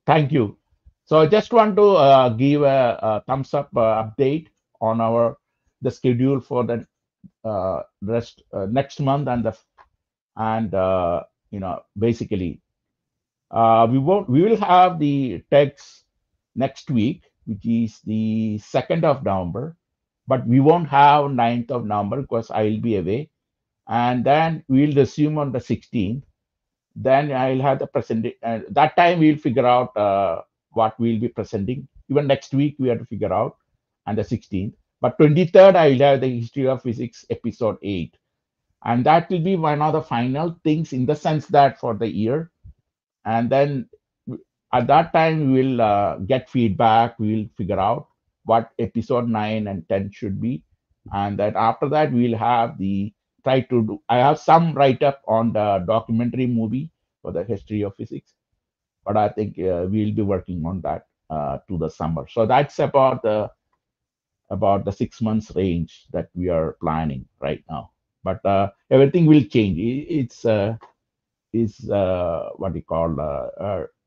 Thank you. So I just want to give a thumbs up update on the schedule for the rest next month and basically we will have the text next week, which is the 2nd of November, but we won't have 9th of November because I will be away, and then we'll resume on the 16th. Then I'll have the present. That time we'll figure out what we'll be presenting. Even next week we have to figure out, and the 16th. But 23rd I will have the History of Physics episode 8, and that will be one of the final things in the sense that for the year. And then at that time we will get feedback. We will figure out what episode 9 and 10 should be, and then after that we'll have the try to do. I have some write up on the documentary movie for the history of physics, but I think we'll be working on that to the summer. So that's about the 6 months range that we are planning right now. But everything will change. It's is what we call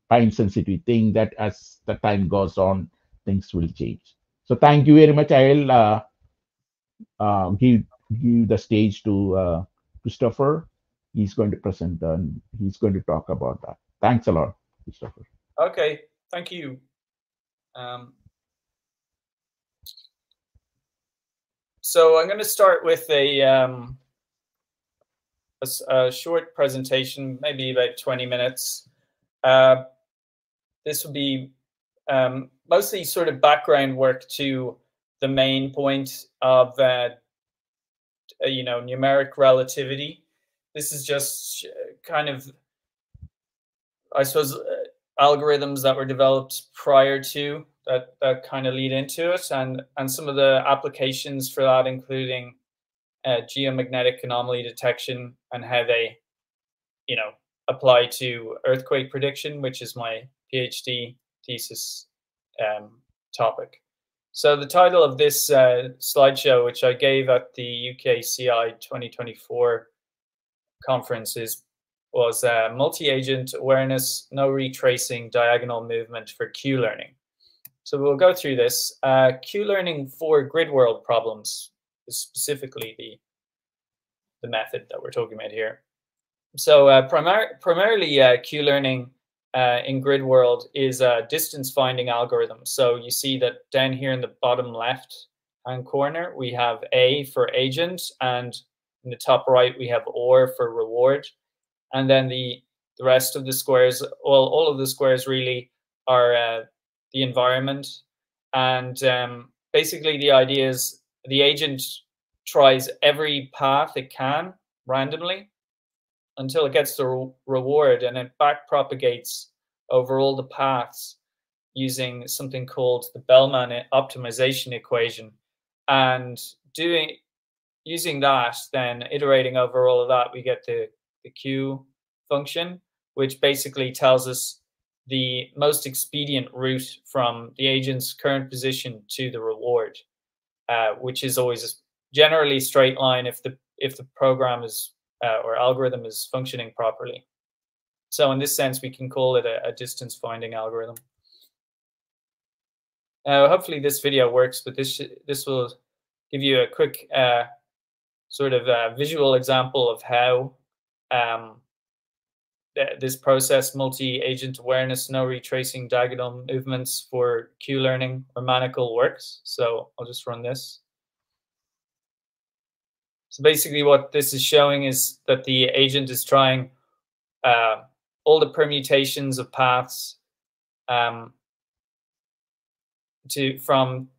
time sensitive thing that as the time goes on, things will change. So thank you very much. I'll give the stage to Christopher. He's going to present and he's going to talk about that. Thanks a lot, Christopher. Okay, thank you. Um, so I'm going to start with a short presentation, maybe about 20 minutes. This will be mostly sort of background work to the main point of numeric relativity. This is just kind of, I suppose, algorithms that were developed prior to that kind of lead into it, and some of the applications for that, including geomagnetic anomaly detection and how they, apply to earthquake prediction, which is my PhD thesis topic. So the title of this slideshow, which I gave at the UKCI 2024 conference, was multi-agent awareness, no retracing diagonal movement for Q-learning. So we'll go through this. Q-learning for grid world problems is specifically the method that we're talking about here. So primarily Q-learning in grid world is a distance finding algorithm. So you see that down here in the bottom left hand corner, we have A for agent, and in the top right, we have OR for reward. And then the rest of the squares, well, all of the squares really are the environment. And basically the idea is the agent tries every path it can randomly until it gets the reward, and it back propagates over all the paths using something called the Bellman optimization equation. And using that, then iterating over all of that, we get the Q function, which basically tells us the most expedient route from the agent's current position to the reward, which is always generally straight line if the program is or algorithm is functioning properly. So in this sense, we can call it a distance finding algorithm. Hopefully this video works, but this will give you a quick sort of visual example of how this process, multi-agent awareness, no retracing diagonal movements for Q-learning or Manacle works. So I'll just run this. So basically what this is showing is that the agent is trying all the permutations of paths from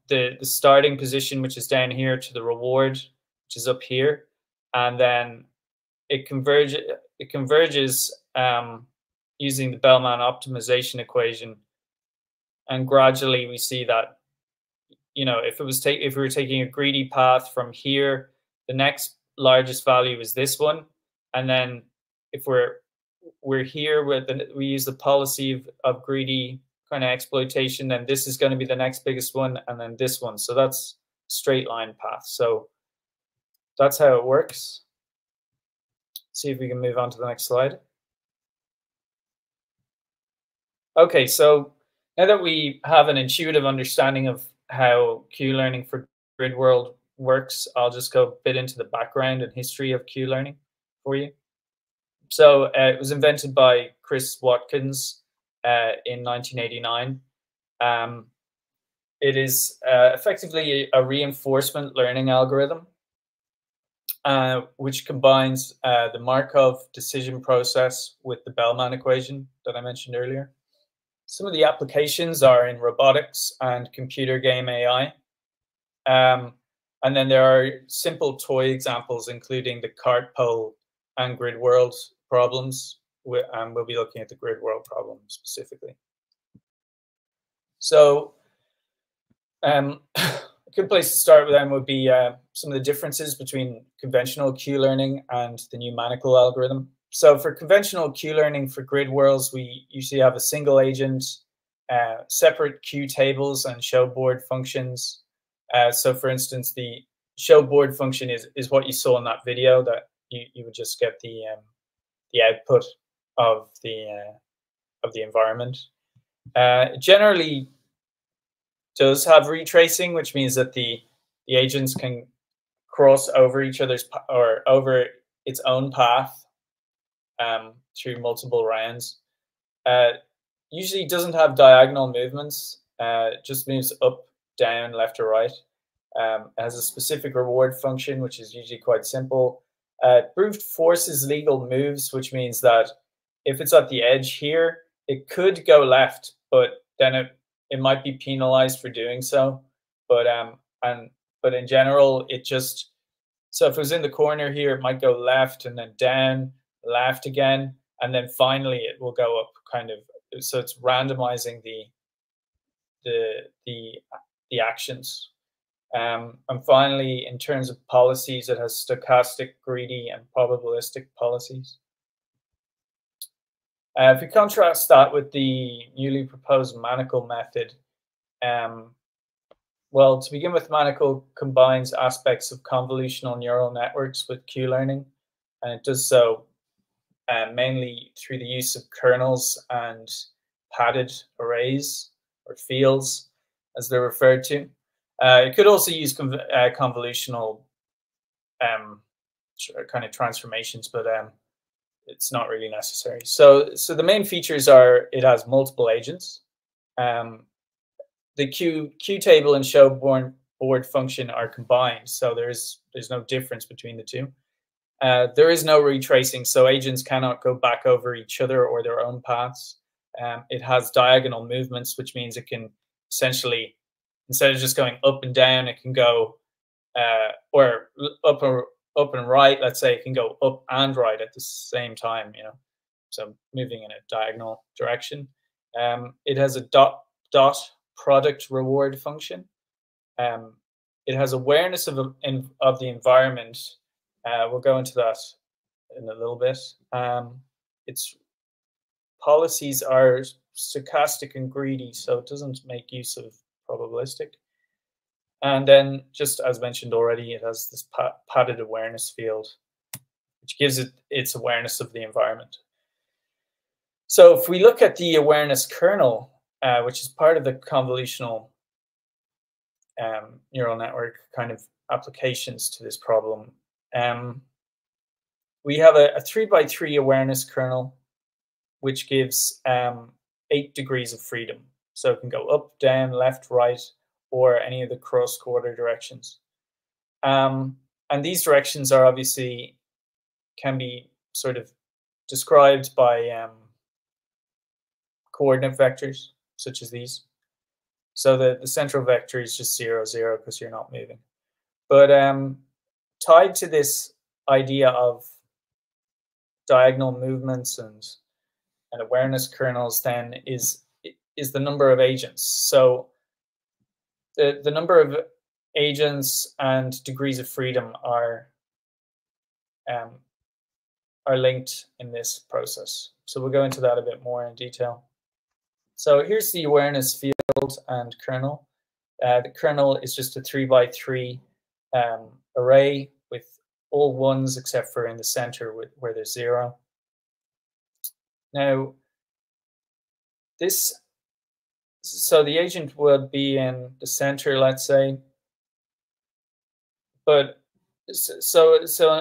the starting position, which is down here, to the reward, which is up here. And then it converges using the Bellman optimization equation. And gradually we see that, if we were taking a greedy path from here, the next largest value is this one. And then if we're here we use the policy of greedy kind of exploitation, then this is going to be the next biggest one, and then this one. So that's straight line path. So that's how it works. See if we can move on to the next slide. Okay, so now that we have an intuitive understanding of how Q-learning for grid world works, I'll just go a bit into the background and history of Q-learning for you. So it was invented by Chris Watkins in 1989. It is effectively a reinforcement learning algorithm, which combines the Markov decision process with the Bellman equation that I mentioned earlier. Some of the applications are in robotics and computer game AI. And then there are simple toy examples, including the cart pole and grid world problems. We'll be looking at the grid world problem specifically. So a good place to start with them would be some of the differences between conventional Q-learning and the numerical algorithm. So for conventional Q-learning for grid worlds, we usually have a single agent, separate Q tables and show board functions. So for instance, the show board function is what you saw in that video, that you would just get the output of the environment. Generally does have retracing, which means that the agents can cross over each other's or over its own path through multiple rounds. Usually doesn't have diagonal movements, just moves up, down, left or right. It has a specific reward function, which is usually quite simple. Brute forces legal moves, which means that if it's at the edge here, it could go left, but then it might be penalized for doing so. But in general, it just, so if it was in the corner here, it might go left and then down, left again, and then finally it will go up kind of. So it's randomizing the actions. And finally, in terms of policies, it has stochastic, greedy, and probabilistic policies. If we contrast that with the newly proposed Manacle method, well, to begin with, Manacle combines aspects of convolutional neural networks with Q-learning, and it does so mainly through the use of kernels and padded arrays or fields, as they're referred to. It could also use convolutional kind of transformations, but it's not really necessary. So the main features are it has multiple agents. The Q table and show board function are combined, so there's no difference between the two. There is no retracing, so agents cannot go back over each other or their own paths. It has diagonal movements, which means it can essentially, instead of just going up and down, it can go or up and right. Let's say it can go up and right at the same time, so moving in a diagonal direction. It has a dot product reward function. It has awareness of the environment. We'll go into that in a little bit. Its policies are stochastic and greedy, so it doesn't make use of probabilistic. And then, just as mentioned already, it has this padded awareness field, which gives it its awareness of the environment. So if we look at the awareness kernel, which is part of the convolutional neural network kind of applications to this problem, we have a 3x3 awareness kernel, which gives 8 degrees of freedom. So it can go up, down, left, right, or any of the cross-quarter directions. And these directions are obviously can be sort of described by coordinate vectors, such as these. So the central vector is just 0, 0, because you're not moving. But tied to this idea of diagonal movements and awareness kernels then is the number of agents. So the number of agents and degrees of freedom are linked in this process. So we'll go into that a bit more in detail. So here's the awareness field and kernel. The kernel is just a 3x3 array with all ones except for in the center where there's 0. Now, so the agent would be in the center, let's say. But so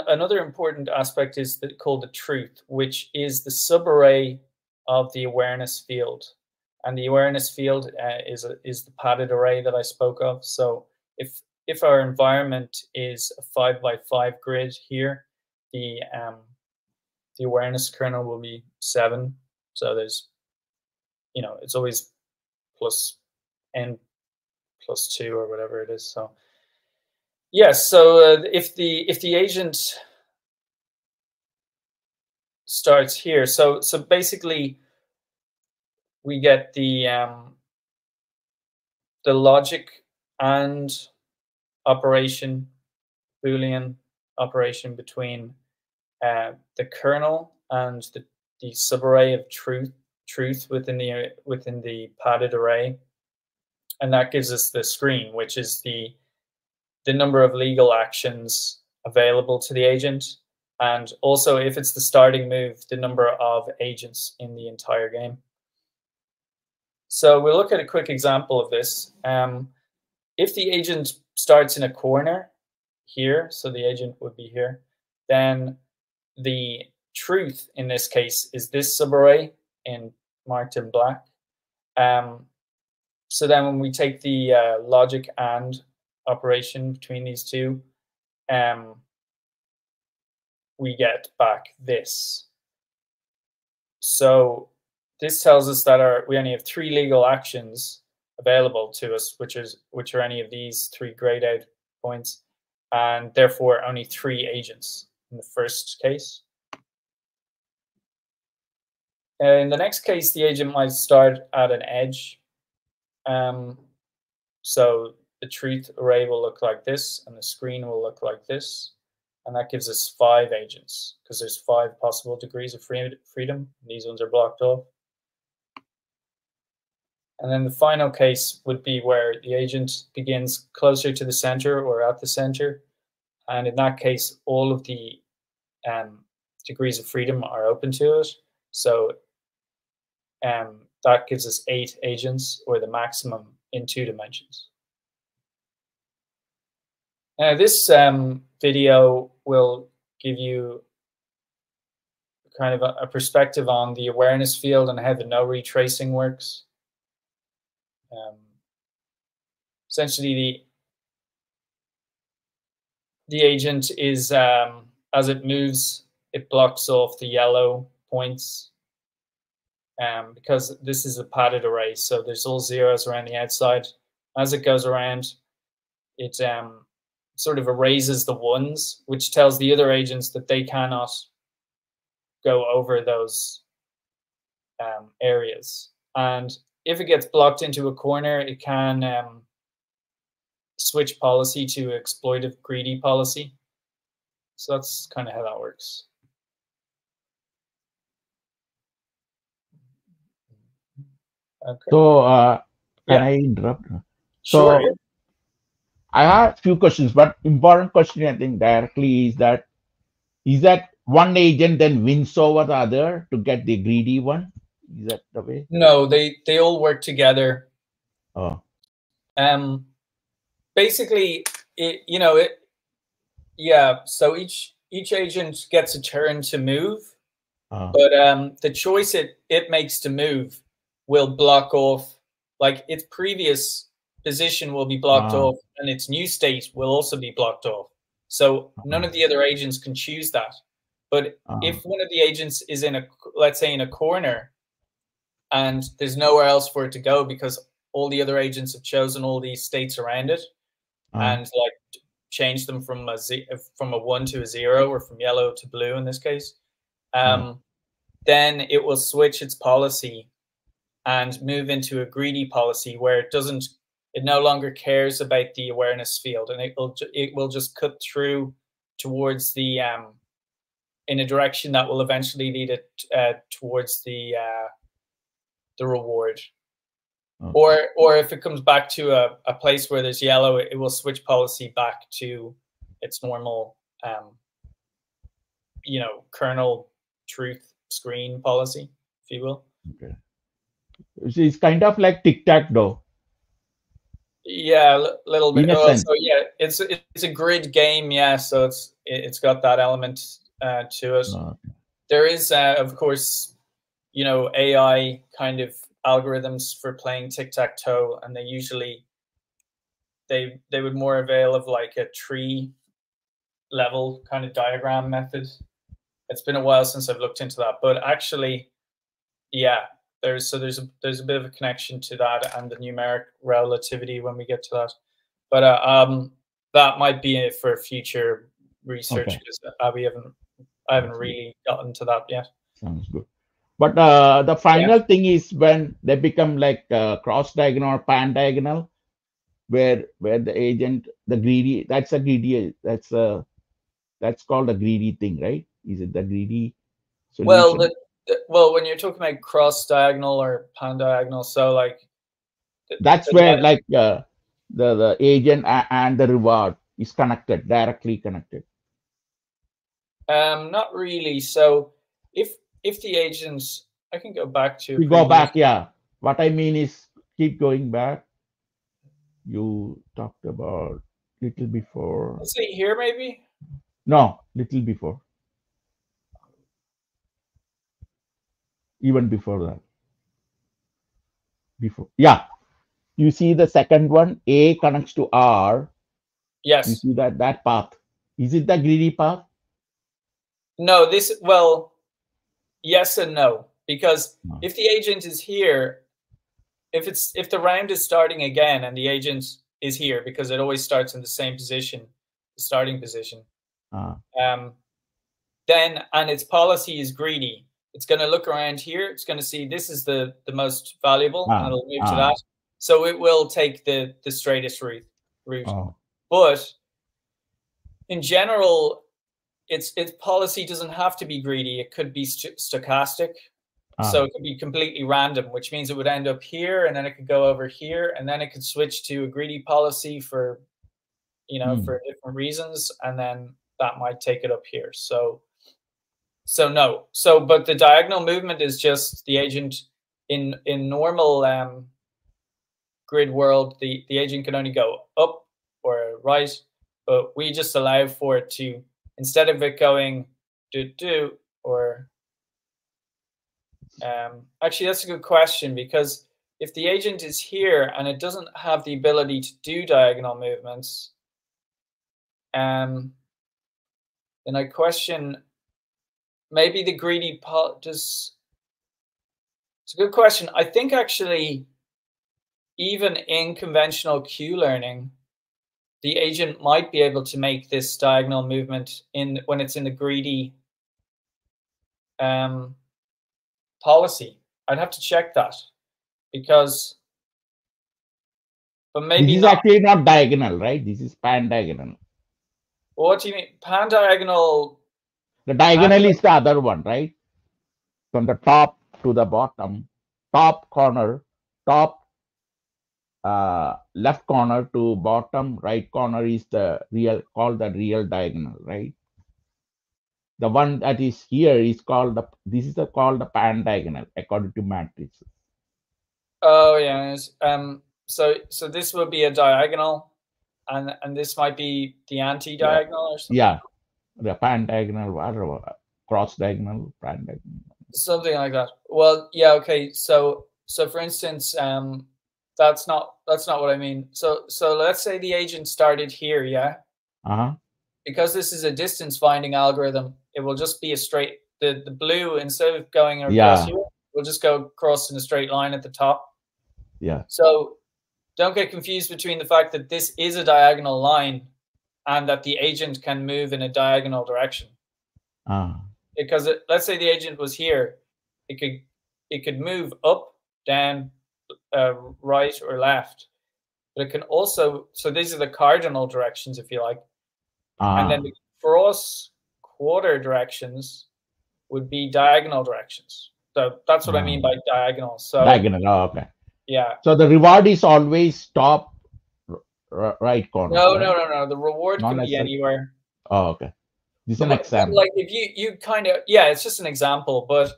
another important aspect is called the truth, which is the subarray of the awareness field. And the awareness field is the padded array that I spoke of. So if our environment is a 5x5 grid here, the awareness kernel will be 7. So there's, it's always plus n plus 2 or whatever it is. So yes, so if the agent starts here, so basically we get the logic and operation, Boolean operation between the kernel and the subarray of truth within the padded array, and that gives us the screen, which is the number of legal actions available to the agent, and also, if it's the starting move, the number of agents in the entire game. So we'll look at a quick example of this. If the agent starts in a corner here, so the agent would be here, then the truth in this case is this subarray marked in black. So then when we take the logic and operation between these two, we get back this. So this tells us that we only have 3 legal actions available to us, which are any of these 3 grayed out points, and therefore only 3 agents in the first case. In the next case, the agent might start at an edge. So the truth array will look like this, and the screen will look like this. And that gives us 5 agents, because there's 5 possible degrees of freedom. These ones are blocked off. And then the final case would be where the agent begins closer to the center or at the center. And in that case, all of the degrees of freedom are open to it. So that gives us 8 agents, or the maximum in 2 dimensions. Now, this video will give you kind of a perspective on the awareness field and how the no retracing works. Essentially, the agent is, as it moves, it blocks off the yellow points, because this is a padded array, so there's all zeros around the outside. As it goes around, it sort of erases the ones, which tells the other agents that they cannot go over those areas. And if it gets blocked into a corner, it can switch policy to exploitive greedy policy. So that's kind of how that works. Okay. So can I interrupt? Sure. So I have a few questions, but important question I think directly is that one agent then wins over the other to get the greedy one? Is that the way? No, they all work together. Oh. Basically, yeah. So each agent gets a turn to move, but the choice it makes to move will block off, like its previous position will be blocked off, and its new state will also be blocked off. So none of the other agents can choose that. But if one of the agents is let's say in a corner, and there's nowhere else for it to go because all the other agents have chosen all these states around it, and like change them from a 1 to a 0, or from yellow to blue in this case, then it will switch its policy and move into a greedy policy where it no longer cares about the awareness field, and it will just cut through towards the in a direction that will eventually lead it towards the reward. Or if it comes back to a place where there's yellow, it will switch policy back to its normal kernel truth screen policy, if you will. Okay. It's kind of like tic-tac-toe Yeah, a little bit. in a Oh, sense. so yeah, it's a grid game. Yeah, so it's got that element to it. Uh, There is, of course, AI kind of algorithms for playing tic tac toe, and they would more avail of like a tree level kind of diagram method. It's been a while since I've looked into that, but actually, yeah, there's a bit of a connection to that and the numeric relativity when we get to that. But that might be it for future research okay, because I haven't that's good. really gotten to that yet. Sounds good. But the Yeah. final thing is when they become like cross diagonal or pan diagonal, where the agent, the greedy, that's a greedy, that's called a greedy thing, right? Is it the greedy Well, solution? well, when you're talking about cross diagonal or pan diagonal, so like the, That's where the like the agent and the reward is connected, directly connected. not really. So if if the agents, I can go back to a We go previous. back, yeah. What I mean is keep going back. You talked about little before. Let's see here, maybe. No, little before. Even before that. Before. Yeah. You see the second one, A connects to R. You Yes. see that path. Is it the greedy path? No. Well, yes and no, because No. if the agent is here, if the round is starting again and the agent is here because it always starts in the same position, the starting position, Ah, um, then and its policy is greedy, it's going to look around here. It's going to see this is the most valuable, and ah, it'll move to ah. that. So it will take the straightest route. Oh, But in general, its policy doesn't have to be greedy. It could be stochastic. So ah. it could be completely random, which means it would end up here, and then it could go over here, and then it could switch to a greedy policy for Hmm. for different reasons, and then that might take it up here. So no. So but the diagonal movement is just the agent in normal grid world. The agent can only go up or right, but we just allow for it to, instead of it going do or actually, that's a good question, because if the agent is here and it doesn't have the ability to do diagonal movements, then I question maybe the greedy does. It's a good question. I think actually, even in conventional Q learning, the agent might be able to make this diagonal movement in when it's in the greedy um, policy. I'd have to check that because, but This maybe is not. actually not diagonal, right? This is pan diagonal. What do you mean? Pan diagonal. The Pan. diagonal is the other one, right? From the top to the bottom, top corner, top left corner to bottom right corner is the real, called the real diagonal, right? The one that is here is called the, this is called the pan diagonal according to matrix. Oh yeah. So this would be a diagonal, and this might be the Yeah, anti-diagonal or something. yeah, the pan diagonal, whatever, cross diagonal, pan diagonal. Something like that. Well, yeah. Okay. So for instance, that's not what I mean. So let's say the agent started here. Yeah. Uh-huh. Because this is a distance finding algorithm, it will just be a straight. The blue, instead of going across Yeah, here, will just go across in a straight line at the top. yeah. So don't get confused between the fact that this is a diagonal line and that the agent can move in a diagonal direction. Uh, Because let's say the agent was here, it could move up, down, right, or left. But it can also, so these are the cardinal directions, if you like, and then uh, the cross quarter directions would be diagonal directions. So that's what I uh, mean by diagonal. So diagonal. Oh, okay. yeah. So the reward is always top right corner, No, right? no, no, no. The reward Not can be necessarily. anywhere. Oh, okay. This is an But example. like if you kind of, yeah, it's just an example, but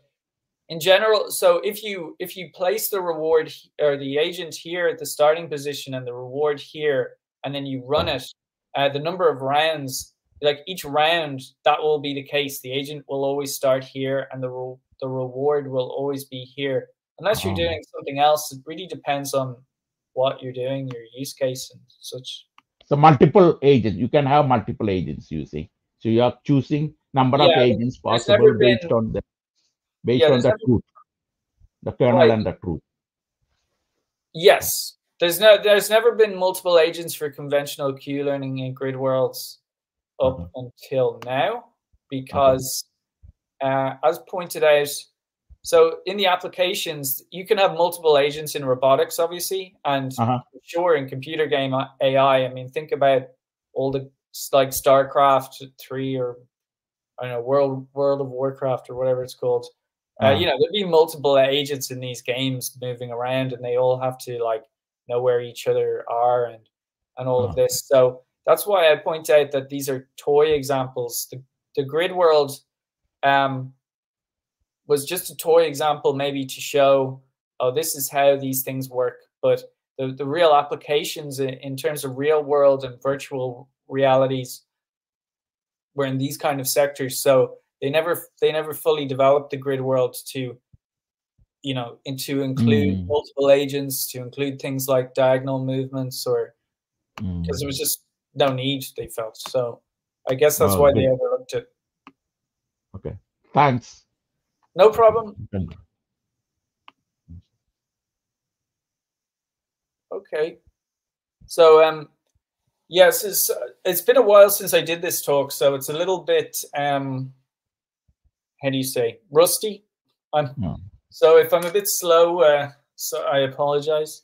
in general, so if you place the reward or the agent here at the starting position and the reward here, and then you run it, the number of rounds, like each round, that will be the case. The agent will always start here, and the reward will always be here, unless you're doing something else. It really depends on what you're doing, your use case, and such. So multiple agents, you can have multiple agents using. So you are choosing number of agents possible based on the truth, the kernel and the truth. Yes, there's never been multiple agents for conventional Q learning in grid worlds up until now, because as pointed out, so in the applications, you can have multiple agents in robotics, obviously, and sure, in computer game AI. I mean, think about all the like StarCraft 3 or I don't know World of Warcraft or whatever it's called. You know, there'd be multiple agents in these games moving around, and they all have to like know where each other are and all of this. So that's why I point out that these are toy examples. The grid world was just a toy example, maybe to show, oh, this is how these things work. But the real applications in terms of real world and virtual realities were in these kind of sectors. So they never fully developed the grid world to, you know, to include multiple agents, to include things like diagonal movements, or because there was just no need, they felt. So I guess that's why they overlooked it. Okay, thanks. No problem. Okay. So yes, it's been a while since I did this talk, so it's a little bit how do you say, rusty. So if I'm a bit slow, so I apologize.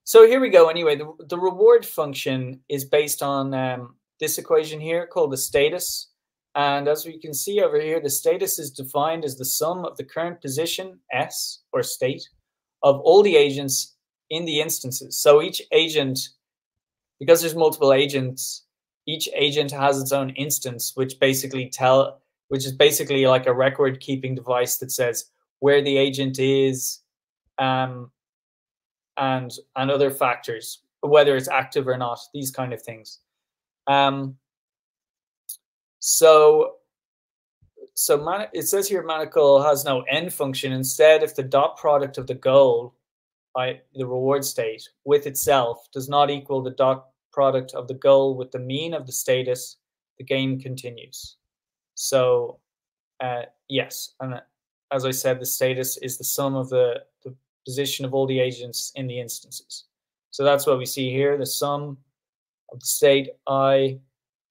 So here we go. Anyway, the reward function is based on this equation here called the status. And as we can see over here, the status is defined as the sum of the current position, S, or state, of all the agents in the instances. So each agent, because there's multiple agents, each agent has its own instance, which is basically like a record-keeping device that says where the agent is, and other factors, whether it's active or not, these kind of things. So it says here Manacle has no end function. Instead, if the dot product of the goal, the reward state, with itself does not equal the dot product of the goal with the mean of the status, the game continues. So yes, and as I said, the status is the sum of the position of all the agents in the instances. So that's what we see here, the sum of the state I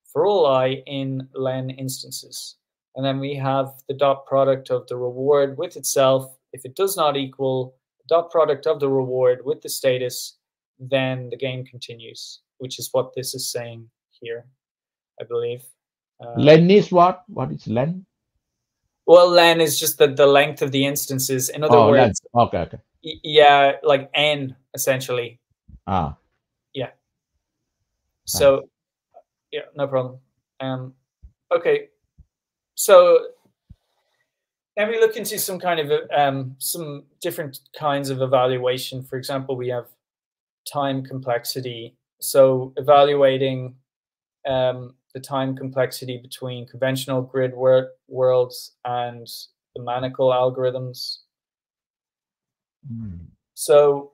for all I in len instances. And then we have the dot product of the reward with itself. If it does not equal the dot product of the reward with the status, then the game continues, which is what this is saying here, I believe. Len is what? What is len? Well, len is just the length of the instances. In other words, okay. Yeah, like n, essentially. Yeah. So yeah, no problem. Okay, so now we look into some kind of some different kinds of evaluation. For example, we have time complexity. So evaluating the time complexity between conventional grid worlds and the Manacle algorithms. So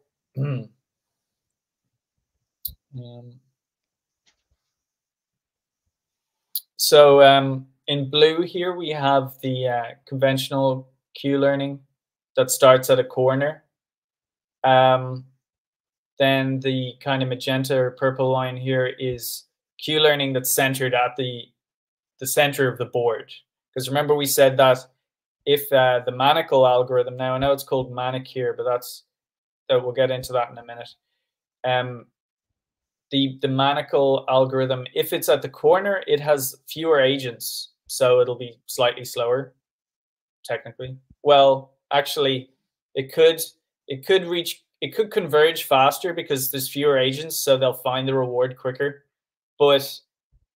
in blue here, we have the conventional Q learning that starts at a corner. Then the kind of magenta or purple line here is Q learning that's centered at the center of the board. Because remember, we said that if the Manacle algorithm, now I know it's called Manic here, but we'll get into that in a minute. The Manacle algorithm, if it's at the corner, it has fewer agents, so it'll be slightly slower, technically. Well, actually, it could converge faster because there's fewer agents, so they'll find the reward quicker. But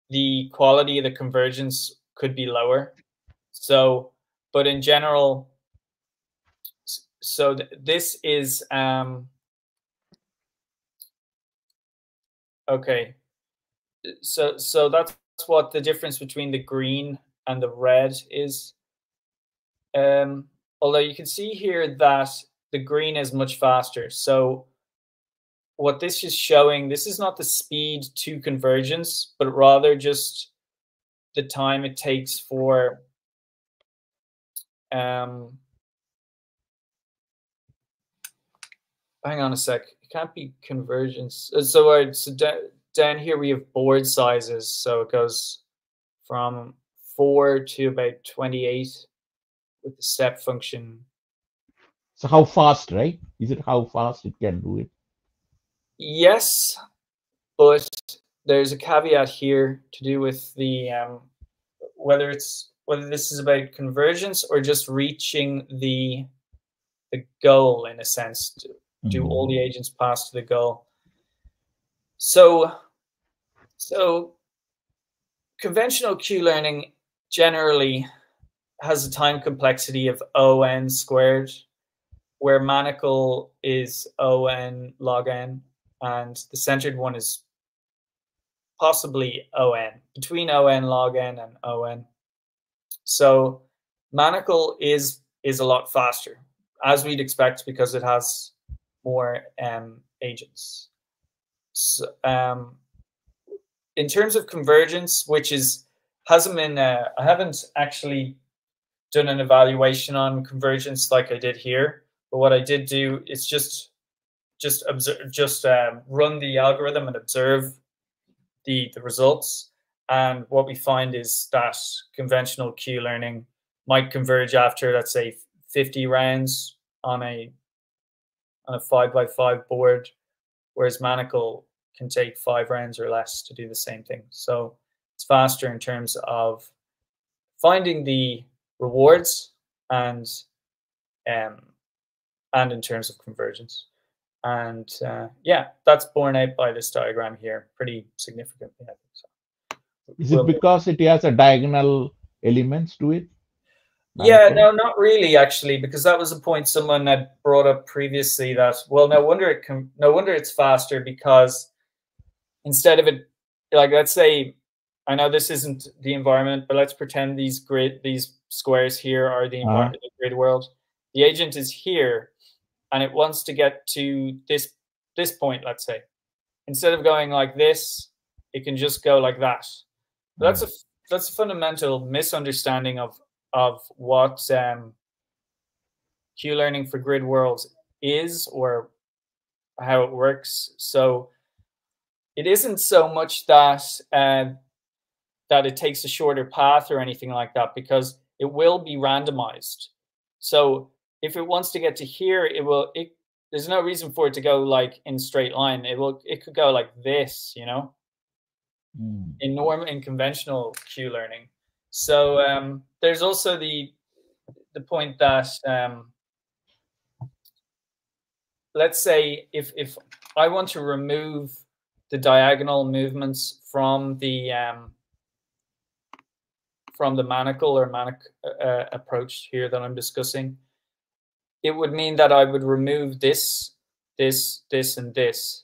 the quality of the convergence could be lower. So, but in general, so this is okay. So that's what the difference between the green and the red is. Although you can see here that the green is much faster. So what this is showing, this is not the speed to convergence, but rather just the time it takes for hang on a sec. It can't be convergence. So down here we have board sizes. So it goes from 4 to about 28 with the step function. So how fast, right? Is it how fast it can do it? Yes, but there's a caveat here to do with the whether this is about convergence or just reaching the goal in a sense. Do all the agents pass to the goal? So conventional Q-learning generally has a time complexity of O(n) squared, where Manacle is O(n) log n, and the centered one is possibly O(n), between O(n) log n and O(n). So Manacle is a lot faster, as we'd expect, because it has more agents. So, in terms of convergence, which hasn't been, I haven't actually done an evaluation on convergence like I did here, but what I did do is just run the algorithm and observe the results. And what we find is that conventional Q-learning might converge after, let's say, 50 rounds on a 5x5 board, whereas Manacle can take 5 rounds or less to do the same thing. So it's faster in terms of finding the rewards and in terms of convergence. And yeah, that's borne out by this diagram here pretty significantly, I think so. Is it because it has a diagonal elements to it? Yeah, no, not really, actually, because that was a point someone had brought up previously. That, well, no wonder it's faster, because instead of it, like, let's say, I know this isn't the environment, but let's pretend these squares here are the environment, the grid world. The agent is here, and it wants to get to this point, let's say. Instead of going like this, it can just go like that. That's a fundamental misunderstanding of what Q-learning for grid worlds is, or how it works. So it isn't so much that that it takes a shorter path or anything like that, because it will be randomized. So if it wants to get to here, there's no reason for it to go like in straight line. It could go like this, you know, in conventional Q-learning. So there's also the point that let's say if I want to remove the diagonal movements from the Manacle or Manic approach here that I'm discussing, it would mean that I would remove this, and this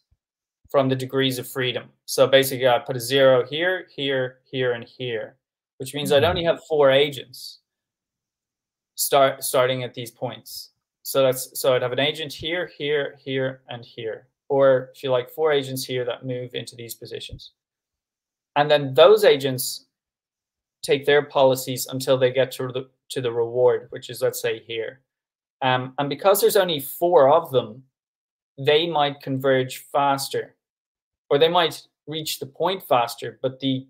from the degrees of freedom. So basically, I put a 0 here, here, here, and here, which means I'd only have 4 agents starting at these points. So I'd have an agent here, here, here, and here, or if you like, 4 agents here that move into these positions, and then those agents take their policies until they get to the reward, which is, let's say, here. And because there's only 4 of them, they might converge faster, or they might reach the point faster, but the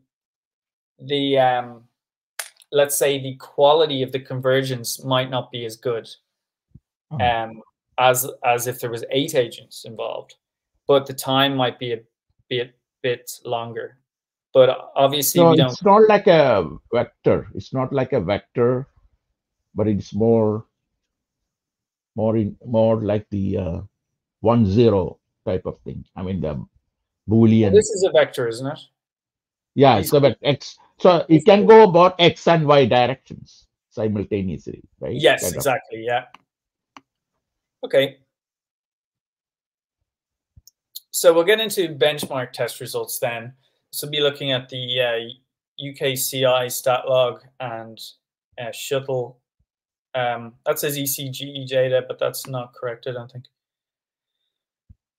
let's say the quality of the convergence might not be as good as if there was 8 agents involved, but the time might be a bit longer. But obviously, so we don't. It's not like a vector. It's not like a vector, but it's more like the 1-0 type of thing. I mean, the Boolean. Well, this is a vector, isn't it? Yeah, it's about X. So it can go about X and Y directions simultaneously, right? Yes, exactly. Yeah. Okay. So we'll get into benchmark test results then. So we'll be looking at the UKCI stat log and shuttle. That says ECGE data, but that's not correct, I don't think.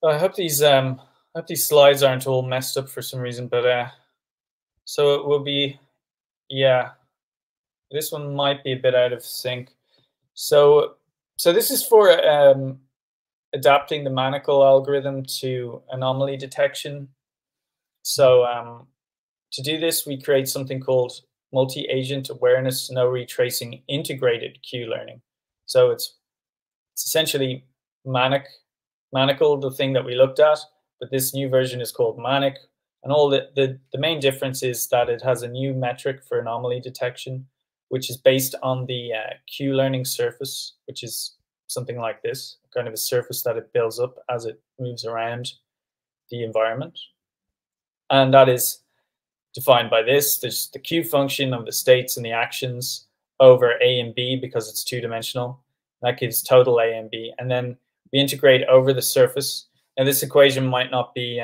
I hope these slides aren't all messed up for some reason, but so it will be, yeah, this one might be a bit out of sync. So this is for adapting the Manacle algorithm to anomaly detection. So to do this, we create something called multi-agent awareness no retracing integrated Q-learning. So it's essentially Manacle, the thing that we looked at, but this new version is called Manic. And all the main difference is that it has a new metric for anomaly detection, which is based on the Q-learning surface, which is something like this, kind of a surface that it builds up as it moves around the environment. And that is defined by this. There's the Q function of the states and the actions over A and B because it's two-dimensional. That gives total A and B. And then we integrate over the surface. And this equation might not be,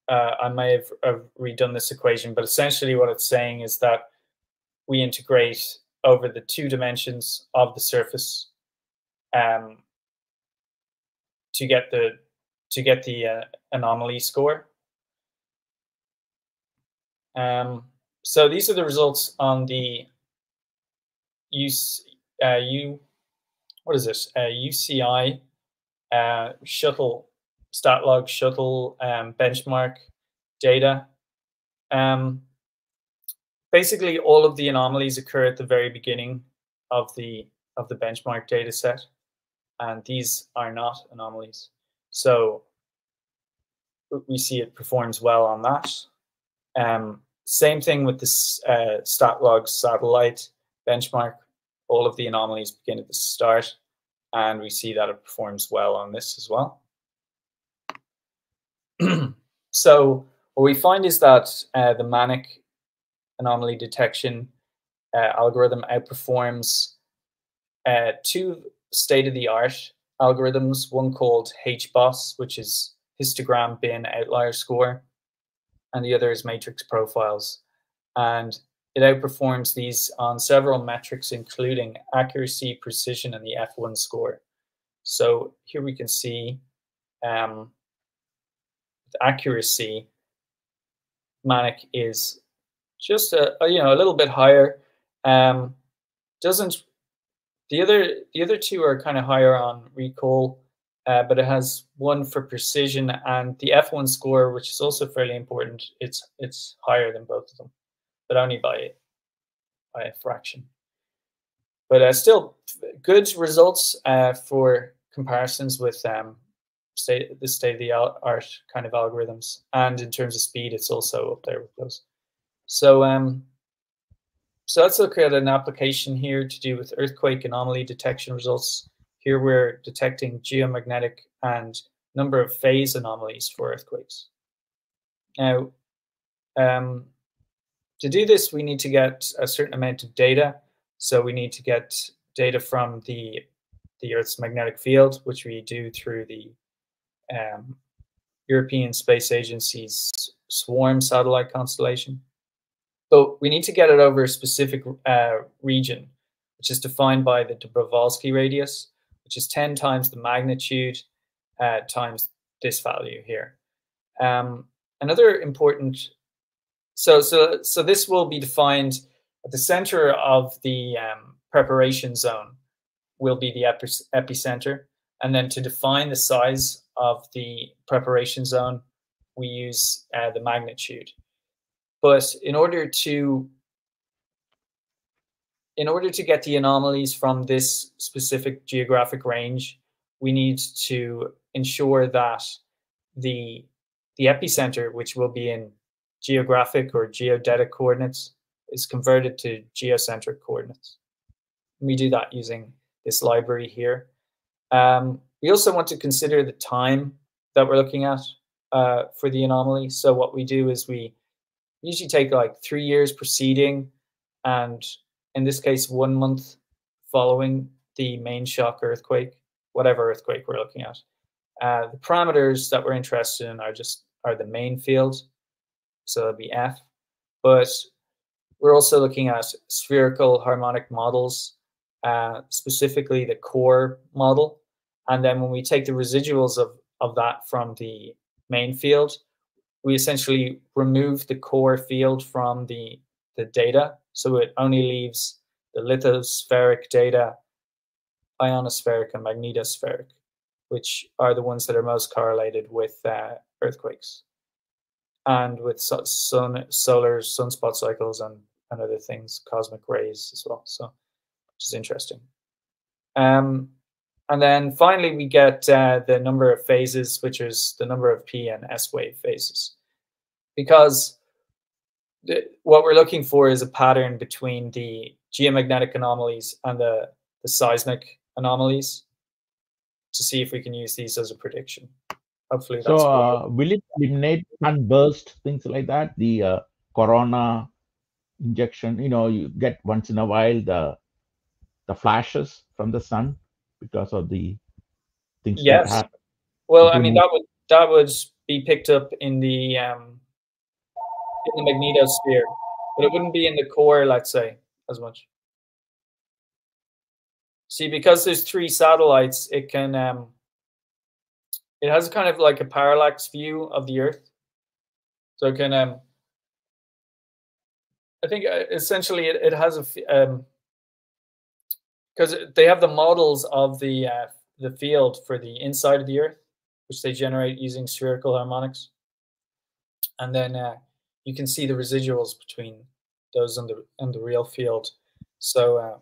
I may have redone this equation, but essentially what it's saying is that we integrate over the 2 dimensions of the surface to get the anomaly score. So these are the results on the UCI shuttle stat log shuttle benchmark data. Basically, all of the anomalies occur at the very beginning of the benchmark data set, and these are not anomalies. So we see it performs well on that. Same thing with this StatLog satellite benchmark. All of the anomalies begin at the start, and we see that it performs well on this as well. So what we find is that the Manic anomaly detection algorithm outperforms 2 state-of-the-art algorithms, one called HBOS, which is histogram bin outlier score, and the other is matrix profiles. And it outperforms these on several metrics, including accuracy, precision, and the F1 score. So here we can see with accuracy, Manic is just a little bit higher. The other 2 are kind of higher on recall, but it has 1 for precision, and the F1 score, which is also fairly important, it's higher than both of them, but only by a fraction. But still good results for comparisons with the state-of-the-art kind of algorithms, and in terms of speed, it's also up there with those. So let's look at an application here to do with earthquake anomaly detection results. Here we're detecting geomagnetic and number of phase anomalies for earthquakes. Now, to do this, we need to get a certain amount of data. So we need to get data from the Earth's magnetic field, which we do through the European Space Agency's SWARM satellite constellation. But we need to get it over a specific region, which is defined by the Dobrovolsky radius, which is 10 times the magnitude times this value here. Another important, so this will be defined at the center of the preparation zone will be the epicenter. And then to define the size of the preparation zone, we use the magnitude. But in order to get the anomalies from this specific geographic range, we need to ensure that the epicenter, which will be in geographic or geodetic coordinates, is converted to geocentric coordinates. We do that using this library here. We also want to consider the time that we're looking at for the anomaly. So what we do is we usually take like 3 years preceding, and in this case, 1 month following the main shock earthquake, whatever earthquake we're looking at. The parameters that we're interested in are the main field, so that'd be F. But we're also looking at spherical harmonic models, specifically the core model. And then when we take the residuals of that from the main field, we essentially remove the core field from the data. So it only leaves the lithospheric data, ionospheric, and magnetospheric, which are the ones that are most correlated with earthquakes and with solar sunspot cycles and other things, cosmic rays as well. So, which is interesting. And then finally, we get the number of phases, which is the number of P and S wave phases. Because what we're looking for is a pattern between the geomagnetic anomalies and the seismic anomalies to see if we can use these as a prediction. Hopefully that's so will it eliminate sunburst, things like that? The corona injection, you get once in a while the flashes from the sun because of the things that yes. happen. Well, I mean that would be picked up in the magnetosphere, but it wouldn't be in the core, let's say, as much. See, because there's 3 satellites, it can it has kind of like a parallax view of the Earth. So it can I think essentially it has a because they have the models of the field for the inside of the Earth, which they generate using spherical harmonics, and then you can see the residuals between those and the real field. So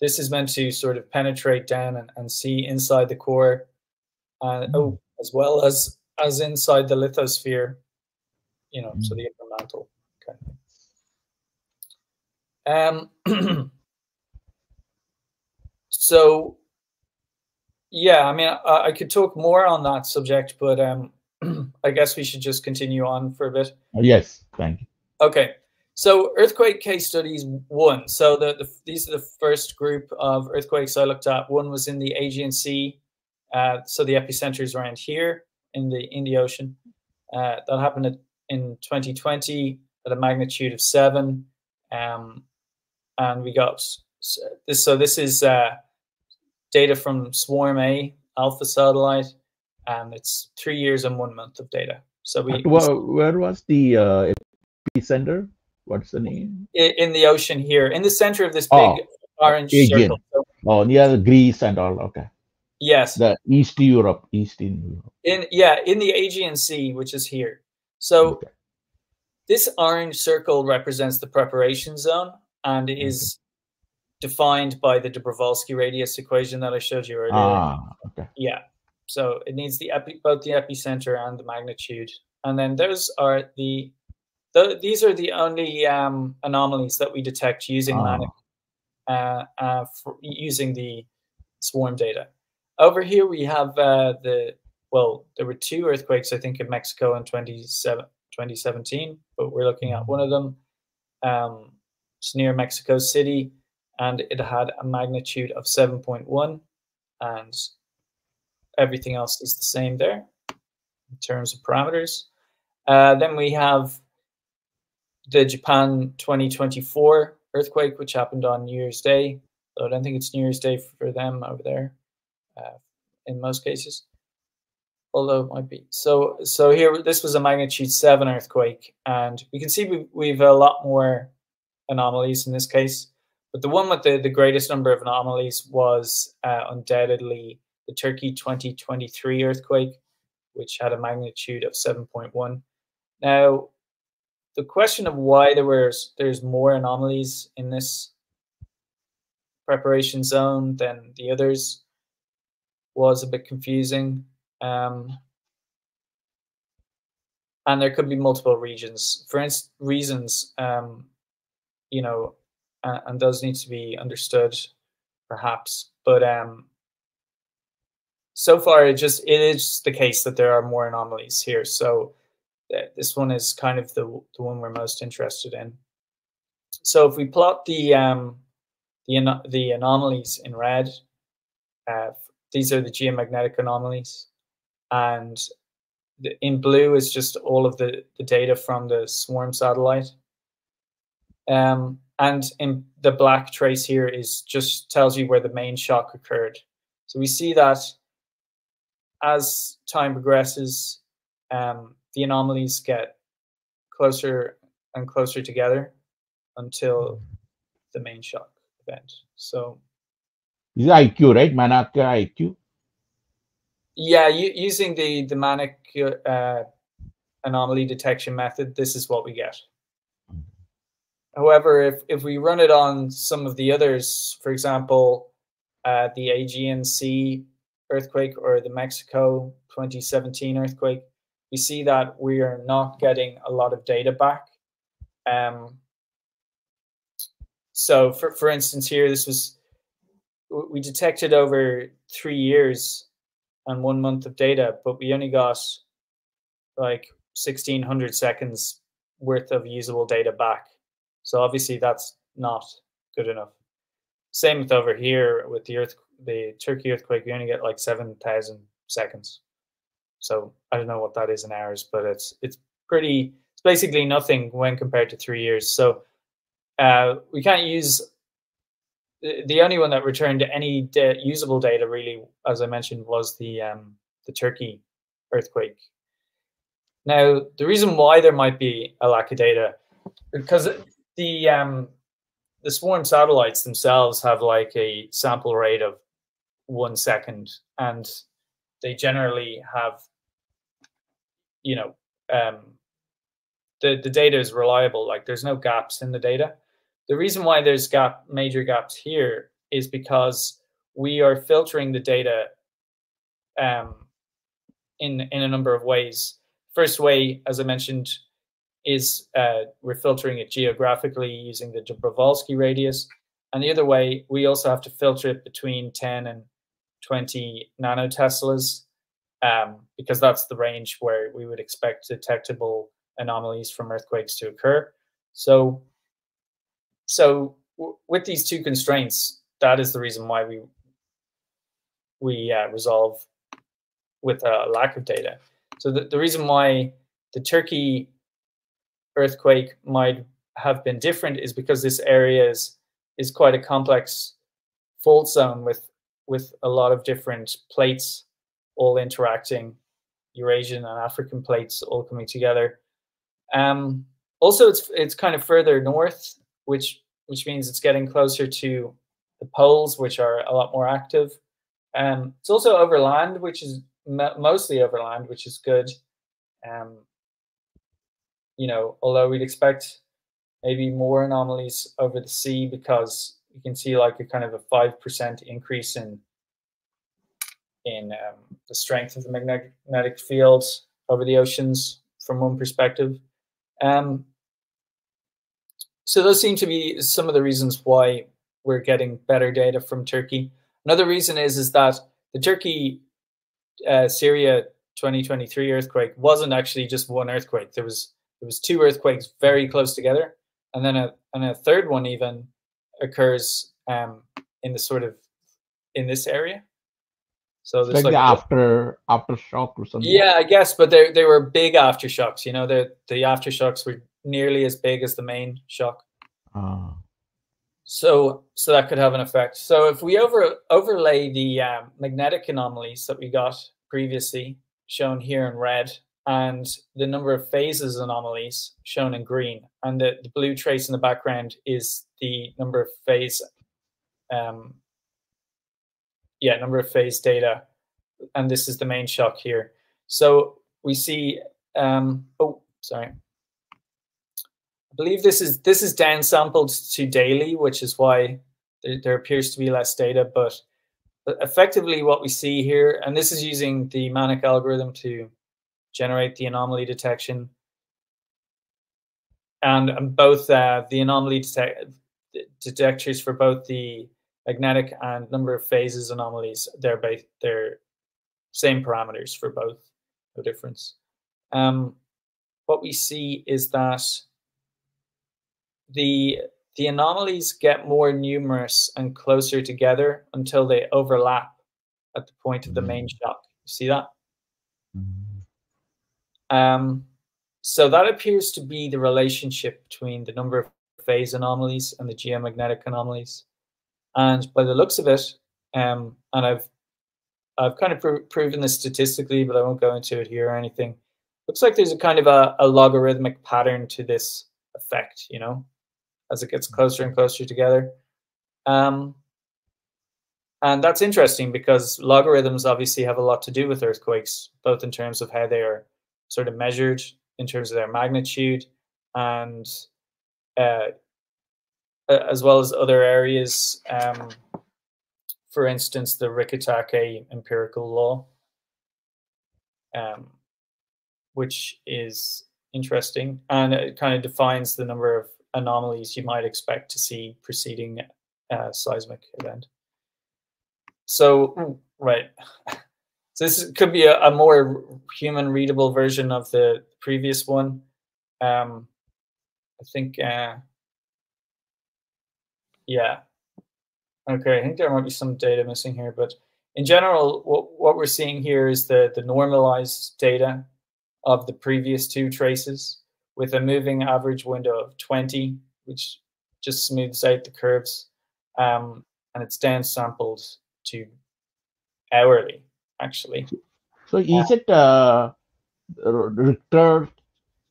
this is meant to sort of penetrate down and see inside the core, as well as inside the lithosphere, so the upper mantle. Okay. So, yeah, I mean, I could talk more on that subject, but I guess we should just continue on for a bit. Yes, thank you. Okay, so earthquake case studies 1. So these are the first group of earthquakes I looked at. One was in the Aegean Sea, so the epicenter is around here in the ocean. That happened in 2020 at a magnitude of 7, and we got this. So this is data from Swarm A Alpha satellite, and it's 3 years and 1 month of data. So where was the epicenter? What's the name? In the ocean here, in the center of this big orange Aegean. circle. So, near Greece and all. Okay. Yes. The Eastern Europe. In the Aegean Sea, which is here. So this orange circle represents the preparation zone and is defined by the Dobrovolsky radius equation that I showed you earlier. Okay. Yeah. So it needs both the epicenter and the magnitude. And then those are these are the only anomalies that we detect using MANIC, using the swarm data. Over here we have there were 2 earthquakes, I think, in Mexico in 2017, but we're looking at one of them. It's near Mexico City, and it had a magnitude of 7.1, and everything else is the same there in terms of parameters. Then we have the Japan 2024 earthquake, which happened on New Year's Day. So I don't think it's New Year's Day for them over there, in most cases, although it might be. So here, this was a magnitude 7 earthquake, and we can see we've a lot more anomalies in this case. But the one with the greatest number of anomalies was undoubtedly the Turkey 2023 earthquake, which had a magnitude of 7.1. Now, the question of why there's more anomalies in this preparation zone than the others was a bit confusing. And there could be multiple reasons, and those need to be understood, perhaps. But so far, it is the case that there are more anomalies here. So this one is kind of the one we're most interested in. So if we plot the anomalies in red, these are the geomagnetic anomalies, and in blue is just all of the data from the swarm satellite. And in the black trace here is just tells you where the main shock occurred. So we see that as time progresses, the anomalies get closer and closer together until the main shock event. So this is IQ, right? Manak IQ. yeah, using the Manic anomaly detection method, this is what we get. However, if we run it on some of the others, for example, the Aegean Sea earthquake or the Mexico 2017 earthquake, we see that we are not getting a lot of data back. So for instance here, we detected over 3 years and 1 month of data, but we only got like 1,600 seconds worth of usable data back. So obviously that's not good enough. Same with over here with the Turkey earthquake, we only get like 7,000 seconds. So I don't know what that is in hours, but it's basically nothing when compared to 3 years. So we can't use the only one that returned any usable data really, as I mentioned, was the Turkey earthquake. Now, the reason why there might be a lack of data, because the swarm satellites themselves have like a sample rate of 1 second, and they generally have, you know, the data is reliable. Like there's no gaps in the data. The reason why there's major gaps here is because we are filtering the data in a number of ways. First way, as I mentioned, is we're filtering it geographically using the Dobrovolsky radius. And the other way, we also have to filter it between 10 and 20 nanoteslas, because that's the range where we would expect detectable anomalies from earthquakes to occur. So with these two constraints, that is the reason why we resolve with a lack of data. So the reason why the Turkey earthquake might have been different is because this area is quite a complex fault zone with a lot of different plates all interacting, Eurasian and African plates all coming together. Also, it's kind of further north, which means it's getting closer to the poles, which are a lot more active. It's also over land, which is mostly over land, which is good. You know, although we'd expect maybe more anomalies over the sea, because you can see like a kind of a 5% increase in the strength of the magnetic fields over the oceans from one perspective. So those seem to be some of the reasons why we're getting better data from Turkey. Another reason is that the Turkey Syria 2023 earthquake wasn't actually just one earthquake. There was two earthquakes very close together, and then a third one even occurs in the sort of in this area. So it's like the aftershock or something. Yeah, I guess, but they were big aftershocks. You know, the aftershocks were nearly as big as the main shock. So that could have an effect. So if we overlay the magnetic anomalies that we got previously, shown here in red, and the number of phases anomalies shown in green, and the blue trace in the background is the number of phase, number of phase data, and this is the main shock here. So we see, oh, sorry. I believe this is downsampled to daily, which is why there appears to be less data. But effectively, what we see here, and this is using the Manic algorithm to generate the anomaly detection, and both the anomaly detectors for both the magnetic and number of phases anomalies, they're same parameters for both, no difference. What we see is that the anomalies get more numerous and closer together until they overlap at the point of the main shock. You see that? Mm. So that appears to be the relationship between the number of phase anomalies and the geomagnetic anomalies. And by the looks of it, and I've kind of proven this statistically, but I won't go into it here or anything. Looks like there's a kind of a logarithmic pattern to this effect, you know, as it gets closer and closer together. And that's interesting because logarithms obviously have a lot to do with earthquakes, both in terms of how they are sort of measured, in terms of their magnitude, and as well as other areas. For instance, the Ricotake empirical law, which is interesting, and it kind of defines the number of anomalies you might expect to see preceding a seismic event. So, right. So this could be a more human readable version of the previous one. I think, yeah. Okay, I think there might be some data missing here, but in general, what we're seeing here is the normalized data of the previous two traces with a moving average window of 20, which just smooths out the curves, and it's downsampled to hourly, actually. So is it Richter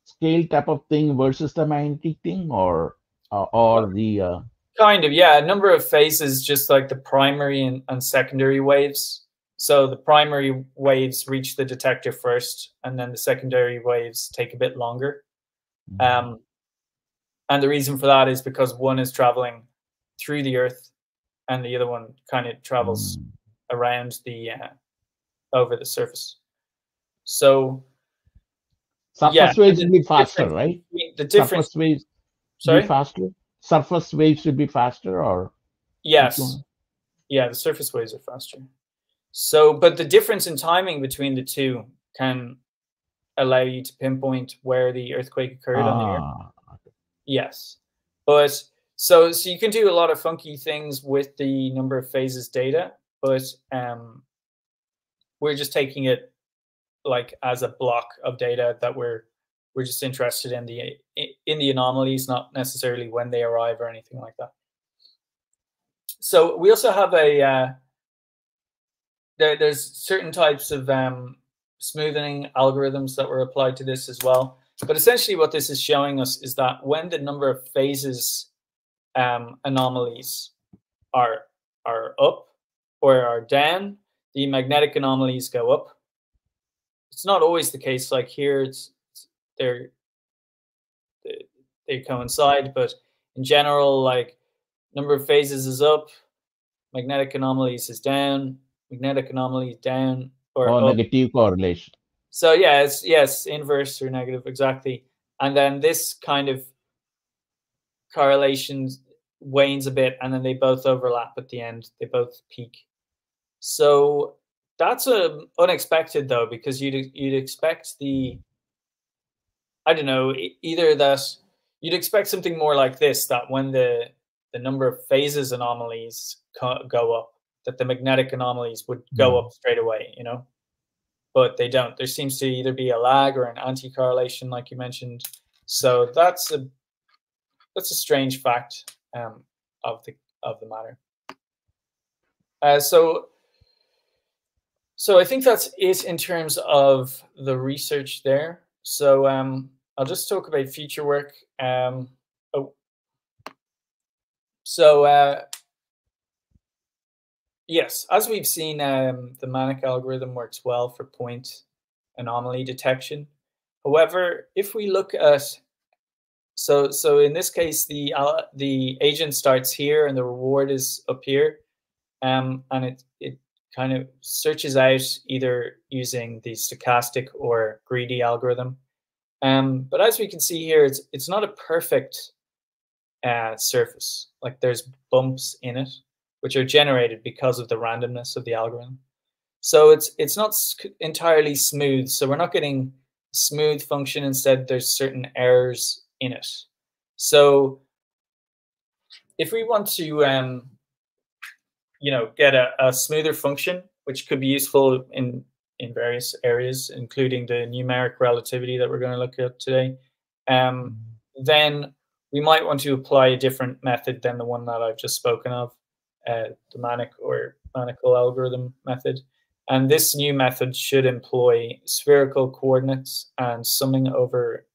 scale type of thing versus the magnetic thing, or the kind of, yeah, a number of phases, just like the primary and secondary waves. So the primary waves reach the detector first, and then the secondary waves take a bit longer. And the reason for that is because one is traveling through the Earth, and the other one kind of travels around the over the surface. So surface waves will be faster, right? The difference. Surface waves Sorry? be faster. Surface waves should be faster, or yes, yeah, the surface waves are faster. So, but the difference in timing between the two can allow you to pinpoint where the earthquake occurred on the Earth. Yes, but so you can do a lot of funky things with the number of phases data, but we're just taking it like as a block of data that we're just interested in the anomalies, not necessarily when they arrive or anything like that. So we also have a there's certain types of smoothing algorithms that were applied to this as well. But essentially what this is showing us is that when the number of phases anomalies are up or are down, the magnetic anomalies go up. It's not always the case. Like here, they coincide, but in general, like number of phases is up, magnetic anomalies is down, magnetic anomalies down, or negative correlation. So yeah, it's yes, inverse or negative, exactly. And then this kind of correlation wanes a bit, and then they both overlap at the end. They both peak. So that's unexpected though, because you'd expect I don't know, either that you'd expect something more like this, that when the number of phases anomalies go up, that the magnetic anomalies would go up straight away, you know, but they don't. There seems to either be a lag or an anti-correlation, like you mentioned. So that's a strange fact of the matter. So I think that's it in terms of the research there. So I'll just talk about future work. Yes, as we've seen, the Manic algorithm works well for point anomaly detection. However, if we look at so in this case, the agent starts here and the reward is up here, and it kind of searches out either using the stochastic or greedy algorithm. But as we can see here, it's not a perfect surface. Like there's bumps in it, which are generated because of the randomness of the algorithm. So it's not entirely smooth. So we're not getting smooth function. Instead, there's certain errors in it. So if we want to, you know, get a smoother function which could be useful in various areas, including the numeric relativity that we're going to look at today, then we might want to apply a different method than the one that I've just spoken of, the manic or manical algorithm method. And this new method should employ spherical coordinates and summing over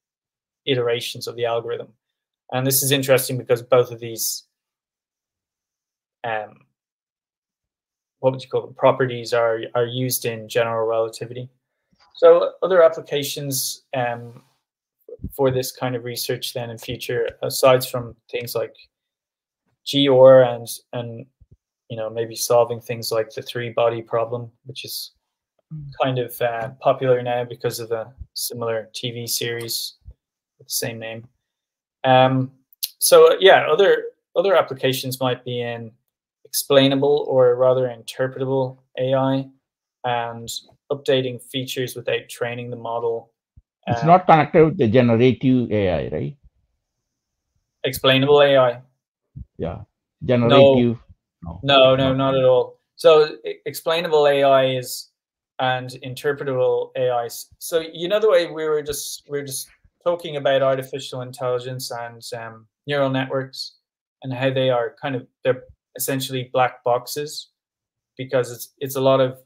iterations of the algorithm. And this is interesting because both of these, what would you call them, properties are used in general relativity. So other applications for this kind of research then in future, aside from things like GOR and maybe solving things like the three-body problem, which is kind of popular now because of a similar TV series with the same name. So yeah, other applications might be in explainable or rather interpretable AI and updating features without training the model. It's not connected with the generative AI, right? Explainable AI. Yeah, generative. No, not at all. So explainable AI is and interpretable AI. So the way we were just talking about artificial intelligence and neural networks and how they are they're essentially black boxes because it's a lot of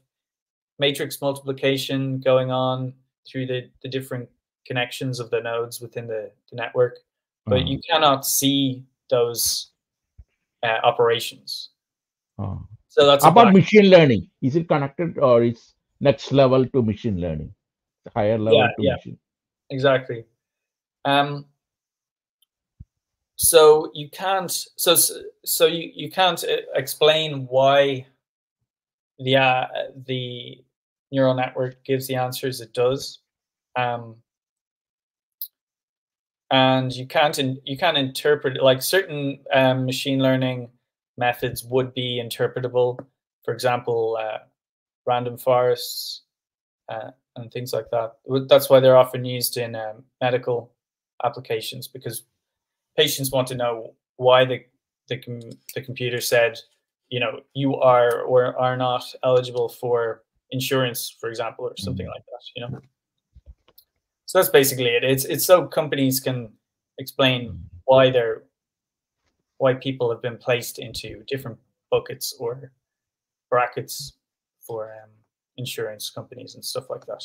matrix multiplication going on through the different connections of the nodes within the network, but you cannot see those operations. So that's about machine learning. Is it connected or is next level to machine learning? Higher level to machine. Exactly. So you can't. So you can't explain why the neural network gives the answers it does, and you can't interpret, like certain machine learning methods would be interpretable. For example, random forests and things like that. That's why they're often used in medical applications, because patients want to know why the computer said, you are or are not eligible for insurance, for example, or something like that. So that's basically it. It's so companies can explain why people have been placed into different buckets or brackets for insurance companies and stuff like that.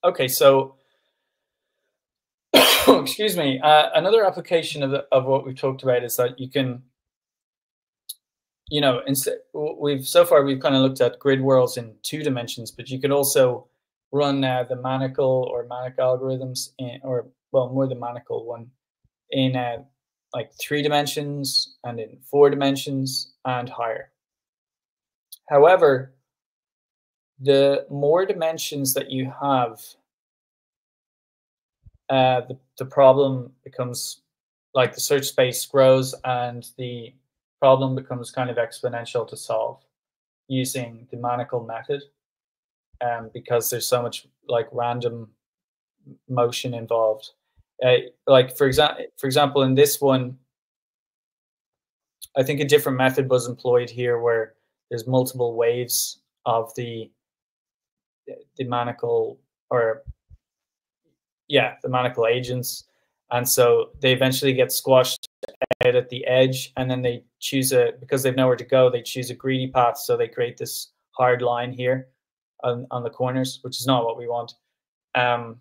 Okay, so excuse me. Another application of what we've talked about is that you can, so far we've kind of looked at grid worlds in 2 dimensions, but you could also run the manical or manic algorithms more the manical one in like 3 dimensions and in 4 dimensions and higher. However, the more dimensions that you have, the problem becomes, like, the search space grows and the problem becomes kind of exponential to solve using the manical method, because there's so much like random motion involved. Like for example, in this one, I think a different method was employed here where there's multiple waves of the manical, or the manical agents, and so they eventually get squashed out at the edge, and then they choose because they've nowhere to go, they choose a greedy path, so they create this hard line here on the corners, which is not what we want. I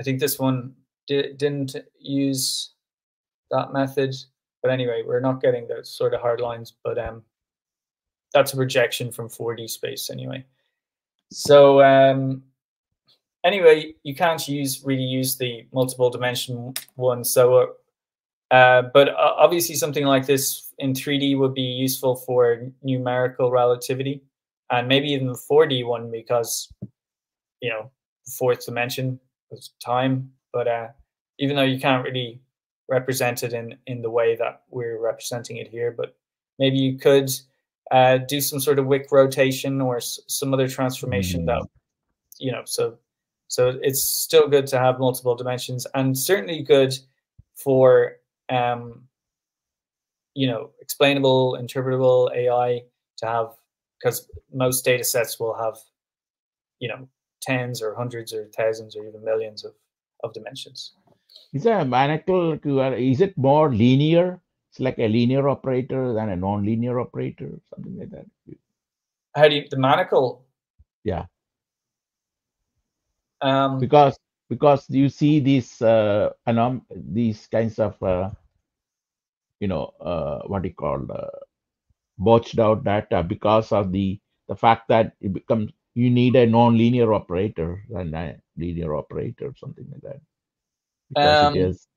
think this one didn't use that method, but anyway, we're not getting those sort of hard lines, but that's a projection from 4D space anyway. So anyway, you can't really use the multiple dimension one. So, but obviously something like this in 3D would be useful for numerical relativity, and maybe even the 4D one, because, the 4th dimension is time. But even though you can't really represent it in the way that we're representing it here, but maybe you could do some sort of Wick rotation or some other transformation that, so it's still good to have multiple dimensions, and certainly good for explainable, interpretable AI to have because most data sets will have, tens or hundreds or thousands or even millions of dimensions. Is a manifold, is it more linear? It's like a linear operator than a non-linear operator, something like that. How do you, the manifold? Yeah. Um, because you see these these kinds of what do you call botched out data because of the fact that it becomes you need a non-linear operator than a linear operator, something like that, because it is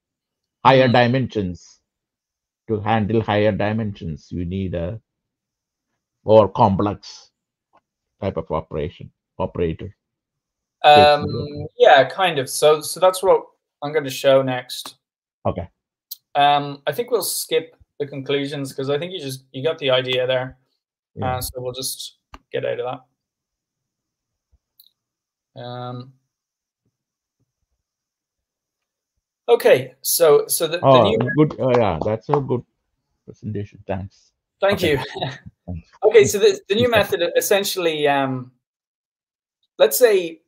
higher dimensions. To handle higher dimensions, you need a more complex type of operator. Yeah, kind of. So that's what I'm going to show next. Okay. I think we'll skip the conclusions because I think you got the idea there. Yeah. So we'll just get out of that. Okay, so the new good. Yeah, that's a good presentation. Thanks. Thank you. Thanks. Okay, so the new method essentially, let's say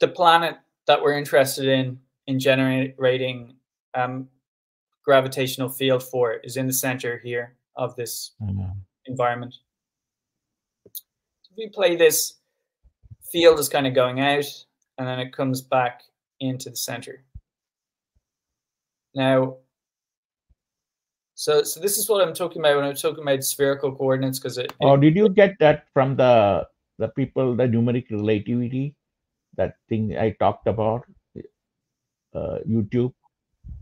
the planet that we're interested in generating gravitational field for is in the center here of this environment. So if we play this, field is kind of going out, and then it comes back into the center. Now, so this is what I'm talking about when I'm talking about spherical coordinates, because did you get that from the people, the numeric relativity, that thing I talked about, YouTube?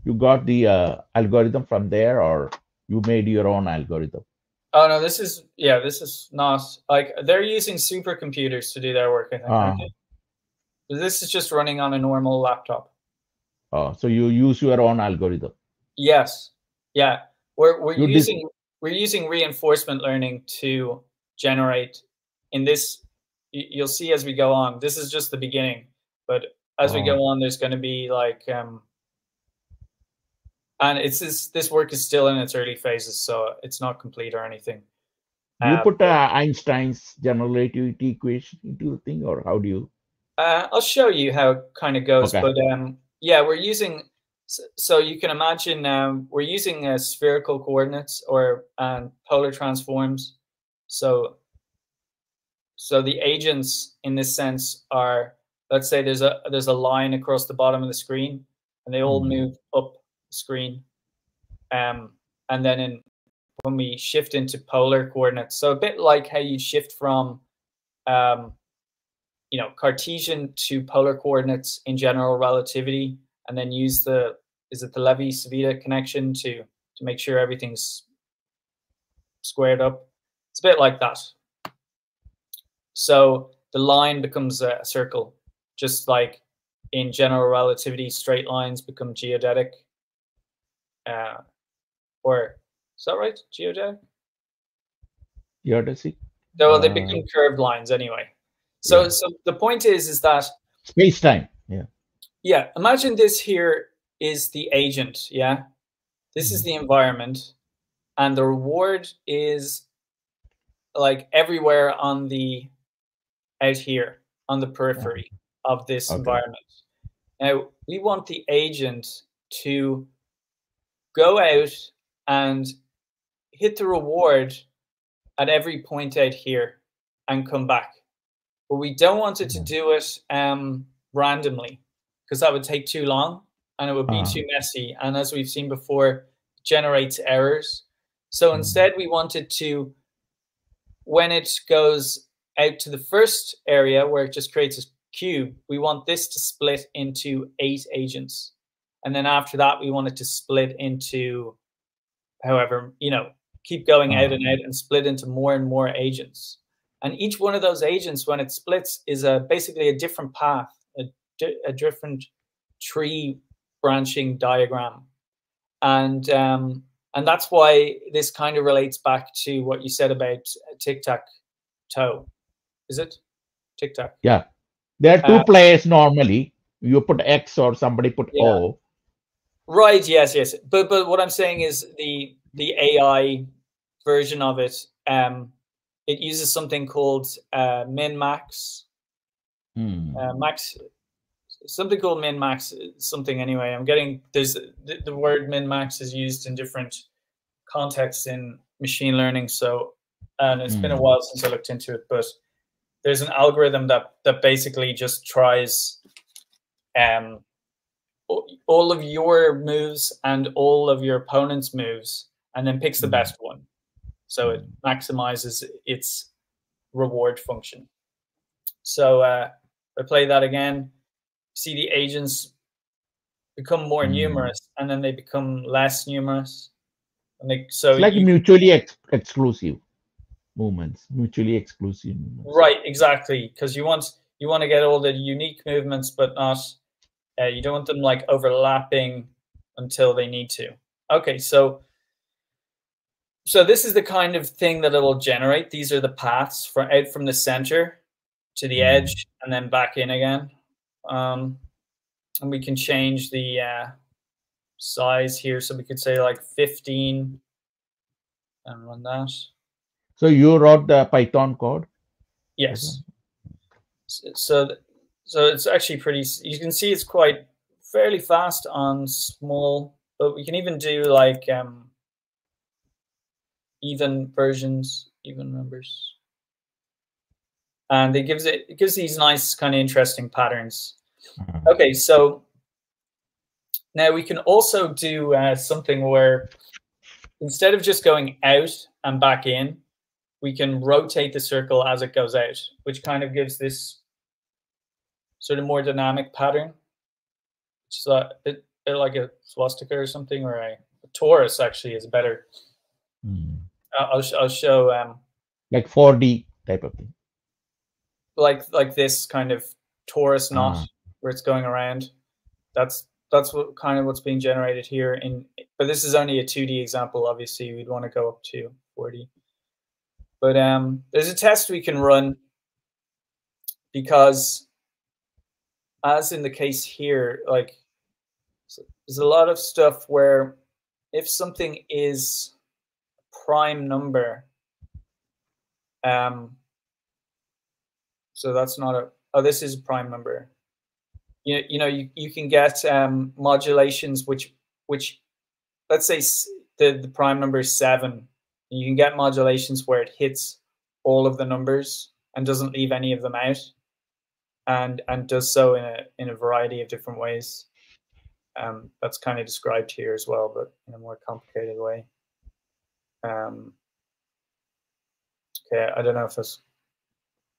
You got the algorithm from there, or you made your own algorithm? Oh no, this is not like they're using supercomputers to do their work, I think. Aren't they? This is just running on a normal laptop. Oh, so you use your own algorithm? Yes. Yeah. We're using reinforcement learning to generate in this. You'll see as we go on. This is just the beginning, but as we go on, there's going to be like and it's this work is still in its early phases, so it's not complete or anything. Do you put Einstein's general relativity equation into the thing, or how do you? I'll show you how it kind of goes, okay. But yeah, we're using. So you can imagine we're using spherical coordinates or polar transforms. So the agents in this sense are, let's say there's a line across the bottom of the screen, and they all move up the screen, and then when we shift into polar coordinates, so a bit like how you shift from Cartesian to polar coordinates in general relativity, and then use the Levi-Civita connection to make sure everything's squared up. It's a bit like that. So the line becomes a circle, just like in general relativity, straight lines become geodetic. Or is that right? Geodetic? Geodesic? Well, they become curved lines anyway. So the point is that space-time. Yeah. Imagine this here is the agent. Yeah. This is the environment, and the reward is like everywhere on the out here on the periphery of this environment. Now we want the agent to go out and hit the reward at every point out here and come back. But we don't want it to do it randomly, because that would take too long and it would be too messy. And as we've seen before, generates errors. So instead we wanted to, when it goes out to the first area where it just creates a cube, we want this to split into 8 agents. And then after that, we want it to split into, however, keep going out and out and split into more and more agents. And each one of those agents, when it splits, is basically a different path, a different tree branching diagram. And that's why this kind of relates back to what you said about tic-tac-toe. Is it? Tic-tac. Yeah. There are 2 players normally. You put X or somebody put O. Right, yes. But what I'm saying is the AI version of it it uses something called min-max. Max, something called min-max, something anyway. I'm getting, there's the word min-max is used in different contexts in machine learning. So, and it's been a while since I looked into it, but there's an algorithm that basically just tries all of your moves and all of your opponent's moves, and then picks the best one. So it maximizes its reward function. So I play that again. See the agents become more numerous, and then they become less numerous. And it's like mutually exclusive movements, mutually exclusive movements. Right, exactly, because you want to get all the unique movements, but not you don't want them like overlapping until they need to. Okay, so this is the kind of thing that it will generate. These are the paths out from the center to the edge and then back in again. And we can change the size here. So we could say like 15 and run that. So you wrote the Python code? Yes. So it's actually pretty, you can see it's quite fairly fast on small, but we can even do like even versions, even numbers. And it gives these nice kind of interesting patterns. Okay, so now we can also do something where instead of just going out and back in, we can rotate the circle as it goes out, which kind of gives this sort of more dynamic pattern. Which is a bit like a swastika or something, or a torus actually is better. I'll show like 4D type of thing, like this kind of torus knot where it's going around. That's what kind of what's being generated here but this is only a 2D example. Obviously we'd want to go up to 4D, but there's a test we can run, because as in the case here, like there's a lot of stuff where if something is a prime number, so that's not this is a prime number. You can get modulations which let's say the prime number is 7. You can get modulations where it hits all of the numbers and doesn't leave any of them out, and does so in a variety of different ways. That's kind of described here as well, but in a more complicated way. Okay, I don't know if that's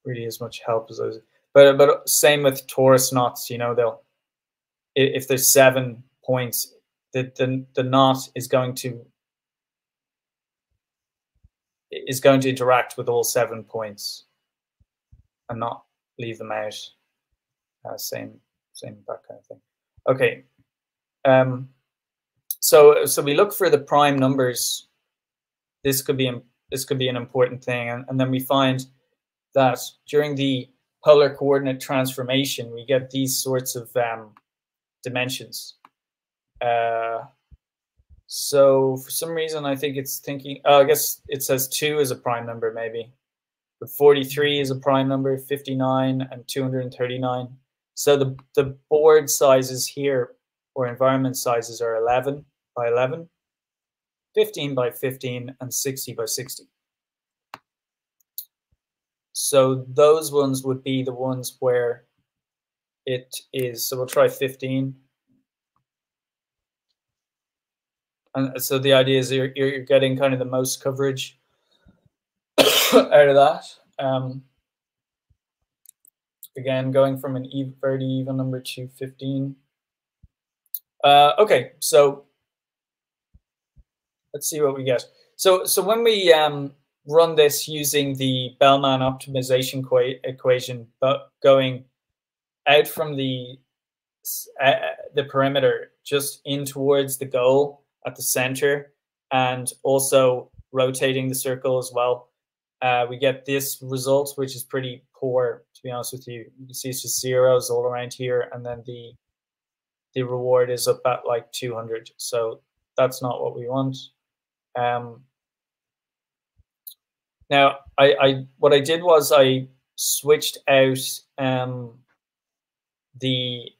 really as much help as those, but same with torus knots. They'll, if there's 7 points, the knot is going to interact with all 7 points and not leave them out. Same that kind of thing. Okay. So we look for the prime numbers. This could be an important thing, and then we find that during the polar coordinate transformation, we get these sorts of dimensions. So for some reason, I think it's thinking, I guess it says 2 is a prime number maybe, but 43 is a prime number, 59 and 239. So the board sizes here, or environment sizes, are 11 by 11, 15 by 15, and 60 by 60. So those ones would be the ones where it is. So we'll try 15. And so the idea is you're getting kind of the most coverage out of that. Again, going from an very even number to 15. Okay, so let's see what we get. So when we run this using the Bellman optimization equation, but going out from the perimeter just in towards the goal at the center, and also rotating the circle as well, we get this result, which is pretty poor, to be honest with you. You can see it's just zeros all around here, and then the reward is up at like 200. So that's not what we want. Now, what I did was I switched out the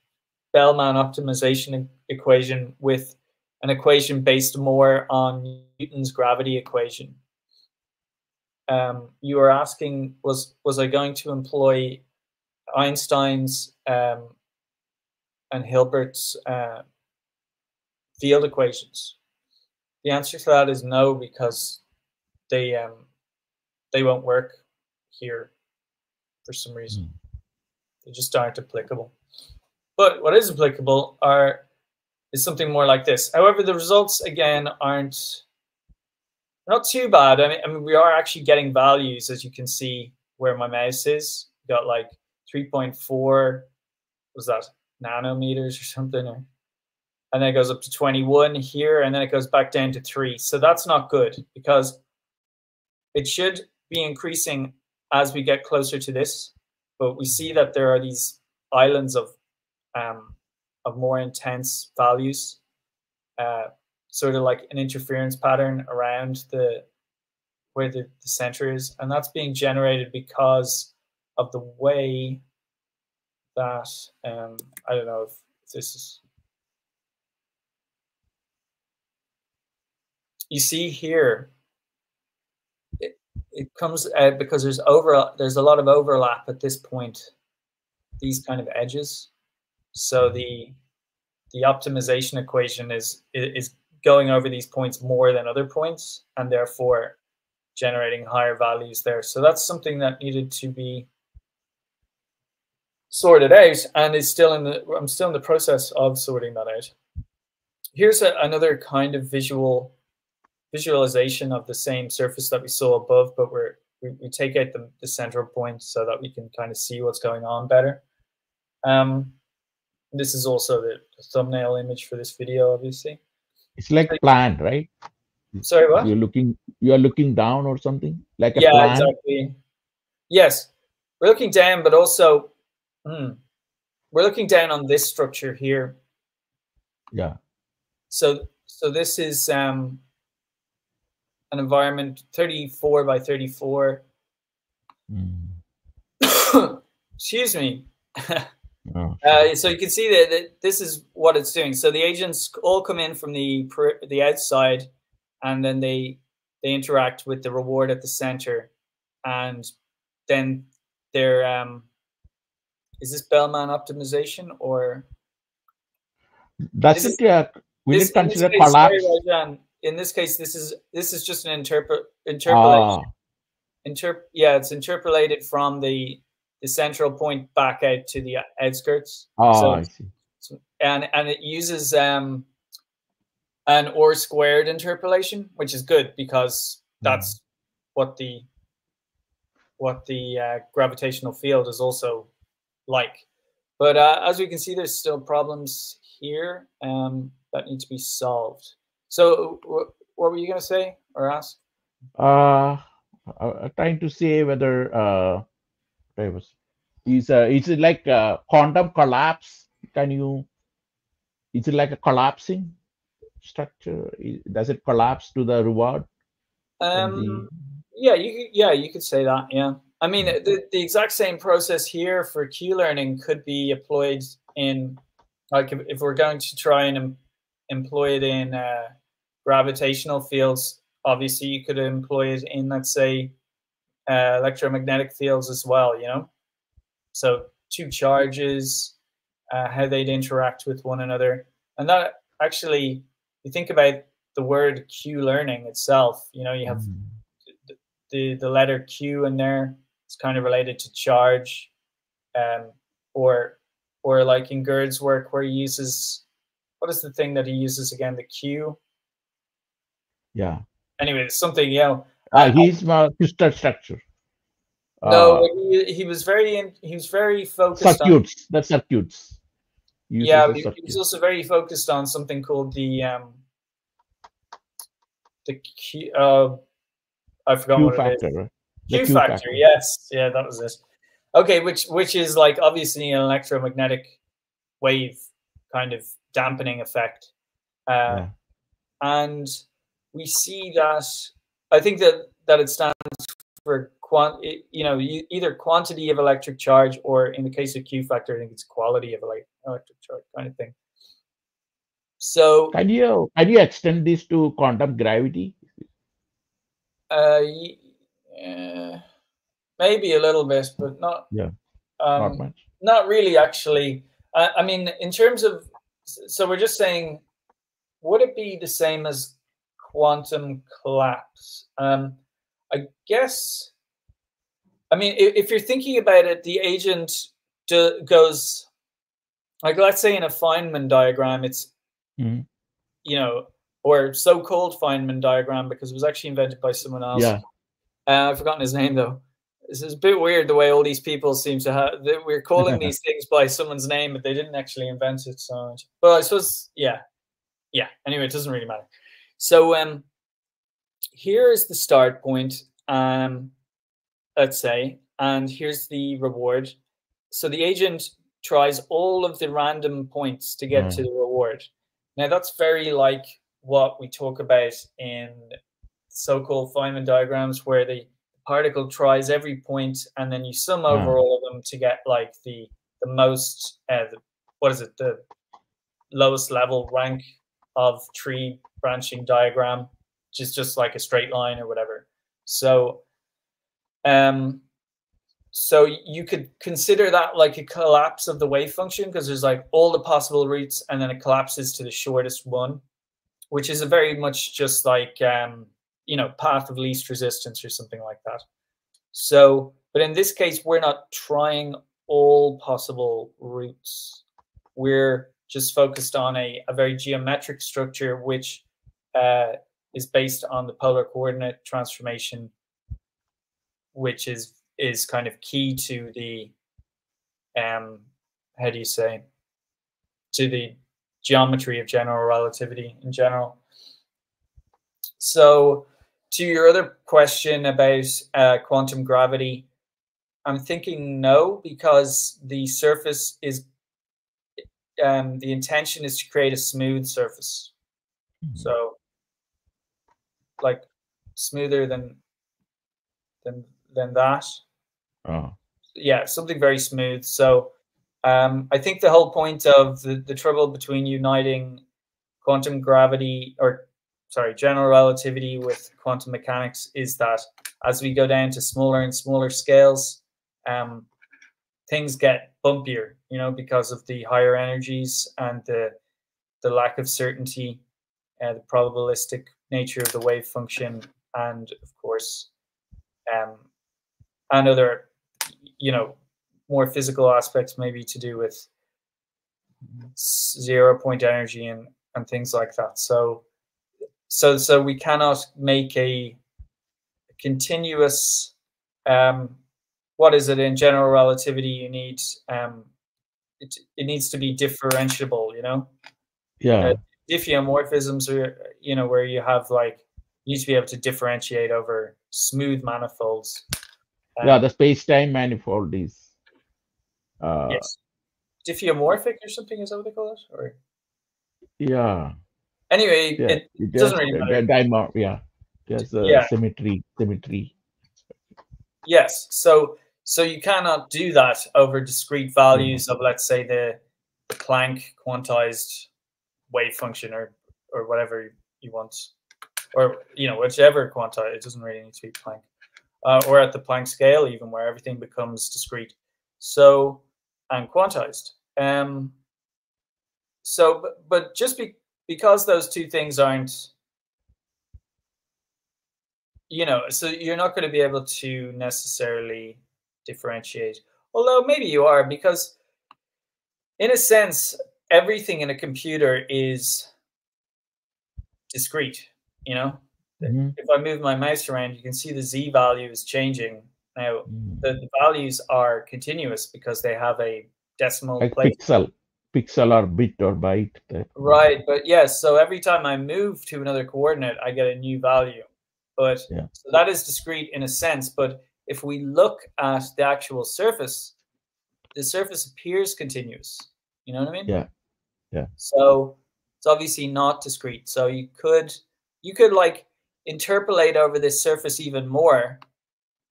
Bellman optimization equation with an equation based more on Newton's gravity equation. You were asking, was I going to employ Einstein's and Hilbert's field equations? The answer to that is no, because they won't work here for some reason. They just aren't applicable. But what is applicable is something more like this. However, the results again aren't not too bad. I mean, we are actually getting values, as you can see where my mouse is. We got like 3.4, was that nanometers or something, and then it goes up to 21 here, and then it goes back down to 3. So that's not good, because it should be increasing as we get closer to this. But we see that there are these islands of more intense values, sort of like an interference pattern around where the center is, and that's being generated because of the way that I don't know if this is. You see here, it comes out because there's a lot of overlap at this point, these kind of edges. So the optimization equation is going over these points more than other points, and therefore generating higher values there. So that's something that needed to be sorted out, and I'm still in the process of sorting that out. Here's another kind of visualization of the same surface that we saw above, but we take out the central point so that we can kind of see what's going on better. This is also the thumbnail image for this video, obviously. It's like plant, right? Sorry, what? You are looking down or something, like a yeah, plant. Exactly. Yes, we're looking down, but also we're looking down on this structure here. Yeah. So this is an environment 34 by 34. Excuse me. Oh, so you can see that this is what it's doing. So the agents all come in from the outside, and then they interact with the reward at the center, and then they're is this Bellman optimization, or does it will it consider collapse? Sorry, Rajan, in this case, this is just an interpolation. Yeah, it's interpolated from the central point back out to the outskirts. I see. And it uses an or squared interpolation, which is good, because that's what the gravitational field is also like. But as we can see, there's still problems here that need to be solved. So what were you going to say or ask? Trying to say whether is it like a quantum collapse? Is it like a collapsing structure? Does it collapse to the reward? Yeah, you could say that. Yeah, I mean, the exact same process here for Q learning could be employed in, like, if we're going to try and employ it in gravitational fields. Obviously, you could employ it in, let's say, electromagnetic fields as well. You know, so two charges, how they'd interact with one another, and that actually, you think about the word Q learning itself. You know, you have the letter Q in there. It's kind of related to charge, or like in Gerd's work, where he uses, what is the thing that he uses again? The Q. Yeah. Anyway, it's something, you know. He's crystal structure. No, he was very focused circuits. That's circuits. Yeah, he was also very focused on something called the Q. I forgot Q what factor, it is. right? Q factor. Yes, yeah, that was it. Okay, which is like obviously an electromagnetic wave kind of dampening effect, and we see that, I think that it stands for either quantity of electric charge, or in the case of Q factor, I think it's quality of electric charge kind of thing. So can you extend this to quantum gravity? Maybe a little bit, but not. Yeah, not much. Not really, actually. I mean, in terms of, so we're just saying, would it be the same as quantum collapse? I guess. I mean, if you're thinking about it, the agent goes, like, let's say in a Feynman diagram, it's, or so-called Feynman diagram, because it was actually invented by someone else. Yeah. I've forgotten his name, though. This is a bit weird, the way all these people seem to have, we're calling these things by someone's name, but they didn't actually invent it. So, well, I suppose, yeah. Anyway, it doesn't really matter. So, here is the start point, let's say, and here's the reward. So the agent tries all of the random points to get to the reward. Now, that's very like what we talk about in so-called Feynman diagrams, where the particle tries every point, and then you sum over all of them to get like the most, the lowest level rank of tree branching diagram, which is just like a straight line or whatever. So, so you could consider that like a collapse of the wave function, because there's like all the possible routes, and then it collapses to the shortest one, which is a very much just like, path of least resistance or something like that. So, but in this case, we're not trying all possible routes. We're just focused on a very geometric structure, which is based on the polar coordinate transformation, which is kind of key to the, how do you say, to the geometry of general relativity in general. So to your other question about quantum gravity, I'm thinking no, because the surface is, the intention is to create a smooth surface. So like smoother than that. Yeah, something very smooth. So I think the whole point of the trouble between uniting quantum gravity, or sorry, general relativity with quantum mechanics, is that as we go down to smaller and smaller scales, things get bumpier, because of the higher energies and the lack of certainty, the probabilistic nature of the wave function, and of course, and other, more physical aspects, maybe to do with 0-point energy and things like that. So we cannot make a continuous, what is it in general relativity? You need, it needs to be differentiable, Yeah. Diffeomorphisms are, where you have like, you need to be able to differentiate over smooth manifolds. The space-time manifold is yes, diffeomorphic or something, is that what they call it? Or anyway, it doesn't really matter. There's symmetry. Yes, so you cannot do that over discrete values of, let's say, the Planck quantized wave function, or whatever you want, or whichever quantized. It doesn't really need to be Planck, or at the Planck scale, even, where everything becomes discrete. So, and quantized. So, but just because those two things aren't, so you're not going to be able to necessarily differentiate. Although maybe you are, because in a sense, everything in a computer is discrete. If I move my mouse around, you can see the Z value is changing. Now, the values are continuous because they have a decimal like place. Pixel or bit or byte. Right, but yes, so every time I move to another coordinate, I get a new value. But so that is discrete in a sense. But if we look at the actual surface, the surface appears continuous. You know what I mean? Yeah. So it's obviously not discrete. So you could like interpolate over this surface even more,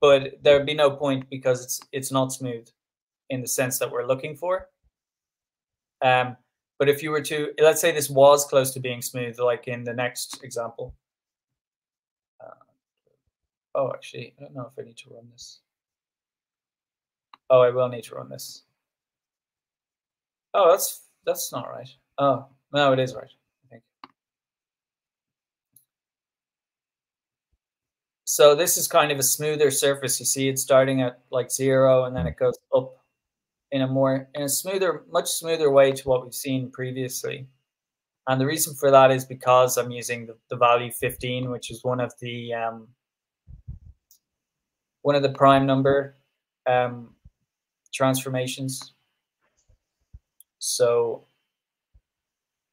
but there'd be no point because it's not smooth in the sense that we're looking for. But if you were to, let's say this was close to being smooth, like in the next example. Oh, actually, I don't know if I need to run this. Oh, I will need to run this. Oh, that's not right. Oh, no, it is right, I think. So this is kind of a smoother surface. You see it's starting at like 0 and then it goes up in a smoother, much smoother way to what we've seen previously. And the reason for that is because I'm using the value 15, which is one of the prime number transformations. So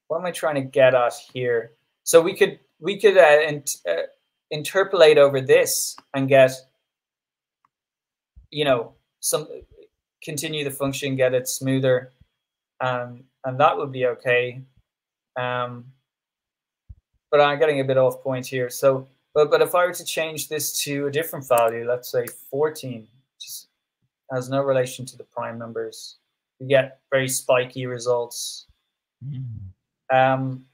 what am I trying to get at here? So we could interpolate over this and get, continue the function, get it smoother, and that would be okay. But I'm getting a bit off point here. So, but if I were to change this to a different value, let's say 14, just has no relation to the prime numbers, you get very spiky results. And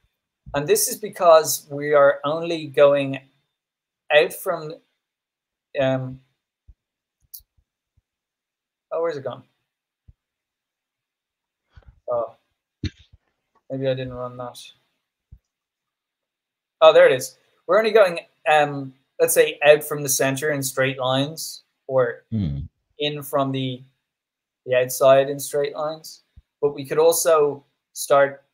this is because we are only going out from, oh, where's it gone? Oh, maybe I didn't run that. Oh, there it is. We're only going, let's say, out from the center in straight lines, or in from the outside in straight lines. But we could also start,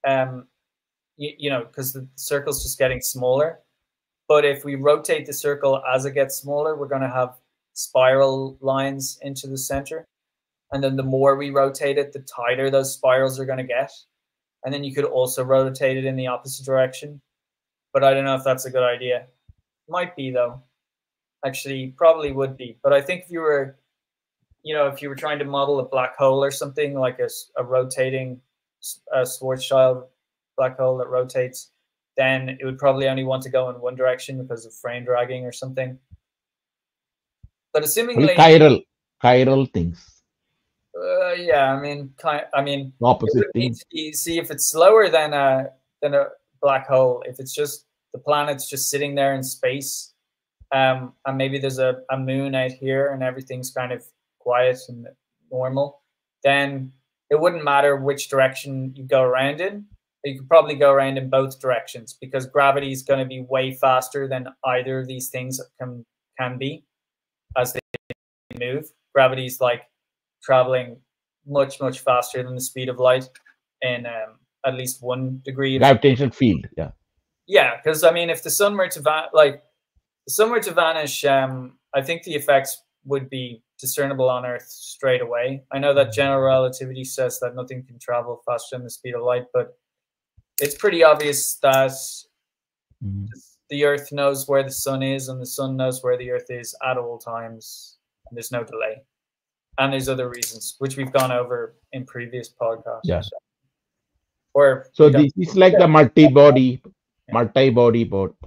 because the circle's just getting smaller. But if we rotate the circle as it gets smaller, we're going to have spiral lines into the center. And then the more we rotate it, the tighter those spirals are going to get. And then you could also rotate it in the opposite direction. But I don't know if that's a good idea. Might be, though. Actually, probably would be. But I think if you were, if you were trying to model a black hole or something, like a rotating Schwarzschild black hole that rotates, then it would probably only want to go in one direction because of frame dragging or something. But assumingly, chiral things. Yeah, I mean, opposite it would need things. to be, see if it's slower than a black hole. If it's just the planet's just sitting there in space, and maybe there's a moon out here and everything's kind of quiet and normal, then it wouldn't matter which direction you go around in. You could probably go around in both directions because gravity is going to be way faster than either of these things can be as they move. Gravity is like traveling much, much faster than the speed of light in at least 1 degree of gravitational field. Yeah, because I mean, if the sun were to vanish, I think the effects would be discernible on Earth straight away. I know that general relativity says that nothing can travel faster than the speed of light, but it's pretty obvious that the Earth knows where the sun is and the sun knows where the Earth is at all times, and there's no delay. And there's other reasons, which we've gone over in previous podcasts. Yeah. So this is like the multi-body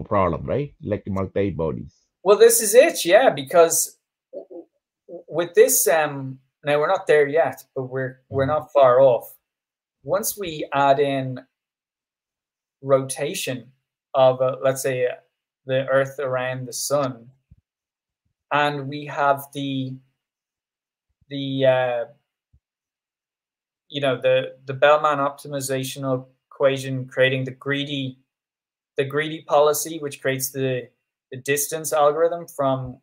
problem, right? Like multi-bodies. Well, this is it, yeah, because with this, now we're not there yet, but we're not far off. Once we add in rotation of, let's say, the Earth around the sun, and we have the Bellman optimizational equation creating the greedy policy, which creates the distance algorithm from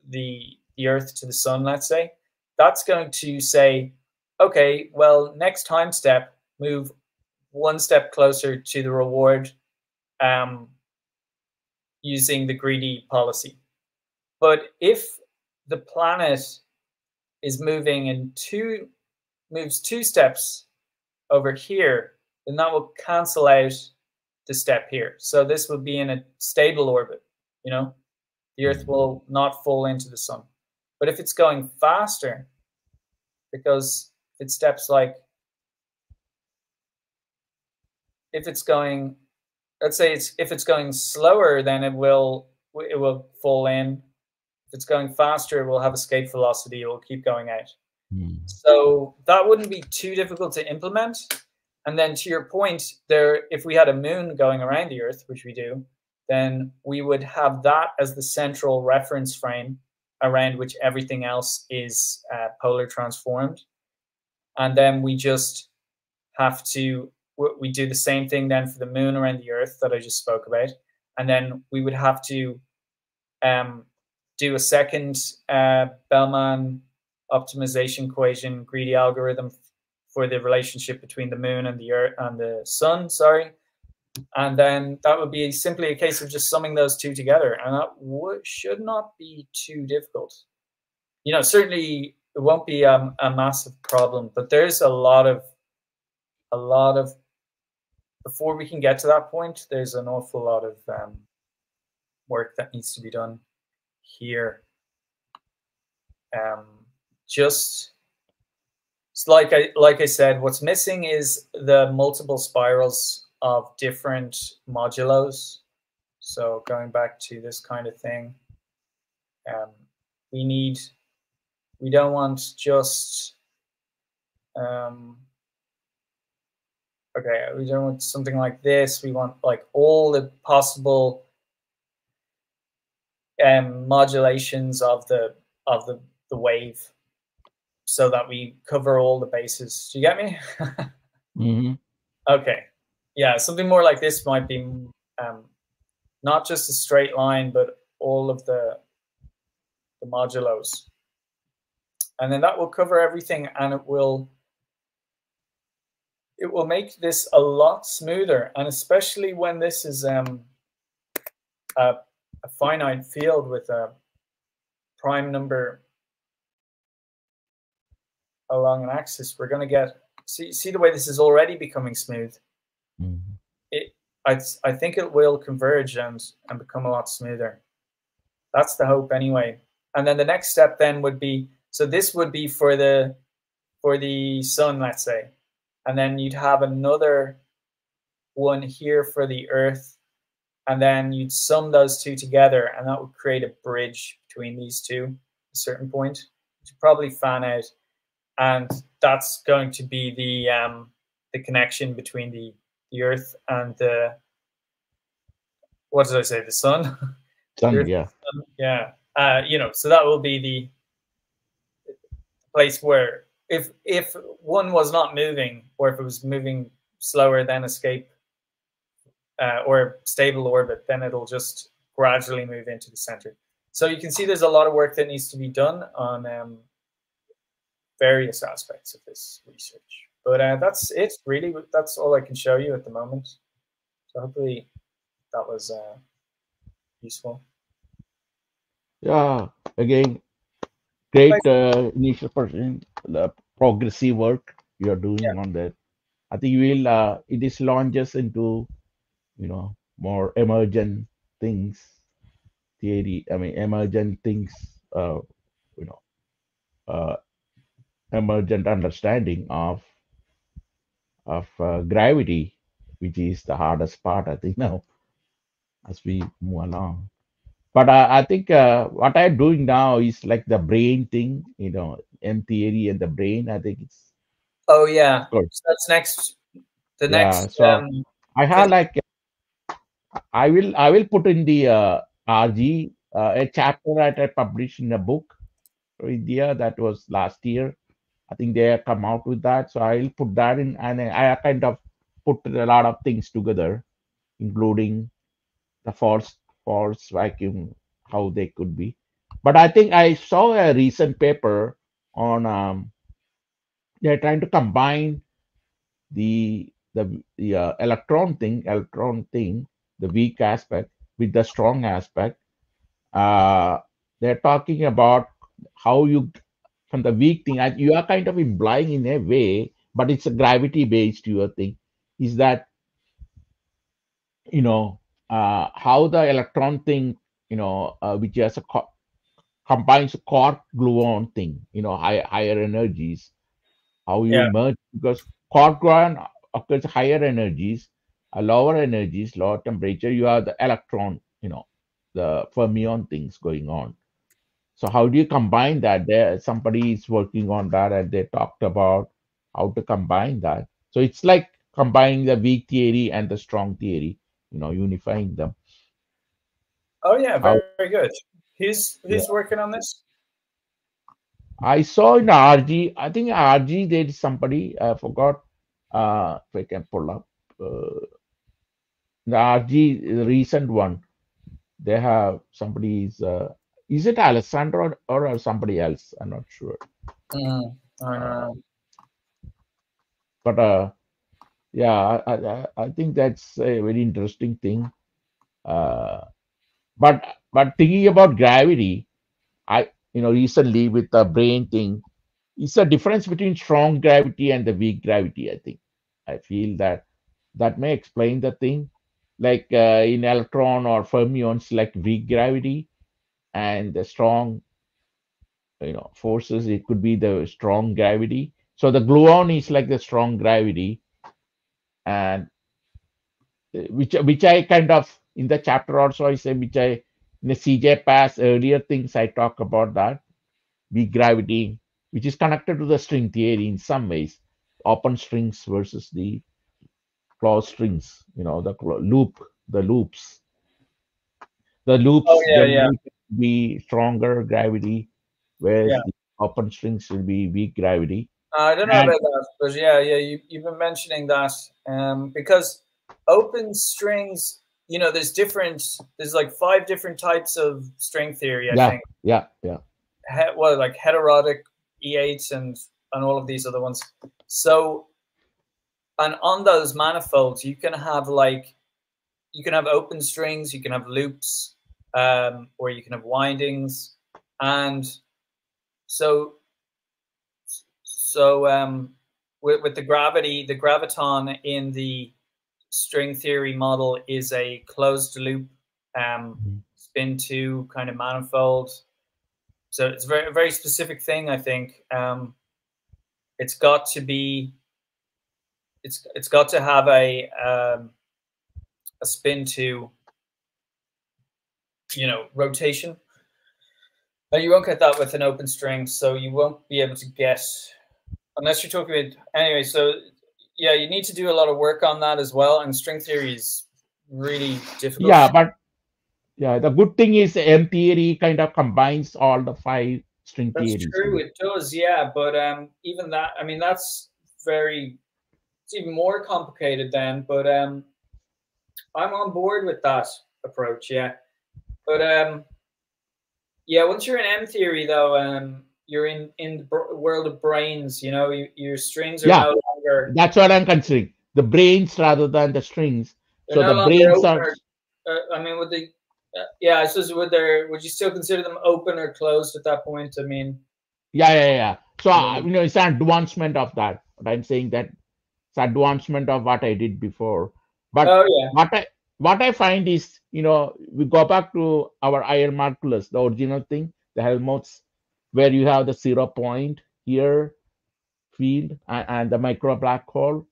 the Earth to the sun, let's say, that's going to say, okay, well, next time step, move 1 step closer to the reward using the greedy policy. But if the planet is moves 2 steps over here, then that will cancel out the step here. So this would be in a stable orbit, the Earth will not fall into the sun. But if it's going faster, because it steps like, if it's going, let's say if it's going slower, then it will fall in. If it's going faster, it will have escape velocity. It will keep going out. Mm. So that wouldn't be too difficult to implement. And then to your point, there, if we had a moon going around the Earth, which we do, then we would have that as the central reference frame around which everything else is polar transformed. And then we just have to, we do the same thing then for the moon around the Earth that I just spoke about. And then we would have to um, do a second Bellman optimization equation greedy algorithm for the relationship between the moon and the Earth and the sun. Sorry, and then that would be simply a case of just summing those two together, and that should not be too difficult. You know, certainly it won't be a massive problem, but there's a lot of before we can get to that point. There's an awful lot of work that needs to be done here. Um, just like I said, what's missing is the multiple spirals of different modulos. So going back to this kind of thing, um, we don't want just okay, we don't want something like this. We want like all the possible modulations of the wave, so that we cover all the bases. Do you get me? Mm-hmm. Okay, yeah, something more like this might be not just a straight line, but all of the modulos, and then that will cover everything, and it will make this a lot smoother, and especially when this is a finite field with a prime number along an axis, we're going to get see the way this is already becoming smooth. Mm-hmm. I think it will converge and become a lot smoother. That's the hope anyway. And then the next step then would be, so this would be for the sun, let's say, and then you'd have another one here for the Earth, and then you'd sum those two together, and that would create a bridge between these two at a certain point, which would probably fan out, and that's going to be the connection between the Earth and the, what did I say, the sun? The Sun, Earth, yeah. the sun, yeah. You know, so that will be the place where if one was not moving, or if it was moving slower than escape or stable orbit, then it'll just gradually move into the center. So you can see there's a lot of work that needs to be done on various aspects of this research. But that's it, really. That's all I can show you at the moment. So hopefully that was useful. Yeah. Again, great initial person, the progressive work you are Yeah. doing on that. I think you will. It is launches into more emergent things, theory. I mean, emergent things. You know, uh, emergent understanding of gravity, which is the hardest part. I think now as we move along. But I think what I'm doing now is like the brain thing, M theory and the brain. I think it's, Oh of yeah. course, So that's next. The yeah. next So I have thing. like I will put in the RG a chapter that I published in a book for India that was last year. I think they have come out with that, so I'll put that in, and I kind of put a lot of things together, including the false vacuum, how they could be. But I think I saw a recent paper on they're trying to combine the electron thing, the weak aspect with the strong aspect. Uh, they're talking about how you from the weak thing, and you are kind of implying in a way, but it's a gravity based your thing, is that you know how the electron thing, which has combines quark gluon thing, higher energies, how you Yeah. merge, because quark gluon occurs higher energies, lower energies, lower temperature, you have the electron, the fermion things going on. So how do you combine that? There, somebody is working on that, and they talked about how to combine that. So it's like combining the weak theory and the strong theory, unifying them. Oh yeah, How? very good. Who's Yeah, working on this? I saw in RG. I think RG there is somebody. I forgot. If I can pull up the RG recent one. They have somebody is it Alessandro or somebody else? I'm not sure. I don't Uh, know. but yeah, I think that's a very interesting thing. Uh, but thinking about gravity, recently with the brain thing, it's a difference between strong gravity and the weak gravity. I feel that may explain the thing. Like in electron or fermions, like weak gravity and the strong, forces. It could be the strong gravity. So the gluon is like the strong gravity, and which I kind of in the chapter also I say, which I in the CJ pass earlier things I talk about that weak gravity, which is connected to the string theory in some ways, open strings versus the closed strings. The loops, the Oh loops yeah, yeah, generally be stronger gravity, whereas yeah. the open strings will be weak gravity. I don't know And about that, but yeah, yeah. You've been mentioning that because open strings, there's different. There's like five different types of string theory. I yeah, think. yeah, yeah, Like heterotic E8s and all of these other ones. So and on those manifolds, you can have open strings, you can have loops, or you can have windings, and so with the graviton in the string theory model is a closed loop mhm. spin two kind of manifold. So it's a very specific thing. I think it's got to be it's got to have a spin two rotation. And you won't get that with an open string, so you won't be able to get unless you're talking about anyway. So yeah, you need to do a lot of work on that as well. And string theory is really difficult. Yeah, but yeah, the good thing is M theory kind of combines all the five string That's theories. true. It does, yeah. But even that, I mean, that's very. It's even more complicated then. But I'm on board with that approach. Yeah. But yeah, once you're in M theory, though, you're in the world of brains. Your strings are Yeah, no longer that's what I'm considering. The brains rather than the strings. they're So no the longer brains open are, or. I mean, would they? Yeah, I suppose would you still consider them open or closed at that point? I mean, yeah, yeah, yeah. So yeah. it's an advancement of that. But I'm saying that it's advancement of what I did before. But Oh yeah. what I find is, we go back to our iron calculus, the original thing, the Helmholtz, where you have the 0 point here field and the micro black hole.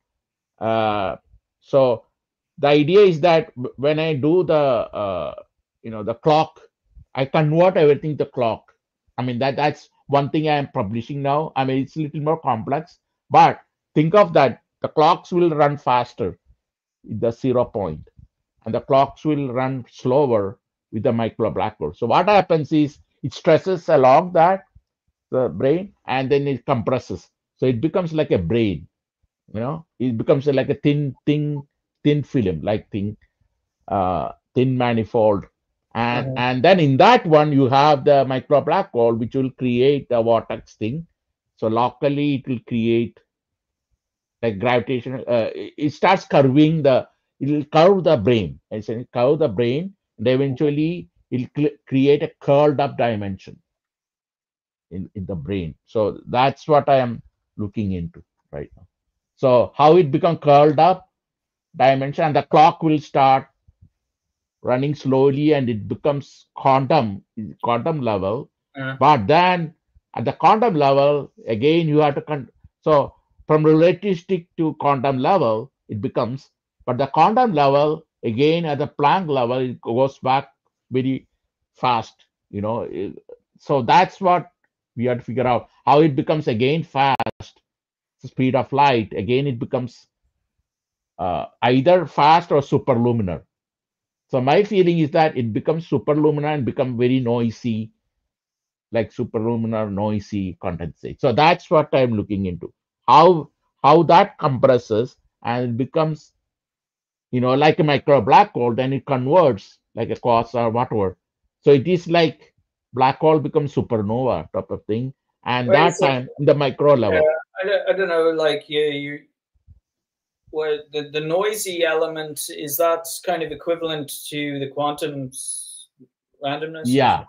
Uh, so the idea is that when I do the clock, I convert everything to clock. I mean that's one thing I am publishing now. I mean it's a little more complex, but think of that the clocks will run faster with the 0 point, and the clocks will run slower with the micro black hole. So what happens is it stresses along that the brain and then it compresses. So it becomes like a brain, it becomes like a thin film, like thin manifold, Mhm. and then in that one you have the micro black hole which will create the vortex thing. So locally it will create like gravitational, it starts curving it will curve the brain, and so it curve the brain, and eventually it'll create a curled up dimension in the brain. So that's what I am looking into right now. So how it become curled up dimension, and the clock will start running slowly and it becomes quantum level. Uh, But then at the quantum level again you have to so from relativistic to quantum level it becomes, but the quantum level again at the Planck level it goes back very fast, So that's what we have to figure out. How it becomes again fast, the speed of light. Again, it becomes either fast or superluminar. So my feeling is that it becomes superluminar and become very noisy, like superluminar noisy condensate. So that's what I'm looking into. How that compresses and it becomes, like a micro black hole, then it converts like a quasar, whatever. So it is like black hole becomes supernova type of thing. And Wait, that so time in the micro yeah, level. I don't know, like you what the noisy element is that kind of equivalent to the quantum randomness or Yeah. something?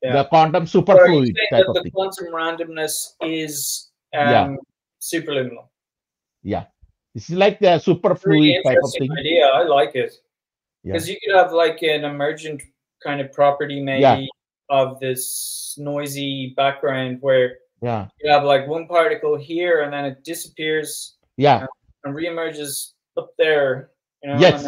Yeah. The quantum So are you superfluid saying type that of the thing. quantum randomness is Yeah. superluminal? Yeah. This is like the It's a really superfluid type of interesting thing. idea. I like it Yeah. because you could have like an emergent kind of property Yeah. maybe of this noisy background where Yeah. you have like one particle here and then it disappears Yeah. and, and reemerges up there, Yes.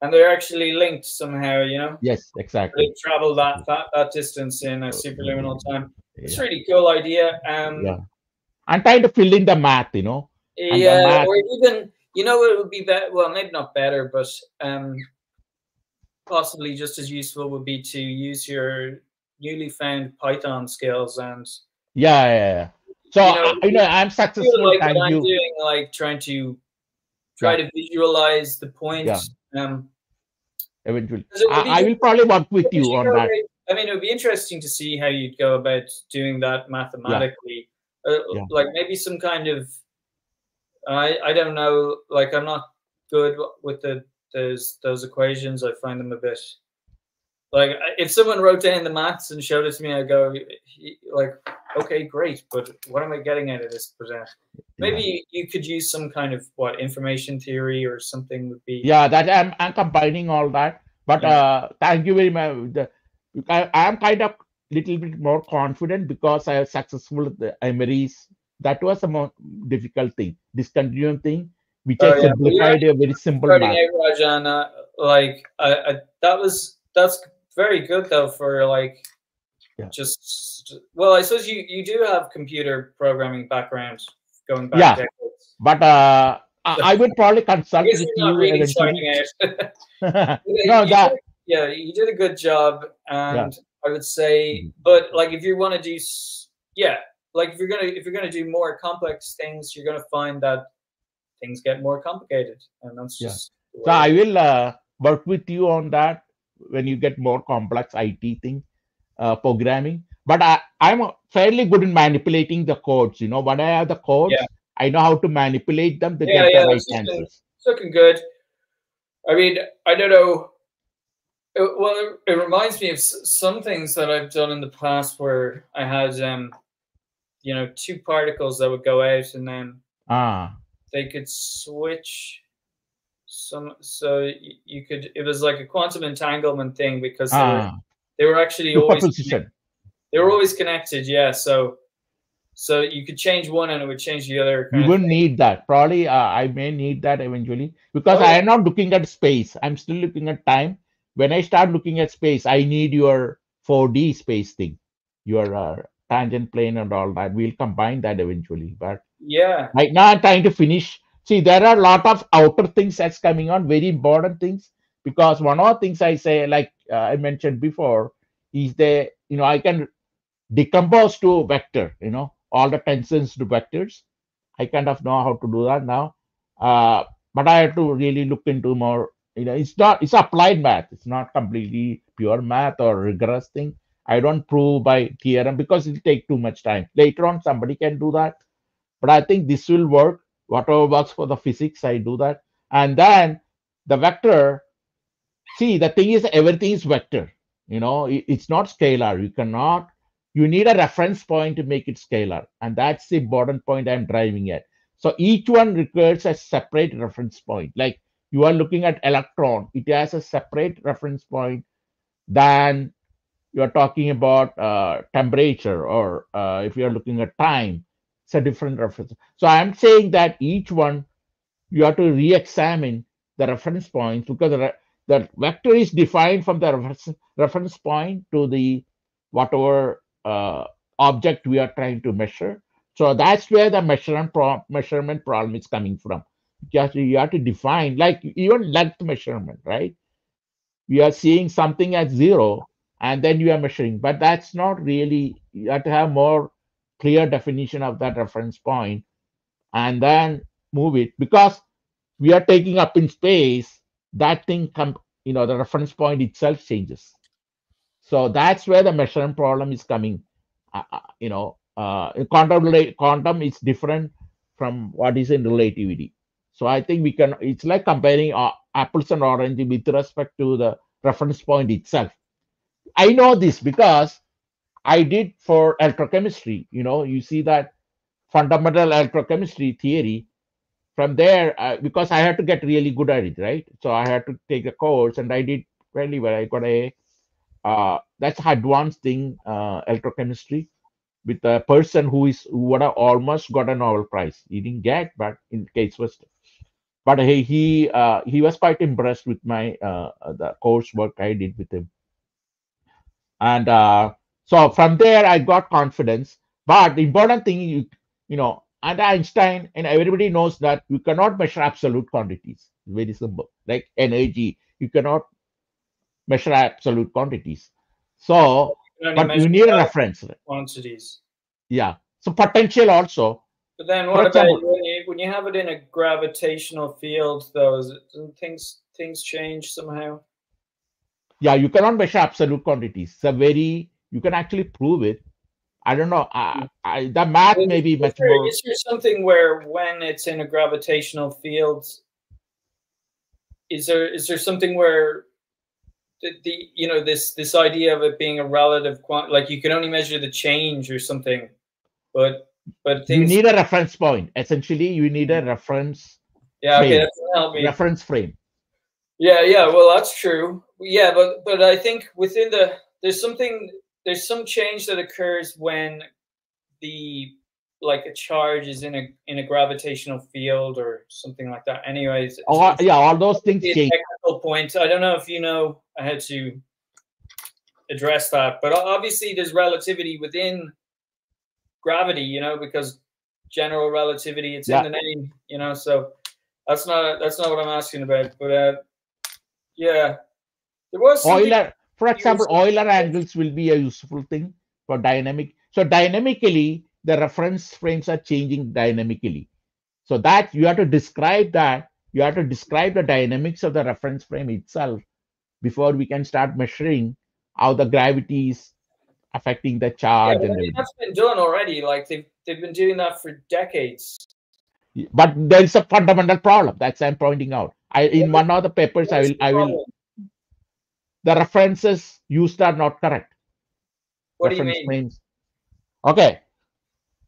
and they're actually linked somehow, Yes. they Exactly. travel that distance in a superluminal time. It's a Yeah. really cool idea. Yeah. I'm trying to fill in the math. And the Yeah, math, or even it would be better. Well, maybe not better, but possibly just as useful would be to use your newly found Python skills and yeah. So you know I'm feel successful. like what Thank I'm you. doing, like try Yeah. to visualize the point. Yeah. Eventually. 'Cause it would be I will probably work What with would you you on go that. about? I mean, it would be interesting to see how you'd go about doing that Yeah. mathematically. Yeah. Like maybe some kind of I don't know. Like I'm not good with those equations. I find them a bit like if someone wrote down the maths and showed it to me, I go like, okay, great, but what am I getting out of this? But Yeah. maybe you could use some kind of information theory or something would be Yeah. That I'm combining all that. But yeah. thank you very much. I am kind of little bit more confident because I was successful at the Emery's. That was a more difficult thing, discontinuum thing, which I Oh yeah, well, you're simplified a very simple starting math. out, Rajan. Like that's very good though for like Yeah. just well, I suppose you do have computer programming background going back Yeah. decades. But So I would probably I consult guess with you're not you really eventually. starting out. No, You did, that. yeah, you did a good job, Yeah. and I would say, Mhm. but like if you want to do, yeah, like if you're gonna do more complex things, you're gonna find that things get more complicated, and that's Yeah. just the So way it I is. will work with you on that when you get more complex IT thing, programming. But I'm fairly good in manipulating the codes. When I have the Yeah, codes, I know how to manipulate them to yeah, get the yeah. right answers. It's looking good. I mean, I don't know. Well, it reminds me of some things that I've done in the past where I had, two particles that would go out, and then Ah, they could switch so you could. It was like a quantum entanglement thing because ah, they were actually always superposition. they were always connected. Yeah, so you could change one and it would change the other We kind of wouldn't thing. need that. Probably I may need that eventually because Oh I yeah, am not looking at space. I'm still looking at time. When I start looking at space, I need your 4D space thing, your tangent plane and all that. We'll combine that eventually. But yeah, right now, I'm trying to finish. See, there are a lot of outer things that's coming on, very important things. Because one of the things I say, like I mentioned before, is I can decompose to vector, all the tensors to vectors. I kind of know how to do that now. Uh, but I have to really look into more, it's applied math. It's not completely pure math or rigorous thing. I don't prove by theorem because it'll take too much time. Later on, somebody can do that. But I think this will work. Whatever works for the physics, I do that. And then the vector, see, the thing is, everything is vector. It's not scalar. You need a reference point to make it scalar. And that's the important point I'm driving at. So each one requires a separate reference point. Like you are looking at electron, it has a separate reference point than you are talking about temperature, or if you are looking at time, it's a different reference. So I'm saying that each one you have to re-examine the reference points because the vector is defined from the reference point to the whatever object we are trying to measure. So that's where the measurement problem is coming from. You have to define, like even length measurement, right? We are seeing something at 0 and then you are measuring, but that's not really, you have to have more clear definition of that reference point and then move it, because we are taking up in space, that thing the reference point itself changes. So that's where the measurement problem is coming. Quantum is different from what is in relativity. So I think we can. It's like comparing apples and oranges with respect to the reference point itself. I know this because I did for electrochemistry. You see that fundamental electrochemistry theory. From there, because I had to get really good at it, right? So I had to take a course, and I did fairly well. I got a that's advanced thing, electrochemistry, with a person who would have almost got a Nobel Prize. He didn't get, but in case was, but he was quite impressed with my the coursework I did with him, and so from there I got confidence. But the important thing, and Einstein and everybody knows that you cannot measure absolute quantities. Very simple, like energy, you cannot measure absolute quantities. So, You can only but measure you need a reference. quantities. Yeah. So potential also. But then, For what about example, when you have it in a gravitational field? Though, doesn't things change somehow? yeah, you cannot measure absolute quantities. You can actually prove it. I don't know. The math may be much more. Is there something where when it's in a gravitational field, is there something where this idea of it being a relative like you can only measure the change or something, but You things. need a reference point. Essentially, you need a reference Yeah, okay, frame. that's gonna help me. Reference frame. Yeah, well, that's true. Yeah, but I think within there's some change that occurs when the like a charge is in a gravitational field or something like that. Anyways, it's Yeah, all those things a change. technical point. I don't know if you know how to address that, but obviously there's relativity within gravity, because general relativity, it's in Yeah. the name, so that's not what I'm asking about. But yeah, there was something For you were example, Euler angles will be a useful thing for dynamic. So dynamically, the reference frames are changing dynamically. So that you have to describe that. You have to describe the dynamics of the reference frame itself before we can start measuring how the gravity is affecting the Yeah, charge but I and mean everything. that's been done already. Like they've been doing that for decades. But there is a fundamental problem that's I'm pointing out. In one of the papers, What is the I will problem? the references used are not correct. What do you Reference mean? frames. Okay.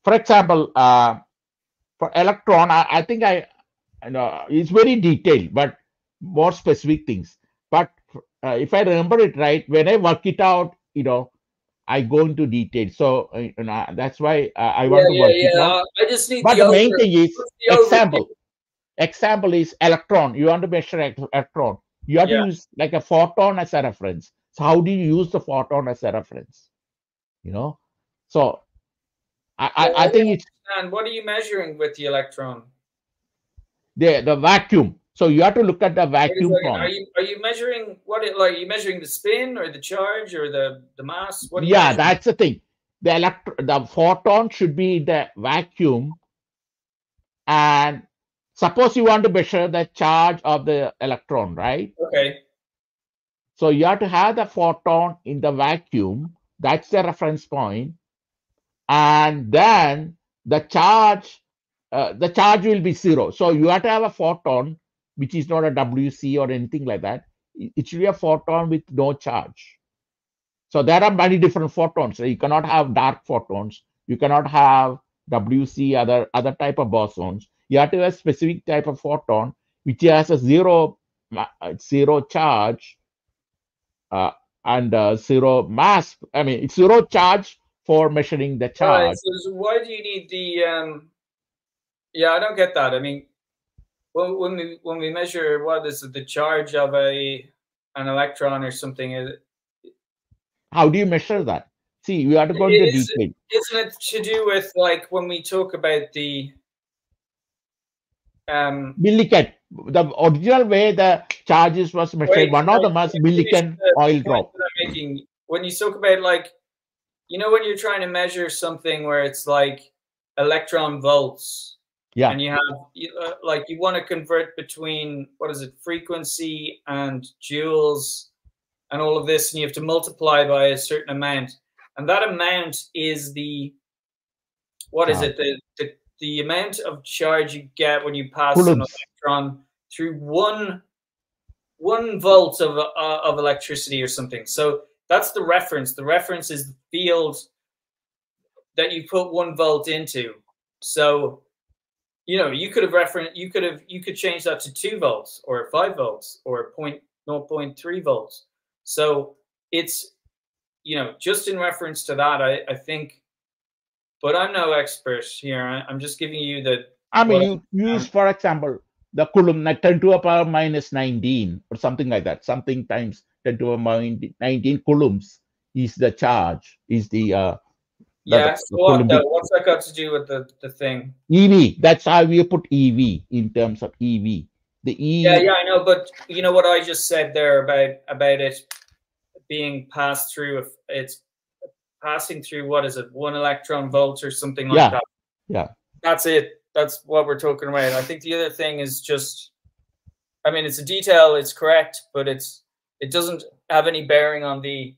For example, for electron, I think it's very detailed, but more specific things. But if I remember it right, when I work it out, I go into detail. So that's why I want to work it out. I just need But the the main thing is what's the overview? example. Example is electron. You want to measure electron. You have to Yeah. use like a photon as a reference. So how do you use the photon as a reference? So So I I think don't it's understand. What are you measuring with the electron? the vacuum. So you have to look at the Wait a vacuum second. point. Are you measuring are you measuring the spin or the charge or the mass? What are you Yeah, measuring? that's the thing. The photon should be in the vacuum, and suppose you want to measure the charge of the electron, right? Okay. So you have to have the photon in the vacuum. That's the reference point, and then the charge will be 0. So you have to have a photon which is not a WC or anything like that. It should be a photon with no charge. So there are many different photons. So you cannot have dark photons. You cannot have WC, other type of bosons. You have to have a specific type of photon which has a zero charge, uh, and zero mass. I mean, it's zero charge for measuring the All right. charge. So why do you need the yeah, I don't get that. I mean, when we measure what is it, the charge of an electron or something, How do you measure that? See, we have to go into detail. Isn't it to do with like when we talk about the milliket, the original way the charges was measured, one of them was milliken oil drop. That I'm making, when you talk about like, you know, when you're trying to measure something where it's like electron volts, yeah, and you have like you want to convert between what is it, frequency and joules and all of this, and you have to multiply by a certain amount, and that amount is the what is it, the amount of charge you get when you pass an electron through one volt of electricity or something. So that's the reference. The reference is the field that you put 1 volt into. So, you know, you could change that to 2 volts or 5 volts or 0.3 volts. So it's, you know, just in reference to that, I think, but I'm no expert here. I'm just giving you the. I mean, you use, for example, the Coulomb, like 10 to the power minus 19 or something like that. Something times 10 to the power 19 coulombs is the charge, is the yeah. So what's that got to do with the thing? EV. That's how we put EV in terms of EV. The E. Yeah, I know, but you know what I just said there about it being passed through. If it's passing through, what is it, 1 electron volt or something like that? Yeah. That's it. That's what we're talking about. I think the other thing is just, I mean, it's a detail. It's correct, but it doesn't have any bearing on the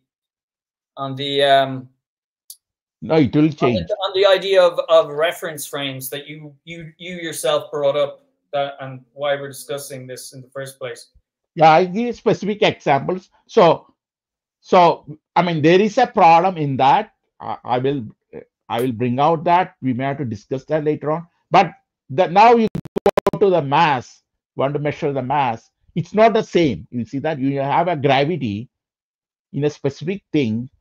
no, it will change on the idea of reference frames that you yourself brought up, that and why we're discussing this in the first place. Yeah, I give specific examples. So I mean, there is a problem in that. I will bring out that. We may have to discuss that later on. But now you go to the mass, want to measure the mass. It's not the same. You see that you have a gravity in a specific thing,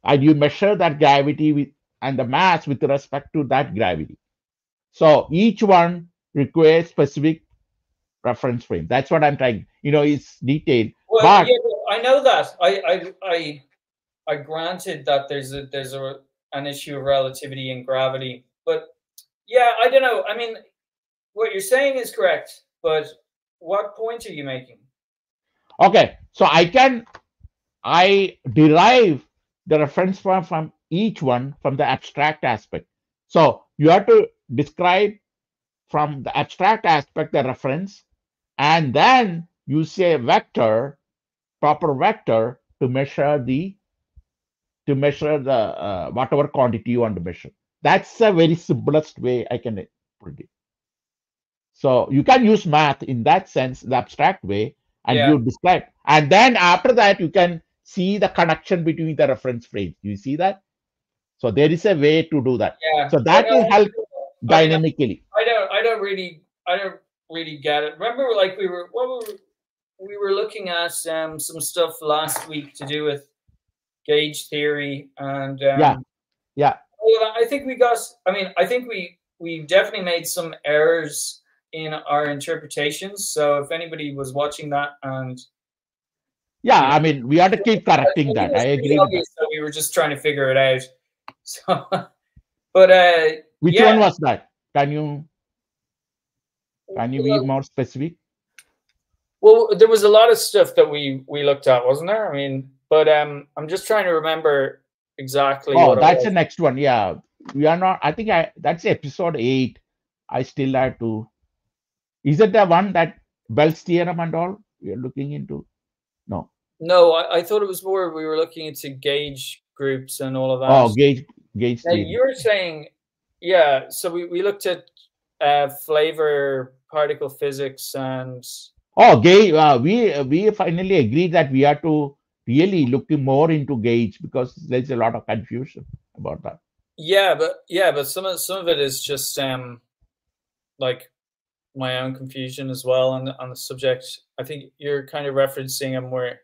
and you measure that gravity and the mass with respect to that gravity. So each one requires specific reference frame. That's what I'm trying. You know, it's detailed. Well, but yeah, I know that. I granted that there's an issue of relativity and gravity, but yeah, I don't know. I mean, what you're saying is correct, but what point are you making? Okay, so I derive the reference from each one from the abstract aspect. So you have to describe from the abstract aspect the reference, and then you say vector, proper vector to measure the whatever quantity you want to measure. That's a very simplest way I can put it. So you can use math in that sense, the abstract way, and you describe. And then after that, you can see the connection between the reference frames. You see that? So there is a way to do that. Yeah. So that will help dynamically. I don't really get it. Remember, like we were looking at some stuff last week to do with gauge theory and yeah. I think we definitely made some errors in our interpretations. So if anybody was watching that, and I mean, we have to keep correcting that. I agree with that. So we were just trying to figure it out. So, but which one was that? Can you be more specific? Well, there was a lot of stuff that we looked at, wasn't there? I mean, but I'm just trying to remember exactly. Oh, that's the next one. Yeah, we are not. I think that's episode 8. I still have to. Is it the one that Bell's theorem and all we are looking into? No, I thought it was more we were looking into gauge groups and all of that. Oh, gauge. Now, you were saying, yeah. So we looked at flavor particle physics and. Oh, gauge. We finally agreed that we have to really look more into gauge because there's a lot of confusion about that. Yeah, but some of it is just like my own confusion as well on the subject. I think you're kind of referencing a more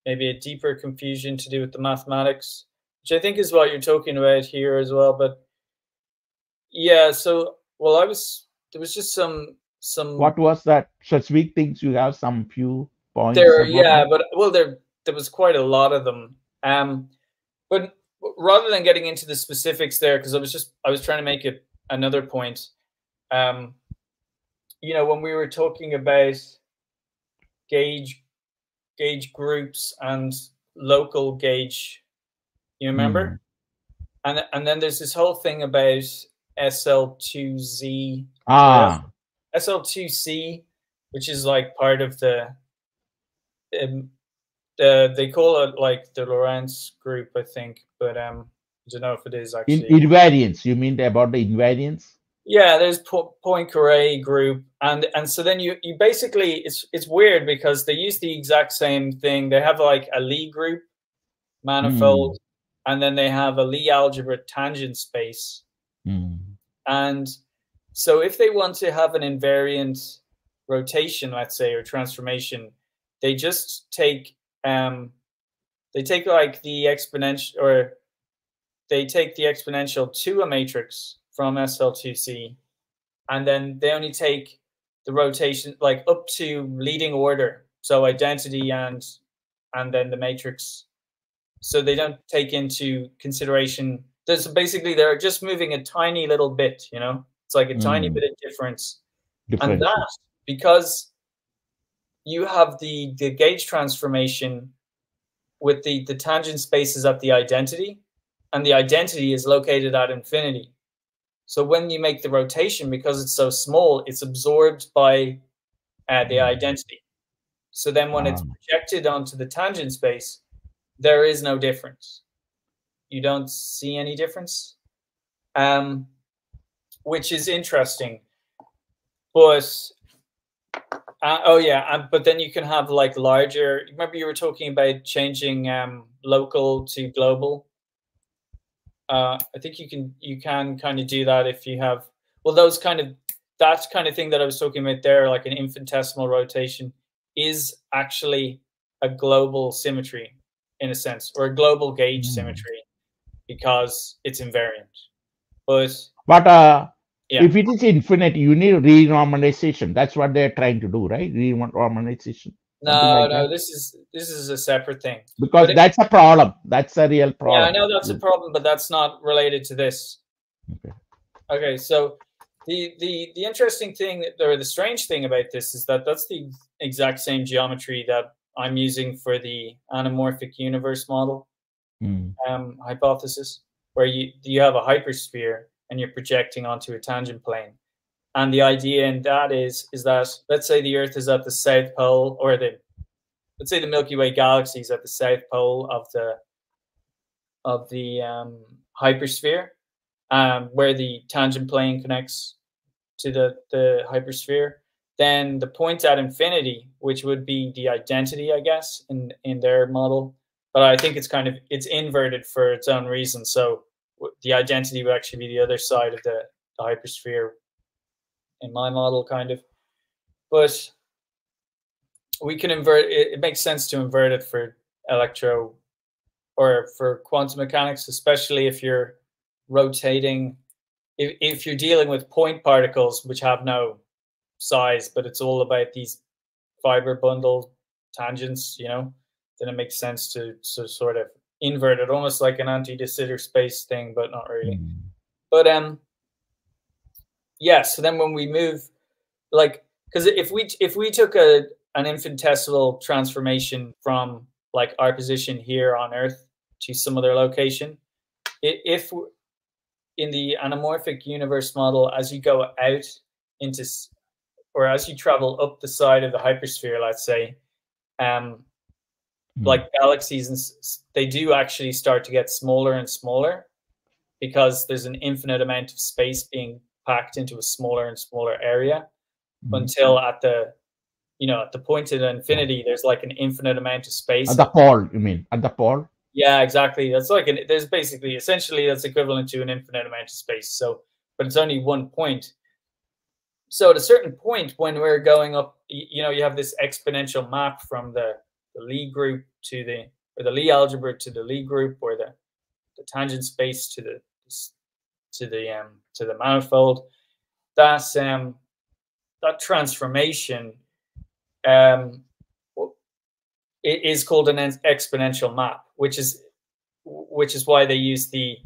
maybe a deeper confusion to do with the mathematics, which I think is what you're talking about here as well. But yeah, so well, there was just some. What was that? Specific things you have some few points. There, yeah, but well, there was quite a lot of them. But rather than getting into the specifics there, because I was trying to make it another point. You know, when we were talking about gauge groups and local gauge, you remember? And then there's this whole thing about SL2Z or SL2C, which is like part of the they call it like the Lorentz group, I think, but I don't know if it is actually. Invariance. You mean about the invariance? Yeah, there's Poincaré group, and so then you basically it's weird because they use the exact same thing. They have like a Lie group manifold, and then they have a Lie algebra tangent space. And so if they want to have an invariant rotation, let's say, or transformation, they just take like the exponential, or they take the exponential to a matrix from SL2C, and then they only take the rotation like up to leading order, so identity and then the matrix. So they don't take into consideration. There's basically they're just moving a tiny little bit, you know. It's like a tiny bit of difference. And that, because you have the gauge transformation with the tangent spaces at the identity, and the identity is located at infinity. So when you make the rotation, because it's so small, it's absorbed by the identity. So then when it's projected onto the tangent space, there is no difference. You don't see any difference, which is interesting. But oh yeah, but then you can have like larger. Remember you were talking about changing local to global. I think you can kind of do that if you have, well, that's kind of thing that I was talking about there, like an infinitesimal rotation is actually a global symmetry in a sense, or a global gauge symmetry, because it's invariant. But yeah. If it is infinite, you need renormalization. That's what they're trying to do, right? Renormalization. No, this is a separate thing. Because that's a problem. That's a real problem. Yeah, I know that's a problem, but that's not related to this. Okay, so the interesting thing, or the strange thing about this, is that that's the exact same geometry that I'm using for the anamorphic universe model hypothesis, where you have a hypersphere and you're projecting onto a tangent plane. And the idea in that is that, let's say the Earth is at the South Pole, or let's say the Milky Way galaxy is at the South Pole of the hypersphere, where the tangent plane connects to the hypersphere. Then the point at infinity, which would be the identity, I guess, in their model, but I think it's inverted for its own reason. So the identity would actually be the other side of the hypersphere in my model, kind of. But we can invert it. It makes sense to invert it for electro, or for quantum mechanics, especially if you're rotating, if you're dealing with point particles which have no size, but it's all about these fiber bundle tangents, you know, then it makes sense to sort of invert it, almost like an anti-de Sitter space thing, but not really. But yeah, so then when we move, like, because if we took an infinitesimal transformation from like our position here on Earth to some other location, if in the anamorphic universe model, as you go out into, or as you travel up the side of the hypersphere, let's say, like galaxies, they do actually start to get smaller and smaller, because there's an infinite amount of space being packed into a smaller and smaller area, until at the point of infinity, there's like an infinite amount of space. At the pole, you mean? At the pole? Yeah, exactly. That's like there's basically, essentially, that's equivalent to an infinite amount of space. So, but it's only one point. So at a certain point, when we're going up, you know, you have this exponential map from the Lie group to the Lie algebra to the Lie group, or the tangent space to the manifold. That transformation it is called an exponential map, which which is why they use the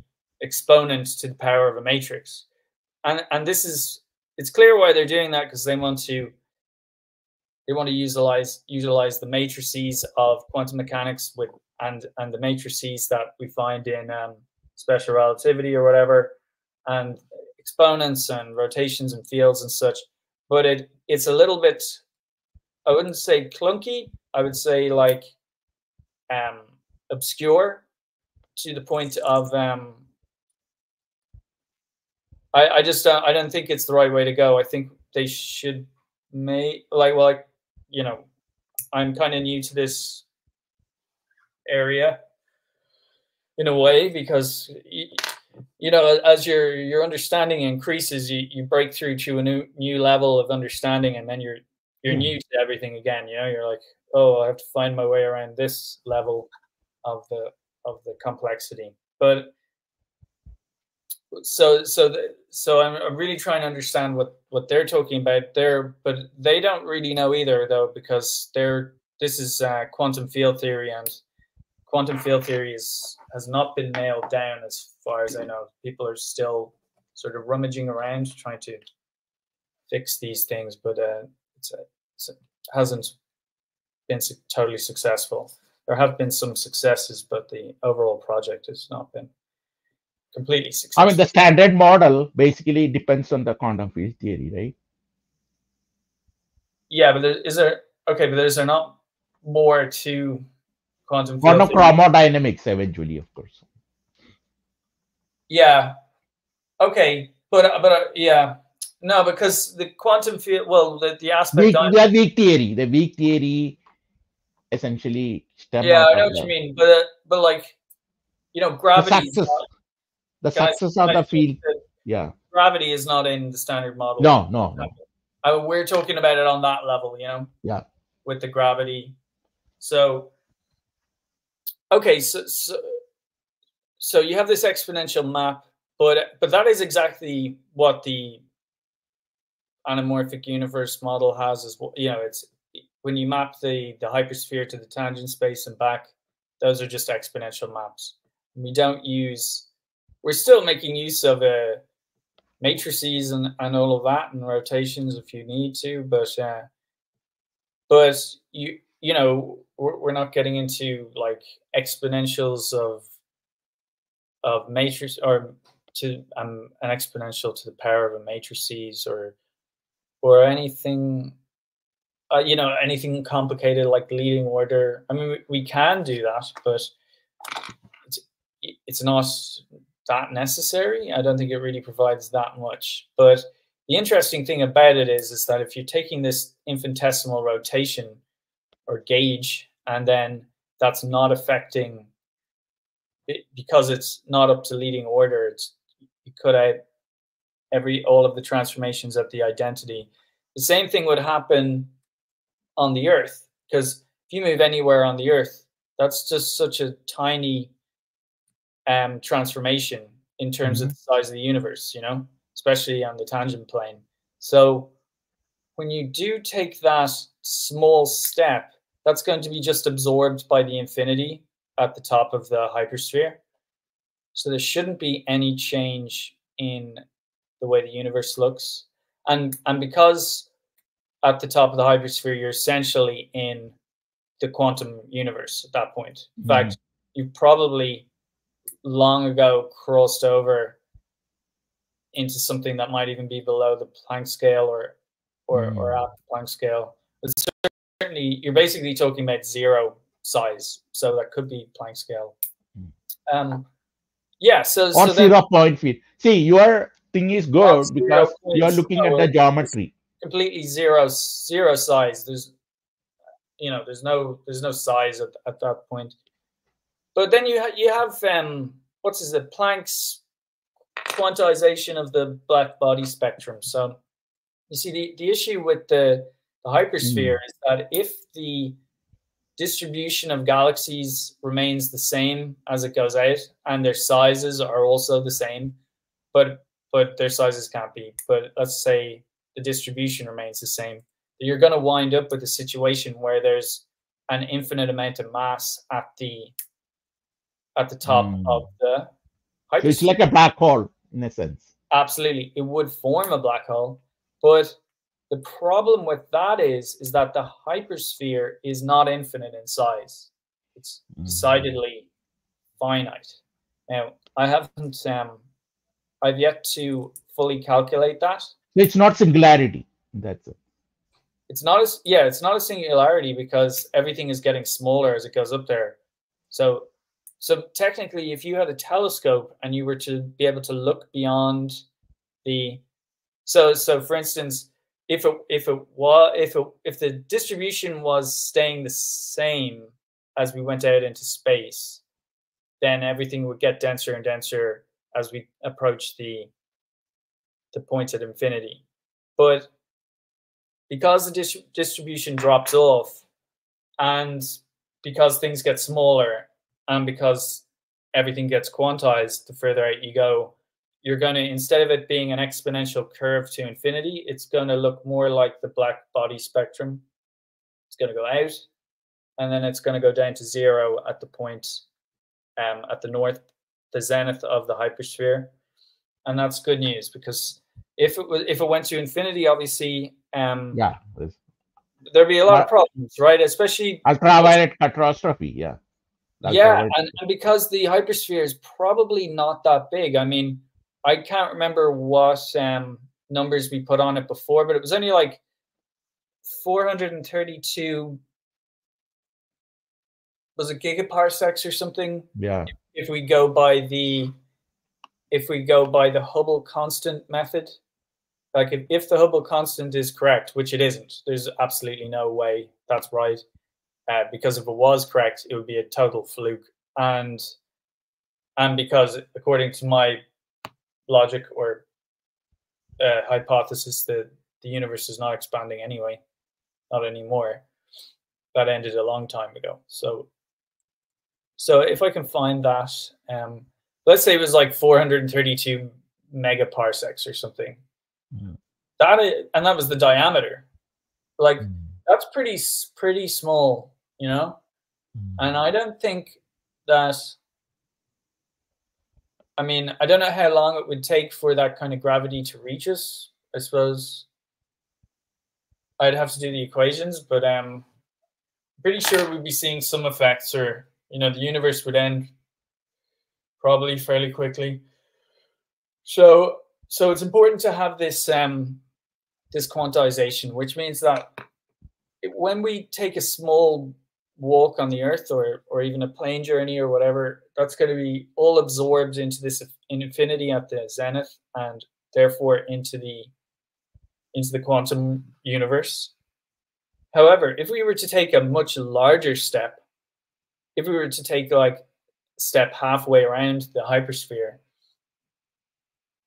exponent to the power of a matrix. And this is, it's clear why they're doing that, because they want to utilize the matrices of quantum mechanics with and the matrices that we find in special relativity or whatever, and exponents and rotations and fields and such. But it's a little bit, I wouldn't say clunky, I would say like obscure, to the point of I just I don't think it's the right way to go. I think they should you know, I'm kind of new to this area in a way, because you know, as your understanding increases, you break through to a new level of understanding, and then you're new to everything again. You know, you're like, oh, I have to find my way around this level of the complexity. But so I'm really trying to understand what they're talking about there, but they don't really know either, though, because this is quantum field theory, and quantum field theory has not been nailed down as far as I know. People are still sort of rummaging around trying to fix these things, but it hasn't been totally successful. There have been some successes, but the overall project has not been completely successful. I mean, the standard model basically depends on the quantum field theory, right? Yeah, but is there not more to quantum field quantum theory? chromodynamics eventually, of course. Yeah. Okay, but yeah, no, because the quantum field, well, the aspect the weak theory essentially stem yeah, out I know of what you that. mean, but like, you know, gravity. The success of the field. Yeah. Gravity is not in the standard model. No. We're talking about it on that level, you know. Yeah. With the gravity. So, okay, so you have this exponential map, but that is exactly what the anamorphic universe model has as well. You know, it's when you map the hypersphere to the tangent space and back, those are just exponential maps. We're still making use of matrices and all of that, and rotations if you need to, but you know, we're not getting into like exponentials of matrix, or to an exponential to the power of a matrices, or anything, you know, anything complicated like leading order. I mean, we can do that, but it's not that necessary. I don't think it really provides that much. But the interesting thing about it is that if you're taking this infinitesimal rotation or gauge, and then that's not affecting it, because it's not up to leading order, you cut out all of the transformations at the identity. The same thing would happen on the Earth, because if you move anywhere on the Earth, that's just such a tiny transformation in terms of the size of the universe, you know, especially on the tangent plane. So when you do take that small step, that's going to be just absorbed by the infinity at the top of the hypersphere. So there shouldn't be any change in the way the universe looks. And because at the top of the hypersphere, you're essentially in the quantum universe at that point. In fact, you've probably long ago crossed over into something that might even be below the Planck scale or at the Planck scale. But certainly, you're basically talking about zero size, so that could be Planck scale. Yeah, so 0 point field. See, your thing is good because you're looking at the geometry. Completely zero size. There's no size at that point. But then you have Planck's quantization of the black body spectrum. So you see the issue with the hypersphere is that if the distribution of galaxies remains the same as it goes out, and their sizes are also the same, but their sizes can't be. But let's say the distribution remains the same, you're going to wind up with a situation where there's an infinite amount of mass at the at the top of the hypersphere. So it's like a black hole in a sense. Absolutely, it would form a black hole, but the problem with that is that the hypersphere is not infinite in size. It's decidedly finite. Now, I haven't, I've yet to fully calculate that. So it's not singularity. That's it. It's not as, yeah, it's not a singularity because everything is getting smaller as it goes up there. So technically, if you had a telescope and you were to be able to look beyond the, so for instance, if the distribution was staying the same as we went out into space, then everything would get denser and denser as we approach the point at infinity. But because the distribution drops off, and because things get smaller, and because everything gets quantized the further out you go, you're going to, instead of it being an exponential curve to infinity, it's going to look more like the black body spectrum. It's going to go out, and then it's going to go down to zero at the point at the north, the zenith of the hypersphere. And that's good news, because if it went to infinity, obviously, yeah, there'd be a lot of problems, right? Especially ultraviolet catastrophe. Yeah. Yeah, and because the hypersphere is probably not that big. I mean, I can't remember what numbers we put on it before, but it was only like 432, was it gigaparsecs or something? Yeah. If we go by the Hubble constant method, like if the Hubble constant is correct, which it isn't, there's absolutely no way that's right. Because if it was correct, it would be a total fluke. And because according to my logic or hypothesis, the universe is not expanding anyway, not anymore. That ended a long time ago. So if I can find that, let's say it was like 432 megaparsecs or something. And that was the diameter. Like that's pretty small, you know. And I don't think that. I mean, I don't know how long it would take for that kind of gravity to reach us. I suppose I'd have to do the equations, but I'm pretty sure we'd be seeing some effects, or the universe would end probably fairly quickly. So it's important to have this this quantization, which means that when we take a small walk on the Earth, or even a plane journey or whatever, that's going to be all absorbed into this infinity at the zenith, and therefore into the quantum universe. However, if we were to take a much larger step, if we were to take like a step halfway around the hypersphere,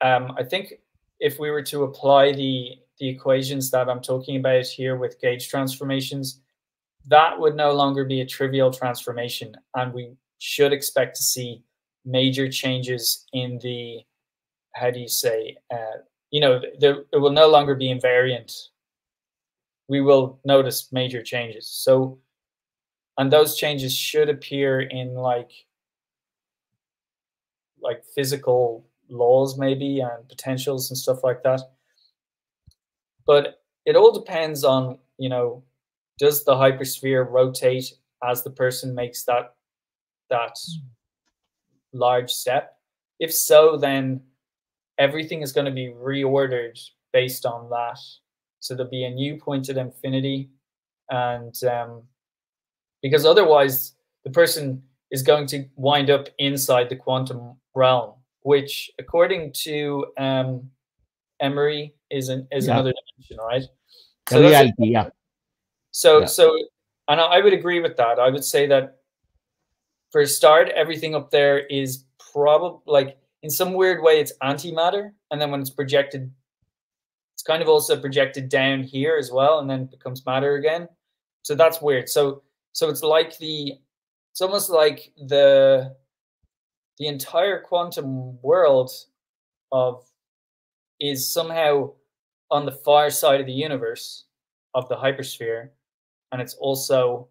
I think if we were to apply the equations that I'm talking about here with gauge transformations, that would no longer be a trivial transformation, and we should expect to see major changes in the, how do you say, it will no longer be invariant. We will notice major changes. So, and those changes should appear in like physical laws maybe, and potentials and stuff like that. But it all depends on, does the hypersphere rotate as the person makes that large step? If so, then everything is going to be reordered based on that. So there'll be a new point at infinity, and because otherwise the person is going to wind up inside the quantum realm, which according to Emery is another dimension, right? So reality, yeah. So and I would agree with that. I would say that for a start, everything up there is probably, like, in some weird way, it's antimatter, and then when it's projected, it's kind of also projected down here as well, and then it becomes matter again. So that's weird. So it's like it's almost like the entire quantum world is somehow on the far side of the universe of the hypersphere, and it's also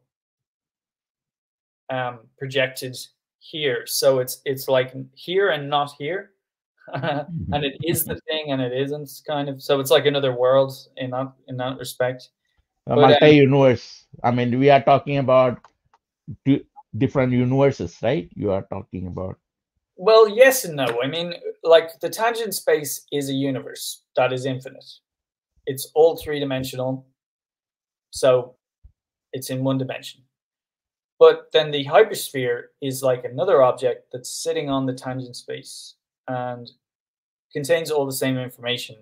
projected here. So it's like here and not here. And it is the thing and it isn't, kind of. So it's like another world in that respect. A But multi-universe. I mean, we are talking about different universes, right? You are talking about. well, yes and no. I mean, like the tangent space is a universe that is infinite. It's all three-dimensional, so it's in one dimension. But then the hypersphere is like another object that's sitting on the tangent space and contains all the same information,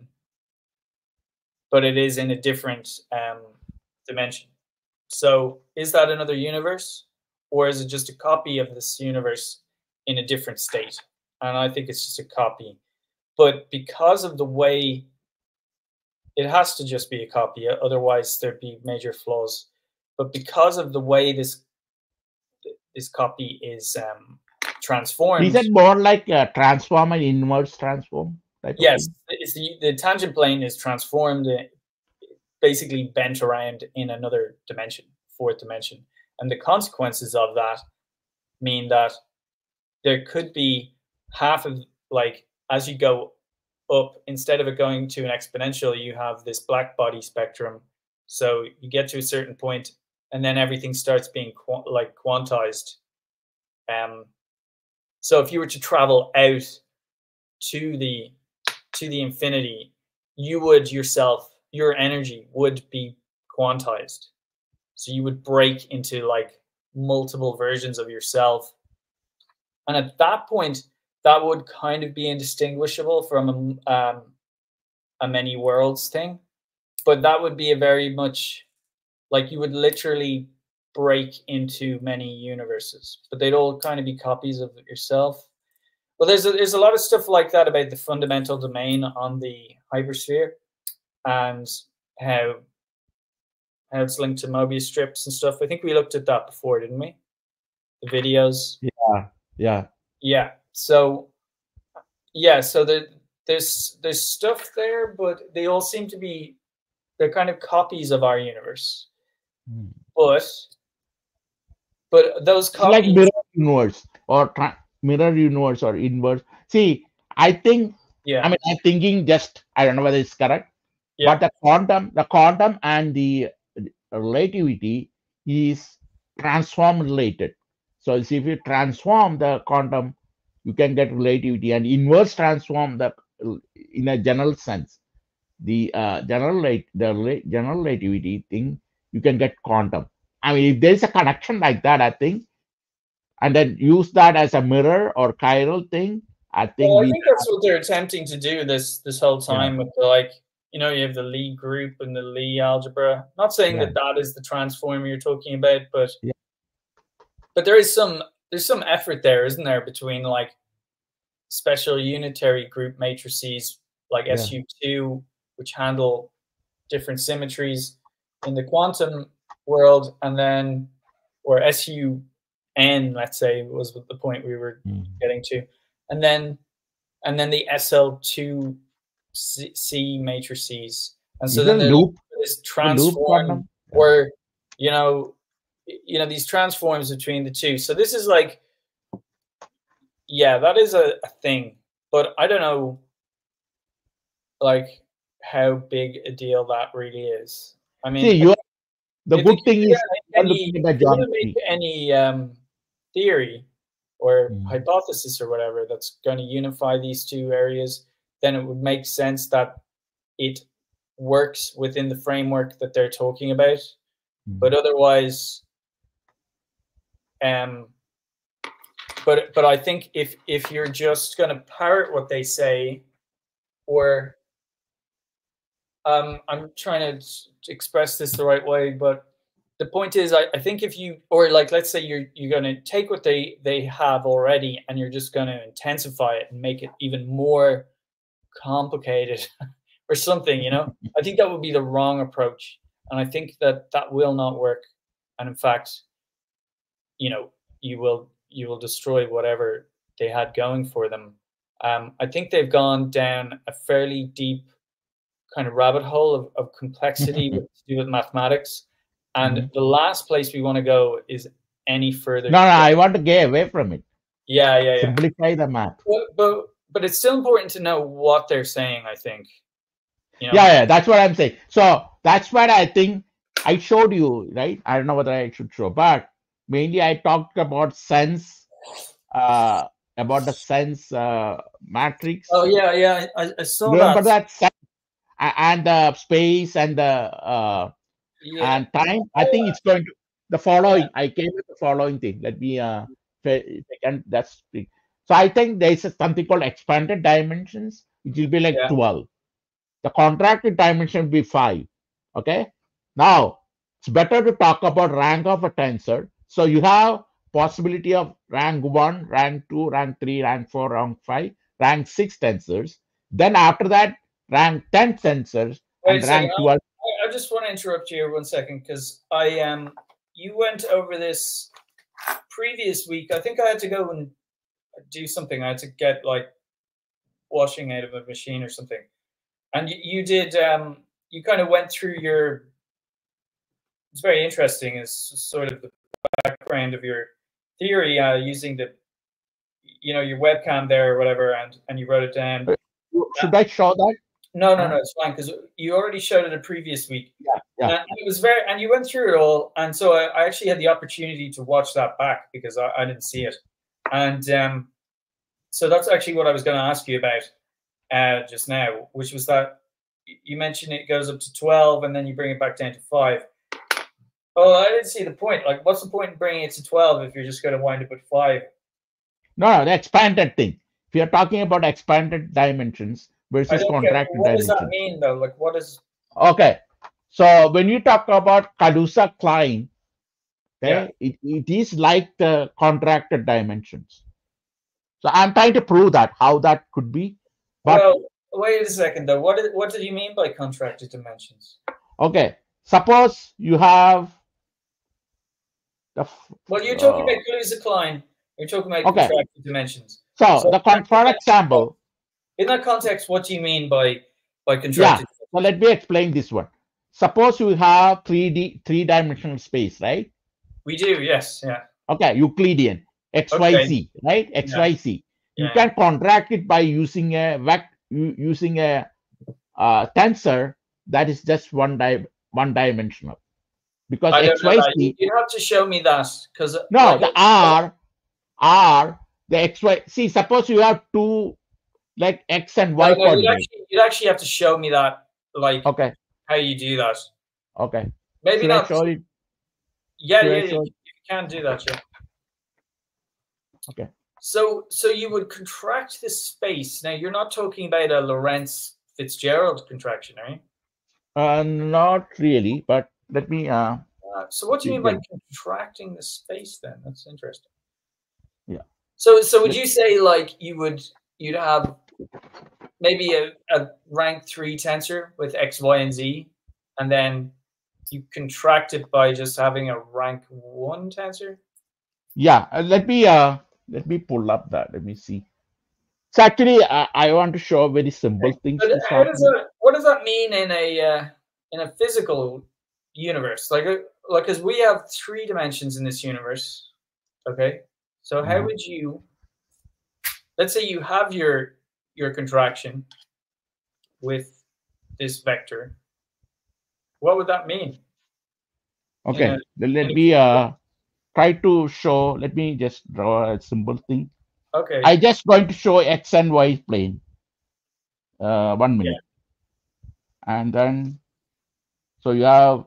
but it is in a different dimension. So is that another universe, or is it just a copy of this universe in a different state? And I think it's just a copy. But because of the way, it has to just be a copy, otherwise there'd be major flaws. But because of the way this copy is transformed. Is it more like a transform and inverse transform type of Yes, thing? it's the tangent plane is transformed, basically bent around in another dimension, fourth dimension. And the consequences of that mean that there could be half of, like, as you go up, instead of it going to an exponential, you have this black body spectrum. So you get to a certain point, and then everything starts being quantized. So if you were to travel out to the infinity, you would yourself, your energy would be quantized. So you would break into like multiple versions of yourself. And at that point, that would kind of be indistinguishable from a many worlds thing. But that would be a very much like, you would literally break into many universes, but they'd all kind of be copies of yourself. Well, there's a lot of stuff like that about the fundamental domain on the hypersphere and how it's linked to Mobius strips and stuff. I think we looked at that before, didn't we? The videos. Yeah. So there's stuff there, but they all seem to be, they're kind of copies of our universe. But those copies, it's like mirror universe or mirror universe or inverse. See, I think. Yeah. I mean, I'm thinking just, I don't know whether it's correct, but the quantum and the relativity is transform related. So if you transform the quantum, you can get relativity, and inverse transform the, in a general sense, the general relativity thing, you can get quantum. I mean, if there's a connection like that, I think, and then use that as a mirror or chiral thing, I think well, I think that's what they're attempting to do this whole time, with the, like, you know, you have the Lie group and the Lie algebra. Not saying that is the transform you're talking about, but there's some effort there, isn't there, between like special unitary group matrices like SU2, which handle different symmetries in the quantum world, and then, or SUN, let's say, was the point we were getting to, and then the SL2C matrices, and so then there's this transform, or you know these transforms between the two. So this is like, that is a thing, but I don't know, like, how big a deal that really is. I mean, the good thing is, any theory or hypothesis or whatever that's going to unify these two areas, then it would make sense that it works within the framework that they're talking about. But otherwise, but I think if you're just going to parrot what they say, or I'm trying to express this the right way, but the point is, I think if you, or like, let's say you're going to take what they have already and you're just going to intensify it and make it even more complicated or something, I think that would be the wrong approach. And I think that will not work. And in fact, you will destroy whatever they had going for them. I think they've gone down a fairly deep kind of rabbit hole of complexity to do with mathematics. And the last place we want to go is any further. No, I want to get away from it. Yeah. Simplify the math. But it's still important to know what they're saying, I think. Yeah, that's what I'm saying. So that's what I think I showed you, right? I don't know whether I should show, but mainly I talked about sense, about the sense Oh matrix. yeah. I saw Remember that. that sense and the space and the Yeah. and time. I think it's going to the following. I came with the following thing. Let me second that's the- so I think there is something called expanded dimensions, which will be like Yeah. 12. The contracted dimension will be 5. Okay. Now it's better to talk about rank of a tensor. So you have possibility of rank 1, rank 2, rank 3, rank 4, rank 5, rank 6 tensors. Then after that, rank 10 tensors Wait and a second. rank 12. I just want to interrupt you here 1 second because you went over this previous week. I think I had to go and do something. I had to get like washing out of a machine or something. And you did you kind of went through your, it's very interesting, is sort of the background of your theory using the your webcam there or whatever, and you wrote it down. Should I show that? No, it's fine because you already showed it a previous week. Yeah. And it was very, and you went through it all, and so I actually had the opportunity to watch that back because I didn't see it, and so that's actually what I was going to ask you about just now, which was that you mentioned it goes up to 12 and then you bring it back down to 5. Oh, I didn't see the point. Like, what's the point in bringing it to 12 if you're just going to wind up at 5? No, the expanded thing. If you're talking about expanded dimensions I versus don't get, contracted what does that dimensions. mean though? Like, what is? Okay. So when you talk about Cadusa Klein, okay, it is like the contracted dimensions. So I'm trying to prove that how that could be. But Well, wait a second though. What did you mean by contracted dimensions? okay, suppose you have the Well, you're talking about Cadusa Klein. You're talking about okay. contracted dimensions. So the for example, in that context, what do you mean by contracted? Yeah. So let me explain this one. Suppose you have three-dimensional space, right? We do, yes, yeah. Okay, Euclidean XYZ, right? XYZ. You can contract it by using a tensor that is just one-dimensional. Because I don't know that. XYZ. You have to show me that because No, the R, the XY. See, suppose you have two like X and Y coordinates. You'd actually have to show me that, like, okay, how you do that. Okay. Maybe Should not. I show it? Yeah, you can do that, yeah. Okay. So you would contract this space. Now you're not talking about a Lorentz Fitzgerald contraction, are you? Not really, but let me. So what do you mean by contracting the space then? That's interesting. Yeah. So would you say like you'd have maybe a rank 3 tensor with X, Y, and Z, and then you contract it by just having a rank 1 tensor? Yeah, let me pull up that. Let me see. So actually, I want to show very simple things. What does that mean in a physical universe? Like because we have 3 dimensions in this universe. Okay, so how would you? Let's say you have your contraction with this vector. What would that mean? Okay, let me try to show. Let me just draw a simple thing. Okay. I just going to show X and Y plane. 1 minute. Yeah. And then, so you have.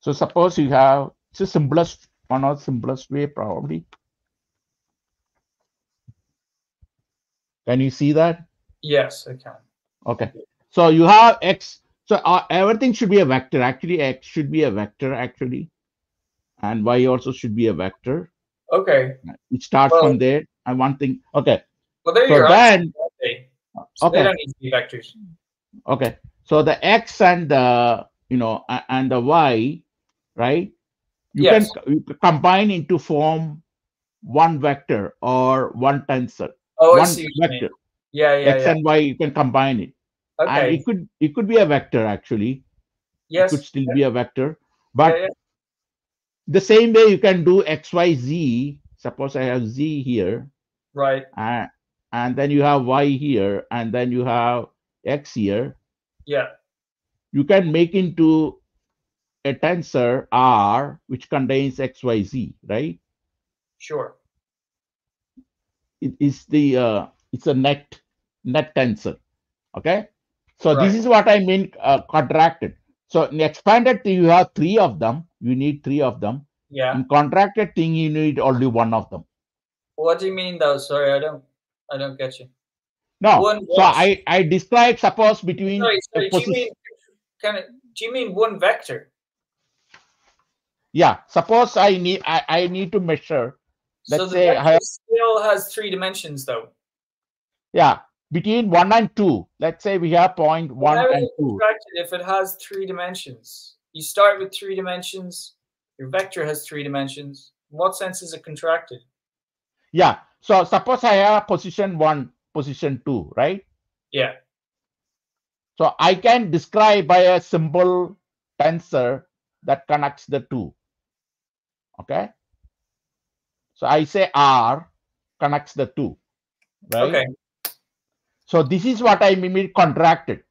So suppose you have, it's the simplest, one of the simplest way probably. Can you see that? Yes, I can. Okay. So you have X. So everything should be a vector. Actually, X should be a vector actually. And Y also should be a vector. Okay. It starts from there. And one thing. Okay. Well, there so then, so they don't need to be vectors. Okay. So the X and the and the Y, right? You can combine into form one vector or one tensor. Oh, one I see vector. Yeah, yeah, X yeah. and Y, you can combine it. And Okay. it could be a vector actually. It could Yes. still be a vector. Yeah, But yeah. the same way you can do X, Y, Z. Suppose I have Z here, Right. uh, and then you have Y here, and then you have X here. Yeah. You can make into a tensor R which contains X, Y, Z, right? Sure. It is the it's a net tensor. Okay, so this Right. is what I mean contracted. So in expanded thing you have three of them. You need three of them. Yeah. In contracted thing you need only one of them. What do you mean though? Sorry, I don't get you. No, One so what? I describe suppose between a Sorry. Do you position. mean kind of? Do you mean one vector? Yeah, suppose I need to measure. So Let's the say I vector have, still has three dimensions though. yeah, between 1 and 2. Let's say we have point Well, one how is and it two. contracted if it has three dimensions? You start with three dimensions. Your vector has three dimensions. In what sense is it contracted? Yeah, so suppose I have position 1, position 2, right? Yeah. So I can describe by a simple tensor that connects the two. Okay. So I say R connects the two, right? Okay. So this is what I mean contracted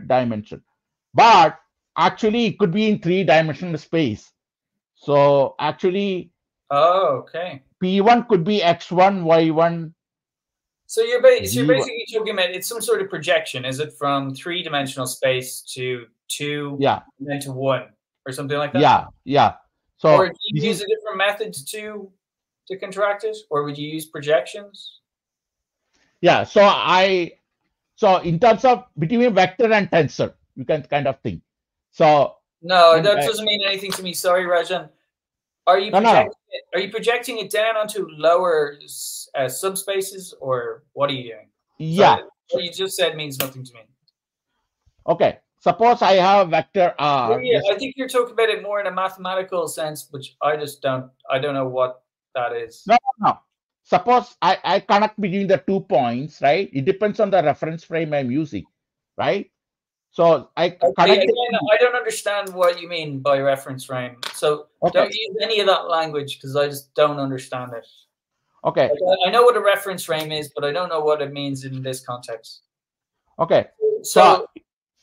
dimension. But actually it could be in 3-dimensional space. So actually Oh, okay. P1 could be X1, Y1, So you're Z1. basically talking about it's some sort of projection. Is it from three-dimensional space to two Yeah, and then to one or something like that? yeah. Or So do this you use is, a different method to contract it, or would you use projections? yeah. So in terms of between vector and tensor, you can kind of think. So No, in that doesn't mean anything to me. Sorry, Rajan. Are you no, no, projecting it? Are you projecting it down onto lower subspaces, or what are you doing? So yeah. what you just said means nothing to me. Okay. Suppose I have vector Yeah, R. yeah. Just I think you're talking about it more in a mathematical sense, which I just don't. I don't know what that is. no, no, no. Suppose I connect between the 2 points, right? It depends on the reference frame I'm using, right? So I Okay, connect the again, two. I don't understand what you mean by reference frame. So Okay. don't use any of that language because I just don't understand it. Okay. Like, I know what a reference frame is, but I don't know what it means in this context. Okay. So So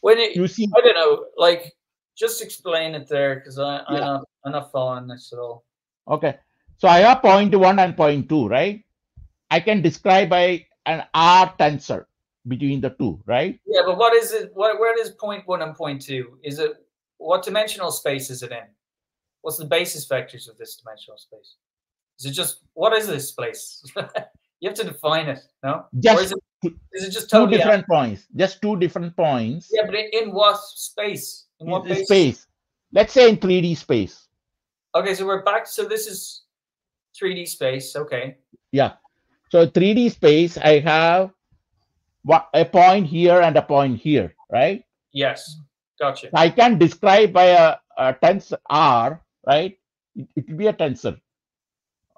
when it, you see, I don't know, like just explain it there because yeah. I'm not following this at all. Okay. So I have point 1 and point 2, right? I can describe by an R tensor between the two, right? Yeah, but what is it? Where does point one and point two? Is it what dimensional space is it in? What's the basis vectors of this dimensional space? Is it just what is this place? You have to define it, no? Or Just is it just two totally different points. Just two different points. yeah, but in what space? In what Is basis? space. Let's say in 3D space. Okay, so we're back. So this is 3D space. Okay. Yeah. So 3D space, I have a point here and a point here, right? Yes. Gotcha. I can describe by a tensor R, right? It will be a tensor.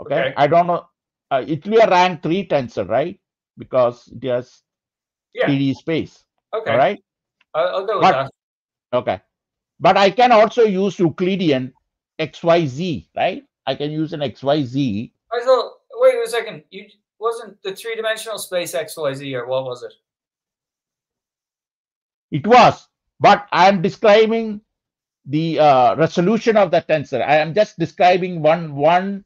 Okay. Okay. I don't know. It will be a rank 3 tensor, right? Because it has Yeah. 3D space. All Okay. right. I'll go with But that. okay. But I can also use Euclidean XYZ, right? I can use an XYZ. I thought. Wait a second. You wasn't the three-dimensional space XYZ or what was it? It was, but I am describing the resolution of the tensor. I am just describing one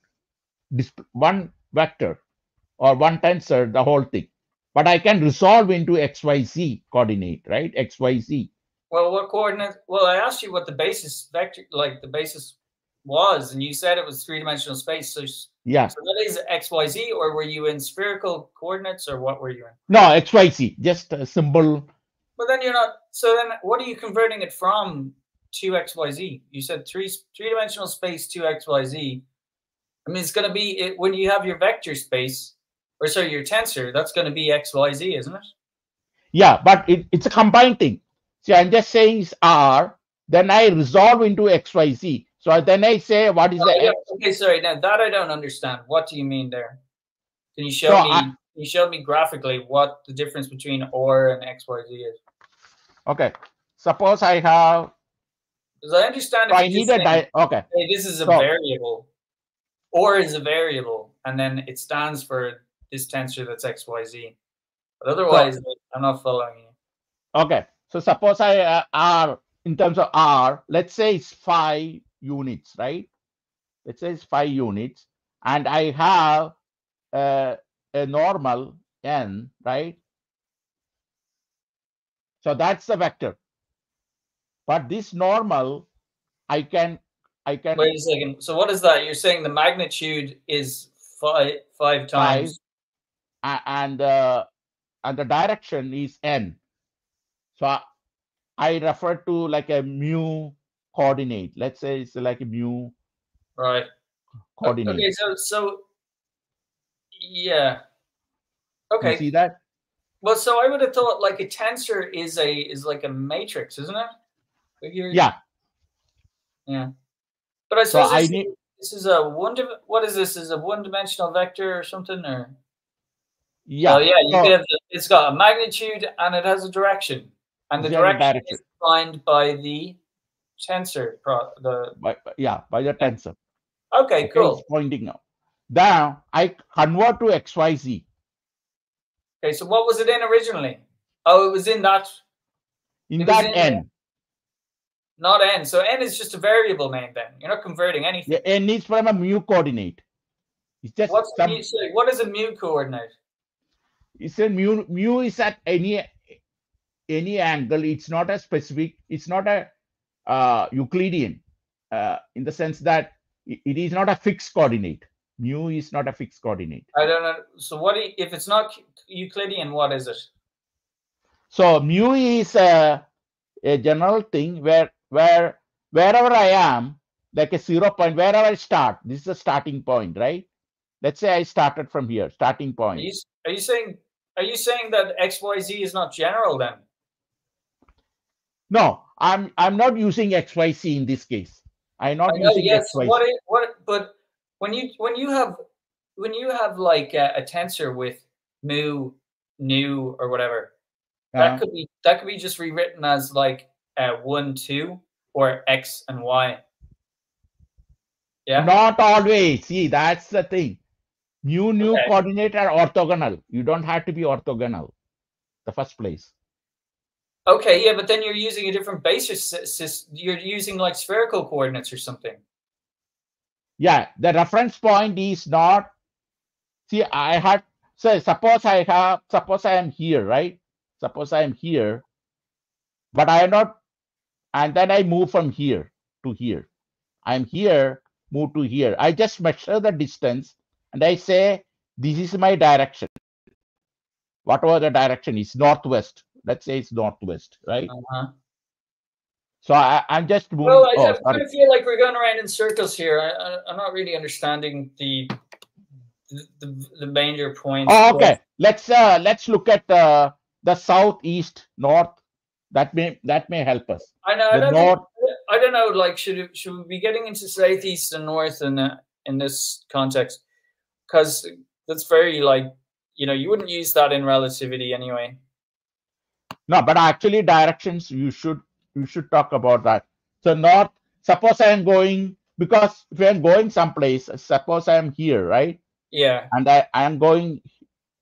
vector or one tensor, the whole thing. But I can resolve into XYZ coordinate, right? XYZ. Well, what coordinate? Well, I asked you what the basis vector, like the basis was, and you said it was three-dimensional space. So Yeah. so that is XYZ, or were you in spherical coordinates, or what were you in? No, XYZ, just a symbol. But then you're not. So then, what are you converting it from to XYZ? You said three-dimensional space to XYZ. I mean, it's going to be when you have your vector space, or sorry, your tensor. That's going to be XYZ, isn't it? Yeah, but it's a combined thing. See, I'm just saying it's R, then I resolve into XYZ. So then I say, what is the X? Okay, sorry. Now that I don't understand. What do you mean there? Can you show So me me graphically what the difference between or and XYZ is. Okay. Suppose I have. Because I understand So if I you need just a say, okay. hey, this is a So variable, or is a variable, and then it stands for this tensor that's XYZ. But otherwise, I'm not following you. Okay. So suppose I R in terms of R, let's say it's 5 units, right? Let's say it's 5 units, and I have a normal n, right? So that's the vector. But this normal, I can. Wait a second. So what is that? You're saying the magnitude is five times, and the direction is n. So I refer to like a mu coordinate. Let's say it's like a mu right? coordinate. Okay, so yeah. Okay. You see that? Well, so I would have thought like a tensor is like a matrix, isn't it? Yeah. Yeah. But I So suppose this is a what is this? Is a one-dimensional vector or something, or? Yeah. So yeah, you could have it's got a magnitude and it has a direction, and the direction is defined by the tensor. By the tensor. Okay, cool. It's pointing out. Now I convert to XYZ. Okay, so what was it in originally? Oh, it was in that. In that n. Not n. So n is just a variable name. Then you're not converting anything. Yeah, n is from a mu coordinate. It's just what is a mu coordinate? It's a mu is at any angle. It's not a specific. It's not a Euclidean in the sense that it is not a fixed coordinate. Mu is not a fixed coordinate. I don't know. So what if it's not Euclidean? What is it? So mu is a general thing wherever I am, like a 0 point, wherever I start. This is a starting point, right? Let's say I started from here, starting point. Are you saying that XYZ is not general then? No, I'm not using XYZ in this case. I'm not using XYZ. But when you have like a tensor with mu, nu, or whatever, that could be just rewritten as like 1, 2, or x and y. Yeah. Not always. See, that's the thing. Mu coordinate are orthogonal. You don't have to be orthogonal. The first place. Okay, yeah, but then you're using a different basis. You're using like spherical coordinates or something. Yeah, the reference point is not. See, I had. So suppose I am here, right? Suppose I am here, but I am not, and then I move from here to here. I am here, move to here. I just measure the distance, and I say this is my direction. Whatever the direction is, northwest. Let's say it's northwest, right? So I'm just moving. Well, I kind of feel like we're going around in circles here. I'm not really understanding the major points. Oh, okay. Let's look at the southeast north. That may help us. I know. I don't know. Like, should we be getting into southeast and north in this context? Because that's very like, you wouldn't use that in relativity anyway. No, but actually directions you should talk about that. So north. Suppose I am going, because if I am going someplace, suppose I am here, right? Yeah. And I am going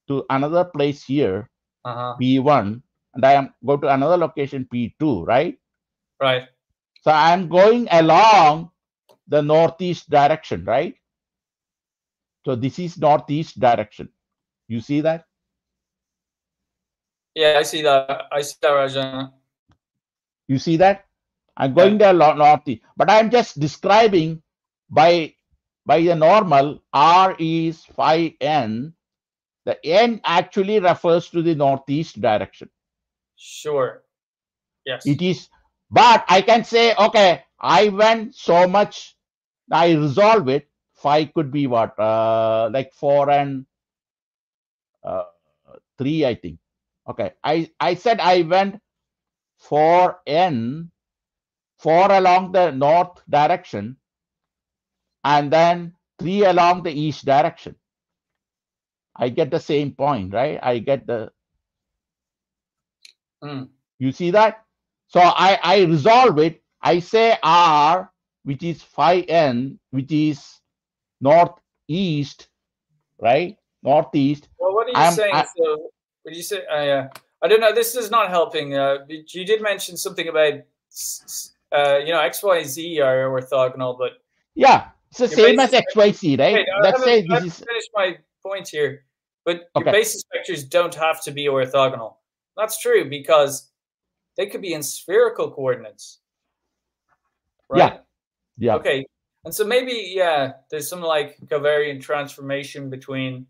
to another place here, P1, and I am go to another location P2, right? Right. So I am going along the northeast direction, right? So this is northeast direction. You see that? Yeah, I see that. Rajan. You see that? I'm going there northeast, but I'm just describing by the normal. R is 5n. The n actually refers to the northeast direction. Sure. Yes. It is, but I can say, okay, I went so much, I resolve it. 5 could be what? Like 4 and 3, I think. Okay. I said I went 4n, 4 along the north direction, and then 3 along the east direction. I get the same point, right? I get the, you see that? So I resolve it. I say R, which is phi n, which is northeast, right? Northeast. Well, what are you saying? So, what do you say? I don't know. This is not helping. You did mention something about, X, Y, Z are orthogonal, but yeah, it's the your same as basis. XYZ, Wait, right? Let's say I this haven't is finished my point here. But your okay. basis vectors don't have to be orthogonal. That's true because they could be in spherical coordinates, Yeah, right? yeah, Okay, and so maybe there's some like covariant transformation between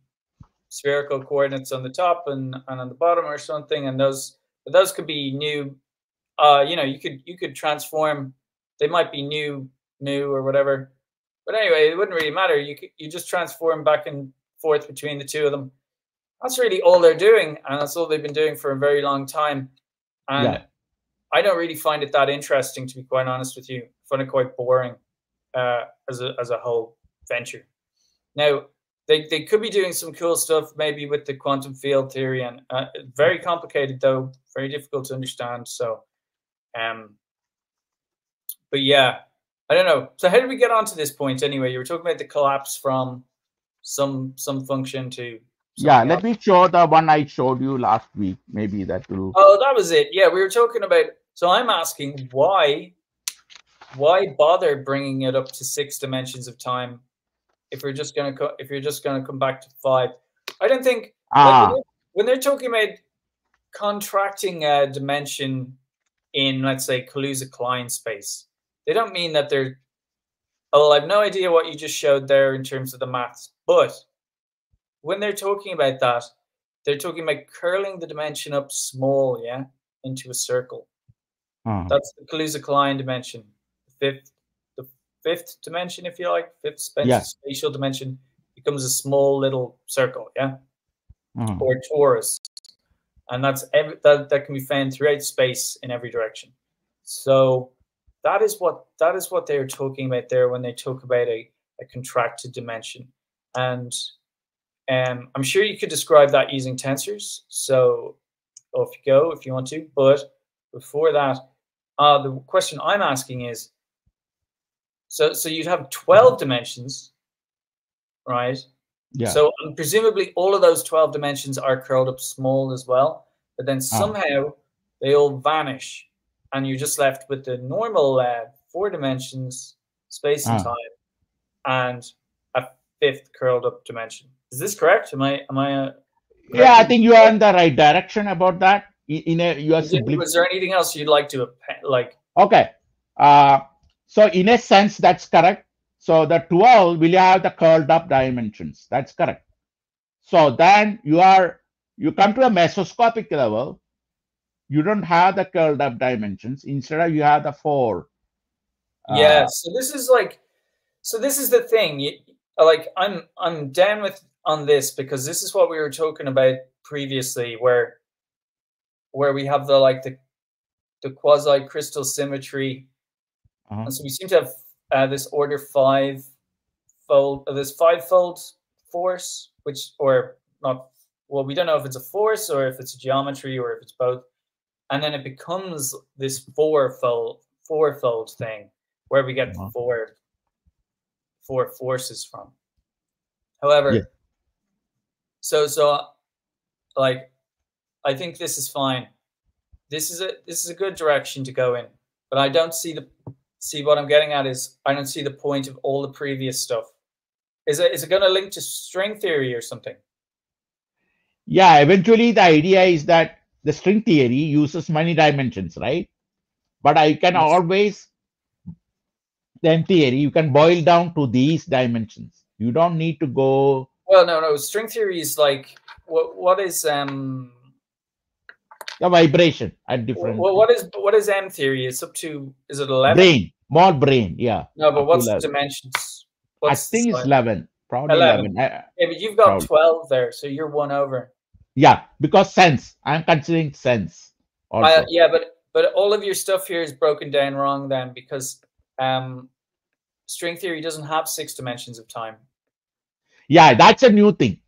spherical coordinates on the top and on the bottom or something, and those could be new. You could transform. They might be new or whatever. But anyway, it wouldn't really matter. You just transform back and forth between the two of them. That's really all they're doing, and that's all they've been doing for a very long time. And yeah, I don't really find it that interesting, to be quite honest with you. I find it quite boring as a whole venture. Now, they could be doing some cool stuff, maybe with the quantum field theory, and very complicated though, very difficult to understand. So, but yeah, I don't know. So how did we get onto this point anyway? You were talking about the collapse from some function to yeah. something Let else. me show the one I showed you last week. Maybe that will. Oh, that was it. Yeah, we were talking about. So I'm asking why bother bringing it up to 6 dimensions of time if you're just gonna come back to 5? I don't think like when they're talking about contracting a dimension in, let's say, Kaluza-Klein space, they don't mean that they're. Oh, well, I have no idea what you just showed there in terms of the maths, but when they're talking about that, they're talking about curling the dimension up small, yeah, into a circle. That's the Kaluza-Klein dimension, the fifth dimension, if you like, fifth spatial dimension becomes a small little circle, yeah, or torus, and that can be found throughout space in every direction. So that is what they're talking about there when they talk about a contracted dimension, and I'm sure you could describe that using tensors. So off you go if you want to, but before that, the question I'm asking is, so you'd have 12 dimensions, right? Yeah. So presumably all of those 12 dimensions are curled up small as well, but then somehow they all vanish, and you're just left with the normal 4 dimensions, space and time, and a 5th curled up dimension. Is this correct? Am I yeah, I think you are in the right direction about that. Was there anything else you'd like to like? Okay. So in a sense, that's correct. So the 12 will have the curled up dimensions. That's correct. So then you come to a mesoscopic level. You don't have the curled up dimensions. Instead, you have the 4. Yeah. So this is the thing. I'm down with on this because this is what we were talking about previously, where we have the quasi crystal symmetry, and so we seem to have this order 5-fold, this 5-fold force, or not. Well, we don't know if it's a force or if it's a geometry or if it's both, and then it becomes this 4-fold thing where we get four forces from. However, so like, I think this is fine. This is a good direction to go in, but I don't see what I'm getting at is I don't see the point of all the previous stuff. Is it going to link to string theory or something? Yeah, eventually the idea is that the string theory uses many dimensions, right? But I can always, then theory, you can boil down to these dimensions. You don't need to go. Well, no. String theory is like what is the vibration at different. Well, what is M theory? It's up to, is it 11? More brain, yeah. No, but what's the dimensions? I think it's 11, probably 11. Yeah, but you've got 12 there, so you're 1 over. Yeah, because sense. I'm considering sense also. Yeah, but all of your stuff here is broken down wrong then, because string theory doesn't have 6 dimensions of time. Yeah, that's a new thing.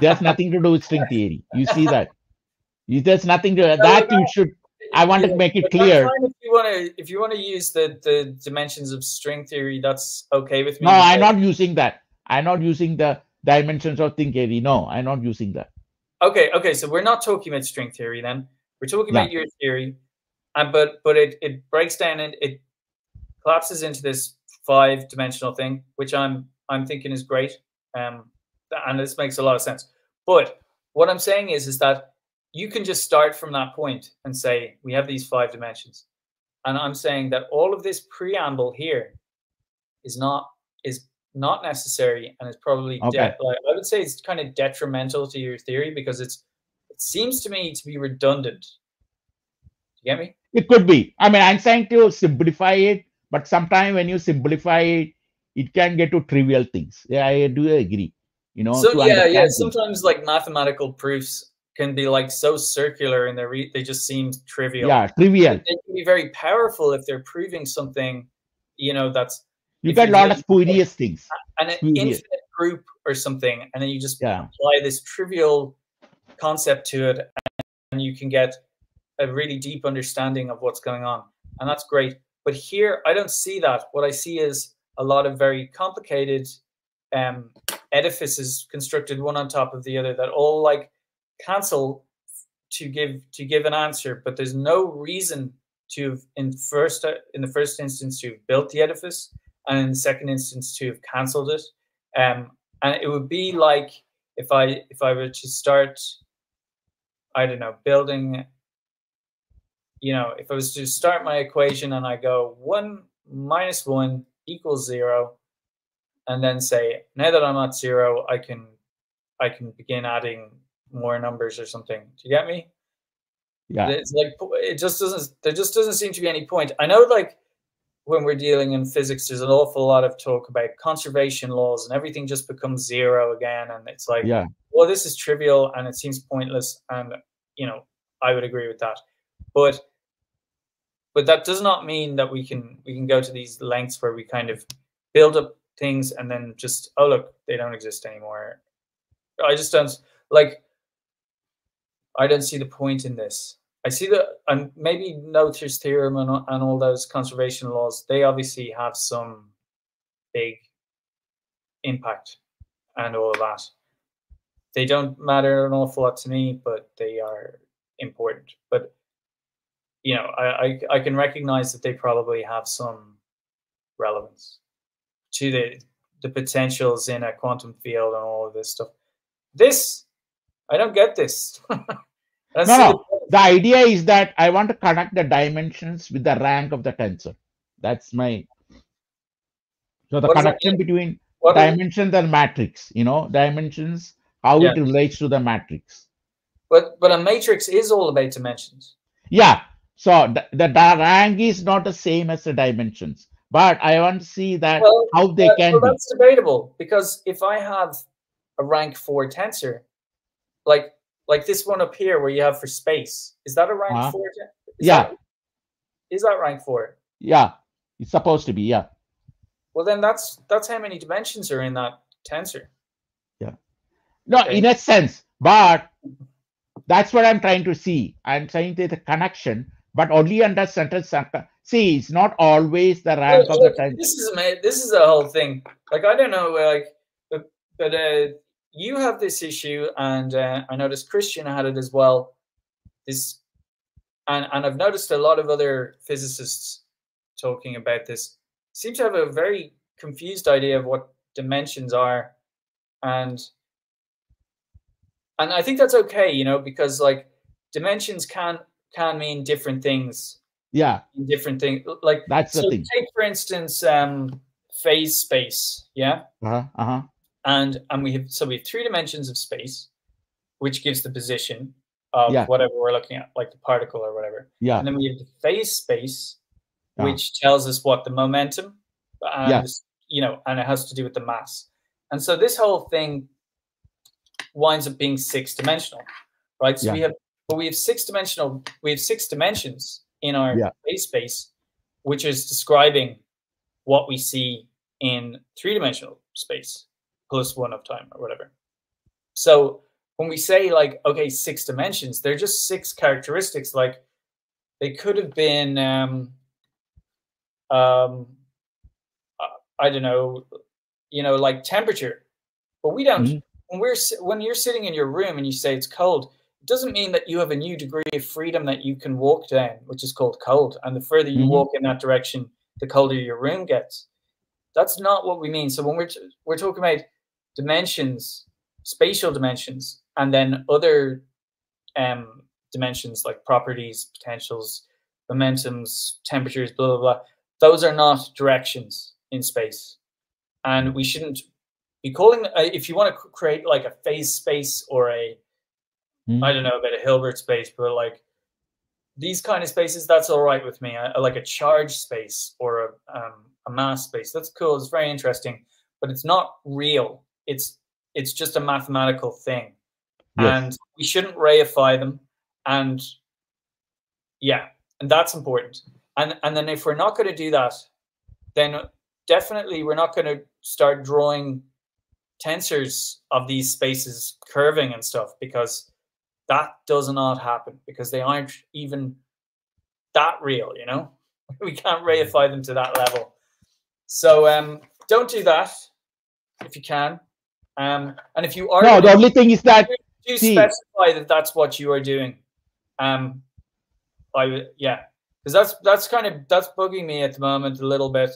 There's nothing to do with string theory. You see that? There's nothing to No, look, that. You should. I want to make it look, I'm clear. fine if you want to use the dimensions of string theory, that's okay with No, me. I'm Because not using that. I'm not using the dimensions of string theory. No, I'm not using that. okay, so we're not talking about string theory then. We're talking Yeah. about your theory, but it breaks down and it collapses into this 5-dimensional thing, which I'm thinking is great, and this makes a lot of sense. But what I'm saying is that you can just start from that point and say we have these 5 dimensions, and I'm saying that all of this preamble here is not necessary and is probably Okay. like I would say it's kind of detrimental to your theory because it seems to me to be redundant. Do you get me? It could be. I mean, I'm trying to simplify it, but sometimes when you simplify it, it can get to trivial things. Yeah, I do agree. So To yeah. understand things. Sometimes like mathematical proofs can be like so circular and they just seem trivial. Yeah, trivial. They can be very powerful if they're proving something, that's You if get you're a lot of doing spurious things. an Spurious. infinite group or something, and then you just Yeah. apply this trivial concept to it, and you can get a really deep understanding of what's going on, and that's great. But here, I don't see that. What I see is a lot of very complicated edifices constructed one on top of the other that all like cancel to give an answer, but there's no reason to in the first instance to have built the edifice, and in the second instance to have cancelled it. And it would be like if I were to start, I don't know, building. If I was to start my equation and I go 1 minus 1 equals 0, and then say now that I'm at 0, I can begin adding more numbers or something. Do you get me? Yeah. It's like there just doesn't seem to be any point. I know like when we're dealing in physics, there's an awful lot of talk about conservation laws and everything just becomes 0 again. And it's like, Yeah. well, this is trivial and it seems pointless. And, I would agree with that. But that does not mean that we can go to these lengths where we kind of build up things and then just, oh, look, they don't exist anymore. I just don't I don't see the point in this. I see and maybe Noether's theorem and all those conservation laws, they obviously have some big impact and all of that. They don't matter an awful lot to me, but they are important. But I can recognize that they probably have some relevance to the potentials in a quantum field and all of this stuff. I don't get this. No. The idea is that I want to connect the dimensions with the rank of the tensor. That's my. So the connection between dimensions and matrix, dimensions, how it relates to the matrix. But a matrix is all about dimensions. Yeah. So the rank is not the same as the dimensions, but I want to see that how they can be. That's debatable because if I have a rank 4 tensor, like this one up here where you have for space, is that a rank 4? Is that rank 4? Yeah, it's supposed to be. Yeah. Well, then that's how many dimensions are in that tensor. Yeah. No, in a sense, but that's what I'm trying to see. I'm trying to the connection, but only under certain. See, it's not always the rank of the tensor. This is a whole thing. Like I don't know, but you have this issue, and I noticed Christian had it as well. And I've noticed a lot of other physicists talking about this seem to have a very confused idea of what dimensions are, and I think that's okay, because like dimensions can mean different things. Yeah, different things. Like that's the thing. Take for instance, phase space. Yeah. And we have 3 dimensions of space, which gives the position of whatever we're looking at, like the particle or whatever. Yeah. And then we have the phase space, which tells us what the momentum, and and it has to do with the mass. And so this whole thing winds up being 6-dimensional, right? So we have 6 dimensions in our phase space, which is describing what we see in 3-dimensional space plus 1 of time or whatever. So when we say like, okay, 6 dimensions, they're just 6 characteristics. Like they could have been, I don't know, like temperature, but we don't. When you're sitting in your room and you say it's cold, it doesn't mean that you have a new degree of freedom that you can walk down, which is called cold. And the further you walk in that direction, the colder your room gets. That's not what we mean. So when we're talking about dimensions, spatial dimensions, and then other dimensions like properties, potentials, momentums, temperatures, blah, blah, blah, those are not directions in space. And we shouldn't be calling, if you want to create like a phase space or a, I don't know about a Hilbert space, but like these kind of spaces, that's all right with me. I like a charge space or a mass space. That's cool. It's very interesting, but it's not real. It's just a mathematical thing. Yes. And we shouldn't reify them. And yeah, and that's important. And then if we're not going to do that, then definitely we're not going to start drawing tensors of these spaces curving and stuff, because that does not happen, because they aren't even that real, you know? We can't reify them to that level. So don't do that if you can. And if you are, no, the only thing is that do specify that that's what you are doing. Yeah, because that's bugging me at the moment a little bit.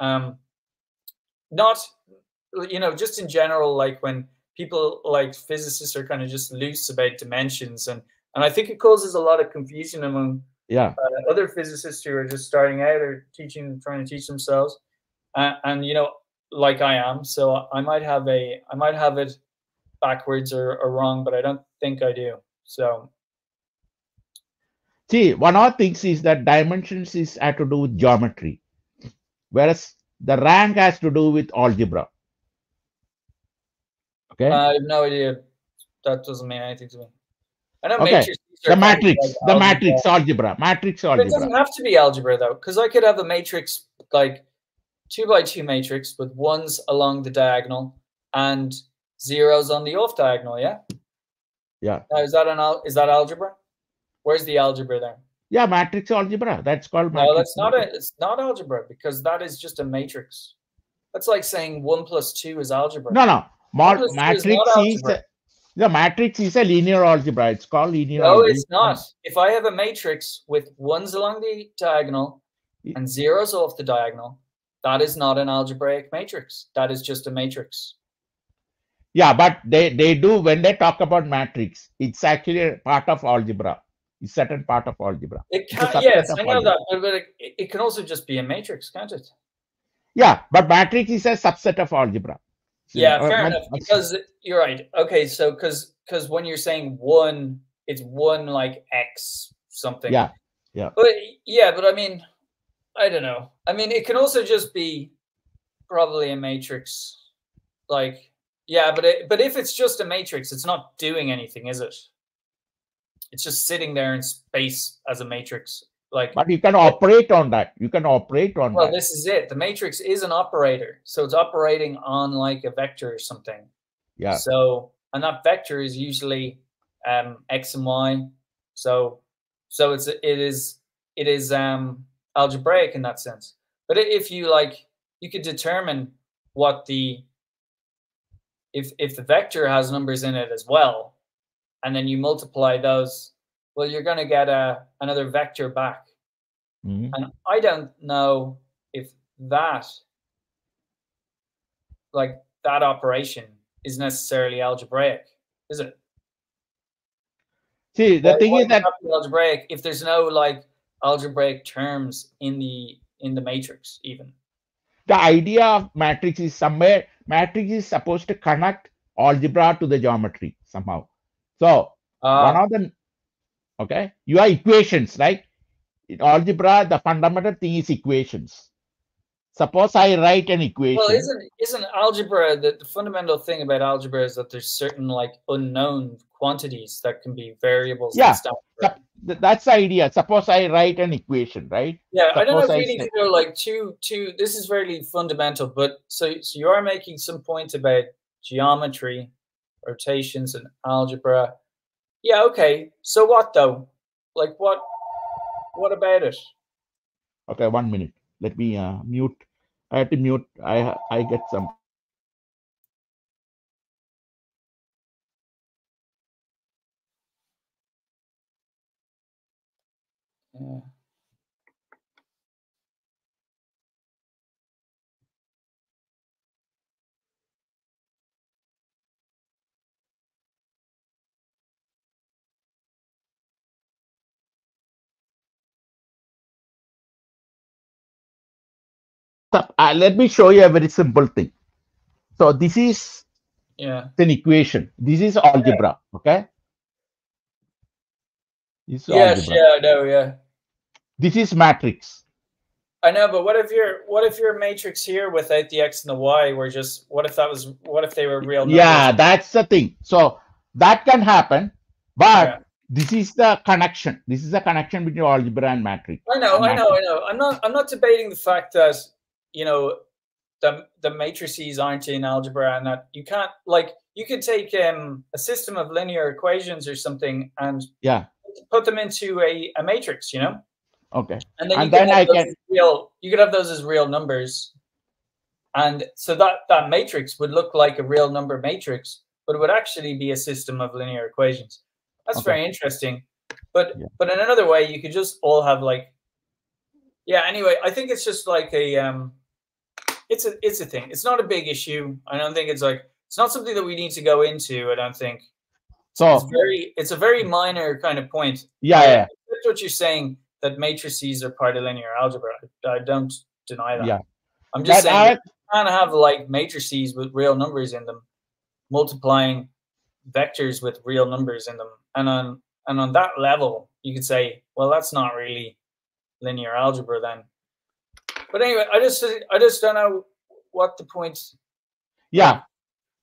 Not, just in general, like when people like physicists are kind of just loose about dimensions, and I think it causes a lot of confusion among other physicists who are just starting out or trying to teach themselves, and like I am, so I might have it backwards or wrong, but I don't think I do. So see, one of the things is that dimensions have to do with geometry, whereas the rank has to do with algebra. Okay. I have no idea. That doesn't mean anything to me. I know matrices. The matrix algebra. Matrix algebra. But it doesn't have to be algebra though, because I could have a matrix like 2x2 matrix with ones along the diagonal and zeros on the off diagonal. Yeah. Yeah. Now, is that algebra? Where's the algebra there? Yeah, matrix algebra. That's called matrix. No, that's not it's not algebra, because that is just a matrix. That's like saying 1 + 2 is algebra. No. Matrix is the matrix is a linear algebra. It's called linear algebra. No, it's not. If I have a matrix with ones along the diagonal and zeros off the diagonal, that is not an algebraic matrix. That is just a matrix. Yeah, but they do, when they talk about matrix, it's actually a part of algebra. It's certain part of algebra. It can, yes, I know that, but it can also just be a matrix, can't it? Yeah, but matrix is a subset of algebra. Yeah, fair enough, because you're right. Okay, so because when you're saying 1, it's 1 like X something. Yeah. But I mean, I don't know. I mean, it can also just be probably a matrix. Like, yeah, but if it's just a matrix, it's not doing anything, is it? It's just sitting there in space as a matrix. Like, but you can operate on that. You can operate on that. Well, this is it. The matrix is an operator, so it's operating on like a vector or something. Yeah. So, and that vector is usually x and y. So it is algebraic in that sense. But if you like, you could determine what if the vector has numbers in it as well, and then you multiply those, well, you're going to get another vector back. Mm-hmm. And I don't know if that operation is necessarily algebraic, is it? See, the thing is that algebraic if there's no like algebraic terms in the matrix even. The idea of matrix is somewhere, matrix is supposed to connect algebra to the geometry somehow. So one of them, okay, you have equations, right? In algebra, the fundamental thing is equations. Suppose I write an equation. Well, isn't algebra the fundamental thing about algebra is that there's certain like unknown quantities that can be variables. Yeah, that's the idea. Suppose I write an equation, right? Yeah, I don't know if we need to go like two. This is very fundamental, but so you are making some point about geometry, rotations and algebra. Yeah, okay. So what though? Like what about it? Okay, 1 minute. Let me mute. I have to mute. I get some. Yeah. Let me show you a very simple thing. So this is Yeah. an equation. This is algebra. Okay. This is Yes, algebra. yeah, I know, yeah. This is matrix. I know, but what if your matrix here without the x and the y were just what if they were real numbers? Yeah, that's the thing. So that can happen, Yeah. but this is the connection. This is the connection between algebra and matrix. I know. I'm not debating the fact that, you know, the matrices aren't in algebra and that you can't, like, you could take a system of linear equations or something and Yeah. put them into a matrix, you know? Okay. And then you And could then have I those can. as real, you could have those as real numbers. And so that matrix would look like a real number matrix, but it would actually be a system of linear equations. That's Okay. very interesting. But Yeah. but in another way, you could just all have like, yeah. Anyway, I think it's just like it's a thing. It's not a big issue. I don't think it's like, it's not something that we need to go into. I don't think. So It's a very minor kind of point. yeah, I yeah, accept what you're saying, that matrices are part of linear algebra. I don't deny that. yeah. I'm just But saying that you can't have like matrices with real numbers in them multiplying vectors with real numbers in them. And on that level, you could say, well, that's not really linear algebra then. But anyway, I just don't know what the point. yeah. Like,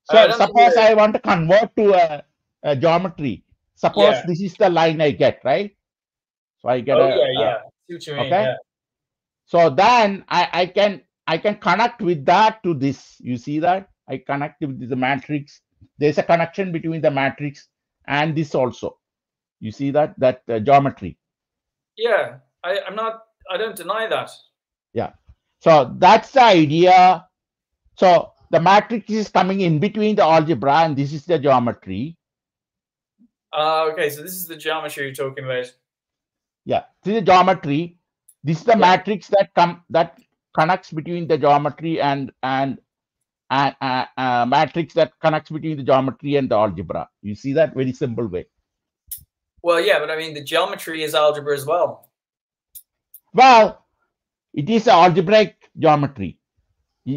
I So don't think suppose I want to convert to a geometry. Suppose yeah. this is the line I get, right? So I get Oh yeah. See what you mean? okay. Yeah. So then I can connect with that to this. You see that I connect with the matrix. There's a connection between the matrix and this also. You see that geometry. Yeah. I don't deny that. Yeah. So that's the idea. So the matrix is coming in between the algebra and this is the geometry. Okay, so this is the geometry you're talking about. Yeah, this is the geometry. This is the matrix that connects between the geometry and matrix that connects between the geometry and the algebra. You see that very simple way. Well, yeah, but I mean the geometry is algebra as well. Well, it is algebraic geometry.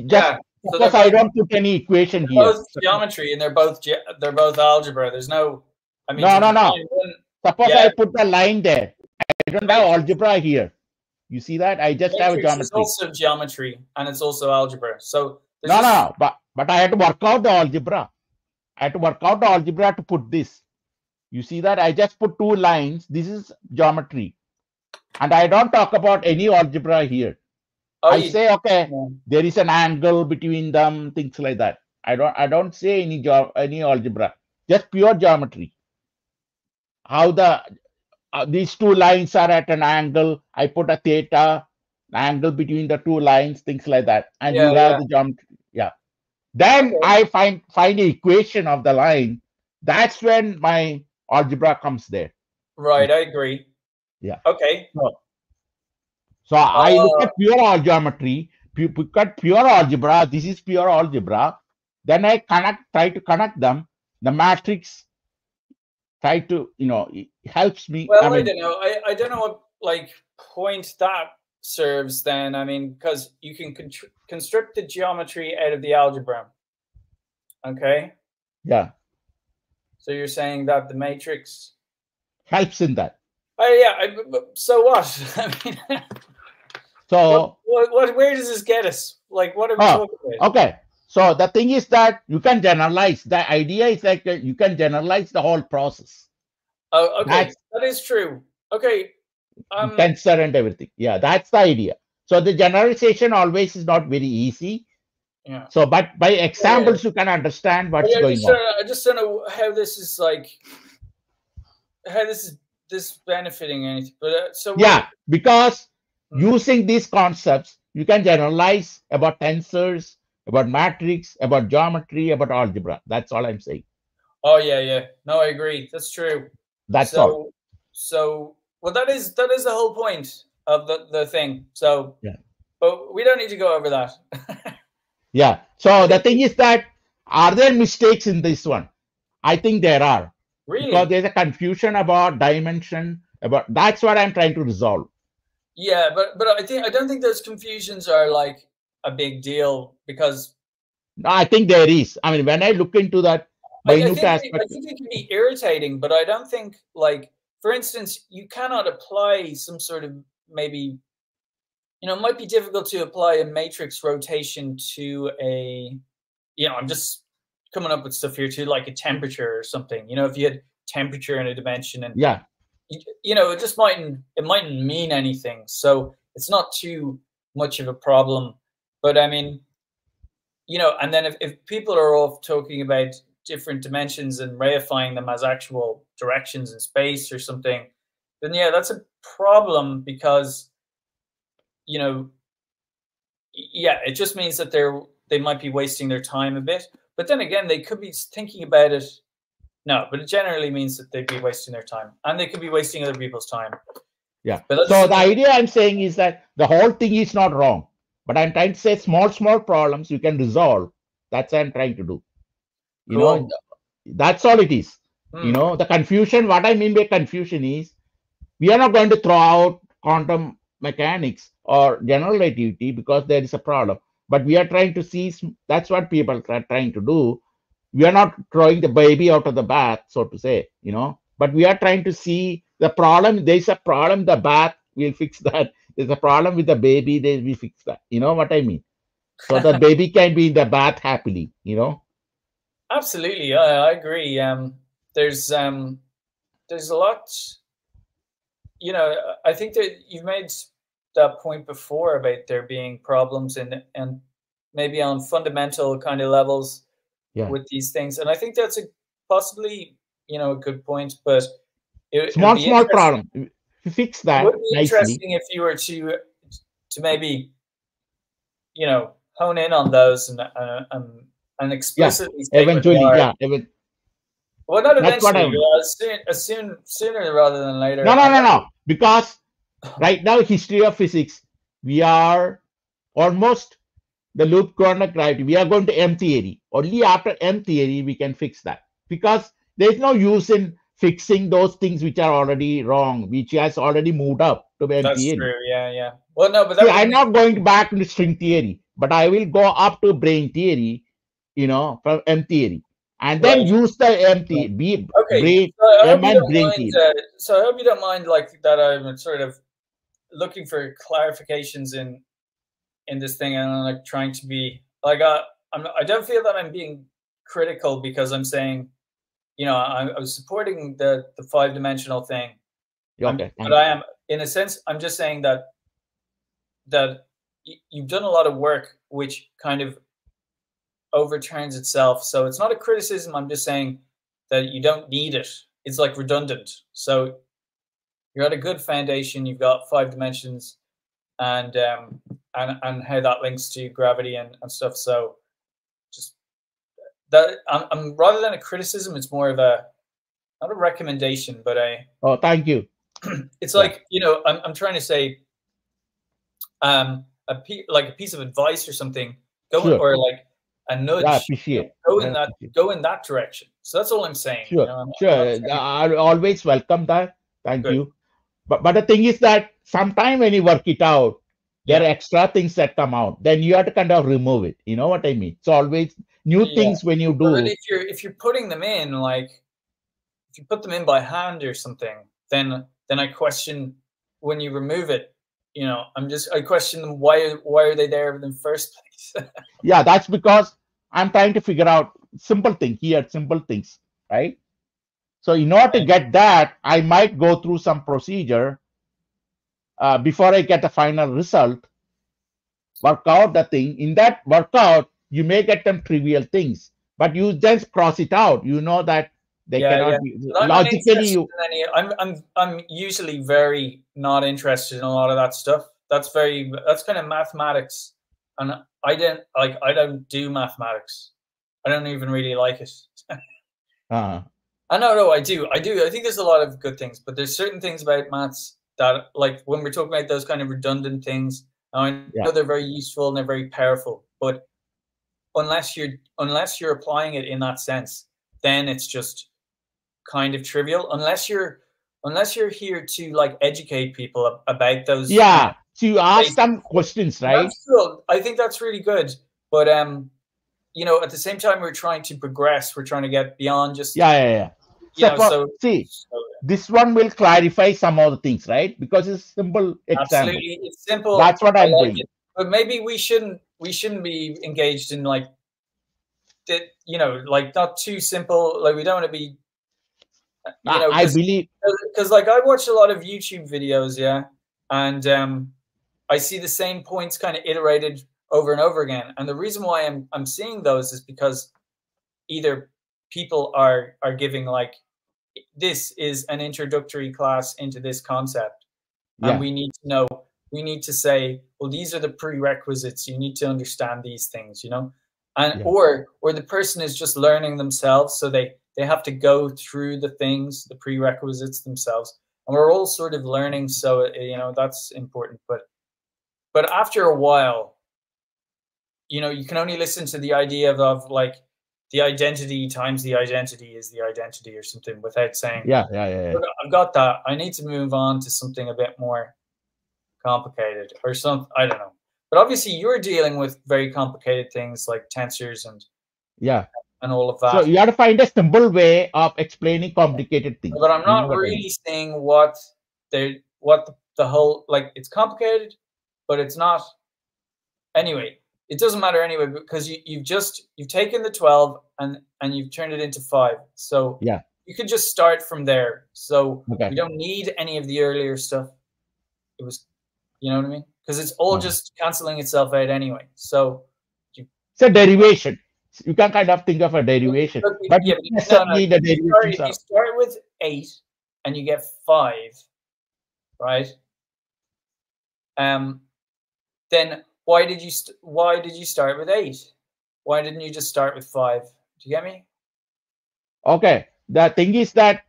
Just so because I don't put any equation here. Both geometry and they're both algebra. There's no. I mean, no. Suppose I put a line there. I don't have algebra here. You see that? I just have a geometry. It's also geometry and it's also algebra. So no, but I had to work out the algebra. I had to work out the algebra to put this. You see that? I just put two lines. This is geometry. And I don't talk about any algebra here. I say, okay, there is an angle between them, things like that. I don't say any algebra, just pure geometry. How these two lines are at an angle. I put a theta, angle between the two lines, things like that. And you have the geometry. Yeah. Then I find the equation of the line. That's when my algebra comes there. Right, I agree. Yeah. Okay. So I look at pure geometry, pure algebra. This is pure algebra. Then I try to connect them. The matrix try to, it helps me. Well, I don't know. I don't know what like point that serves then. I mean, because you can construct the geometry out of the algebra. Okay. Yeah. So you're saying that the matrix helps in that. So what? I mean, so where does this get us? Like, what are we talking about? Okay. So the thing is that you can generalize. The idea is like you can generalize the whole process. Oh, okay. That is true. Okay. Tensor and everything. Yeah, that's the idea. So the generalization always is not very easy. Yeah. So, but by Yeah, yeah. examples, you can understand But what's going on. I just don't know how this is like, how this benefiting anything. But so what? Yeah, because Hmm. using these concepts, you can generalize about tensors, about matrix, about geometry, about algebra. That's all I'm saying. Oh yeah, yeah. No, I agree. That's true. That's all. So well, that is the whole point of the thing. So, Yeah. but we don't need to go over that. Yeah. I So the think thing is that, are there mistakes in this one? I think there are, because really, there's a confusion about dimension. About that's what I'm trying to resolve. yeah. But I don't think those confusions are like a big deal because No, I think there is. I mean, when I look into that minute I aspect, think it can be irritating, but I don't think like, for instance, you cannot apply some sort of, maybe, it might be difficult to apply a matrix rotation to a, I'm just coming up with stuff here too, like a temperature or something. If you had temperature in a dimension, and yeah. it mightn't mean anything, so it's not too much of a problem. But I mean, and then if people are all talking about different dimensions and reifying them as actual directions in space or something, then yeah, that's a problem because, you know, yeah, it just means that they might be wasting their time a bit. But then again, they could be thinking about it. No, but it generally means that they'd be wasting their time, and they could be wasting other people's time. Yeah. But that So doesn't the mean. idea I'm saying is that the whole thing is not wrong, but I'm trying to say small problems you can resolve. That's what I'm trying to do. You know, Cool. that's all it is. Hmm. The confusion, what I mean by confusion is, we are not going to throw out quantum mechanics or general relativity because there is a problem. But we are trying to see, that's what people are trying to do. We are not throwing the baby out of the bath, so to say, but we are trying to see the problem. There's a problem, the bath, we'll fix that. There's a problem with the baby, we fix that. You know what I mean? So the baby can be in the bath happily. Absolutely, I agree. There's a lot. I think that you've made that point before about there being problems and maybe on fundamental kind of levels Yeah. with these things, and I think that's possibly a good point. But it would Small, be small interesting. problem. You fix It that would be nicely. interesting if you were to maybe hone in on those and Yeah. explicitly state what they Eventually, are. yeah. Well, not That's what I eventually. want. Sooner rather than later. No, no, And no, no. Because right now, history of physics, we are almost the loop quantum gravity. We are going to M theory. Only after M theory we can fix that. Because there is no use in fixing those things which are already wrong, which has already moved up to M that's theory. true. Yeah, yeah. Well, no, but See, that I'm wouldn't. not going back to string theory, but I will go up to brain theory, from M theory, and then Right. use the M Yeah. theory, B, Okay. brain, So I hope M you and don't brain mind. theory. So I hope you don't mind like that. I'm sort of looking for clarifications in this thing, and I'm like trying to be like I don't feel that I'm being critical because I'm saying I was supporting the 5-dimensional thing. Okay, But thank I you. am, in a sense, I'm just saying that you've done a lot of work which kind of overturns itself. So it's not a criticism. I'm just saying that you don't need it. It's like redundant. So you're at a good foundation. You've got 5 dimensions and how that links to gravity and stuff. So just that I'm rather than a criticism, it's more of a not a recommendation, but Oh, thank you. it's Yeah, like I'm trying to say like a piece of advice or something, sure. or like a Yeah, I nudge, appreciate. go I in that appreciate. go in that direction. So that's all I'm saying. Sure, I'm not sure. trying to. I always welcome that. Thank Good. you. But the thing is that sometime when you work it out, there Yeah. are extra things that come out. Then you have to kind of remove it. You know what I mean? So always new Yeah. things when you But then do. if you're putting them in, like if you put them in by hand or something, then I question when you remove it. I question them, why are they there in the first place? Yeah, that's because I'm trying to figure out simple thing here, simple things, right? So in order to Right. get that, I might go through some procedure before I get the final result, work out the thing. In that workout, you may get them trivial things, but you just cross it out. You know that they Yeah, yeah. cannot be But I'm logically. uninterested You in any. I'm usually very not interested in a lot of that stuff. That's kind of mathematics, and I don't do mathematics. I don't even really like it. uh, I know, no, I do. I do. I think there's a lot of good things, but there's certain things about maths that, like when we're talking about those kind of redundant things, I yeah, know they're very useful and they're very powerful, but unless you're applying it in that sense, then it's just kind of trivial. Unless you're here to like educate people about those kind of yeah. So you ask basic some stuff. questions, And right? that's cool. I think that's really good. But at the same time, we're trying to progress. We're trying to get beyond just Yeah, yeah, yeah. So so. see, So this one will clarify some of the things, right? Because it's simple example. absolutely, it's simple. That's what I I'm like doing. it, but maybe we shouldn't be engaged in like that. Like not too simple. Like we don't want to be, I believe. because like I watch a lot of YouTube videos, yeah, and I see the same points kind of iterated over and over again. And the reason why I'm seeing those is because either people are giving like, this is an introductory class into this concept, and Yeah, we need to say, well, these are the prerequisites, you need to understand these things, and yeah, or the person is just learning themselves, so they have to go through the prerequisites themselves, and we're all sort of learning, so that's important. But after a while, you can only listen to the idea of like the identity times the identity is the identity or something, without saying, yeah, yeah, yeah, yeah. "Look, I've got that. I need to move on to something a bit more complicated or something." I don't know. But obviously you're dealing with very complicated things like tensors Yeah. and all of So that. you have to find a simple way of explaining complicated things. But I'm You know not what I mean? really seeing what the whole, like, it's complicated, but it's not. Anyway, it doesn't matter anyway, because you've taken the 12 and you've turned it into 5. So Yeah. you could just start from there. So Okay. we don't need any of the earlier stuff. It was, you know what I mean? Because it's all Uh-huh. just canceling itself out anyway. So you, It's a derivation. You can kind of think of a derivation, look, but yeah, not but no. necessarily the derivations If you are. start with 8 and you get 5, right? Then why did you start with 8? Why didn't you just start with 5? Do you get me? Okay. The thing is that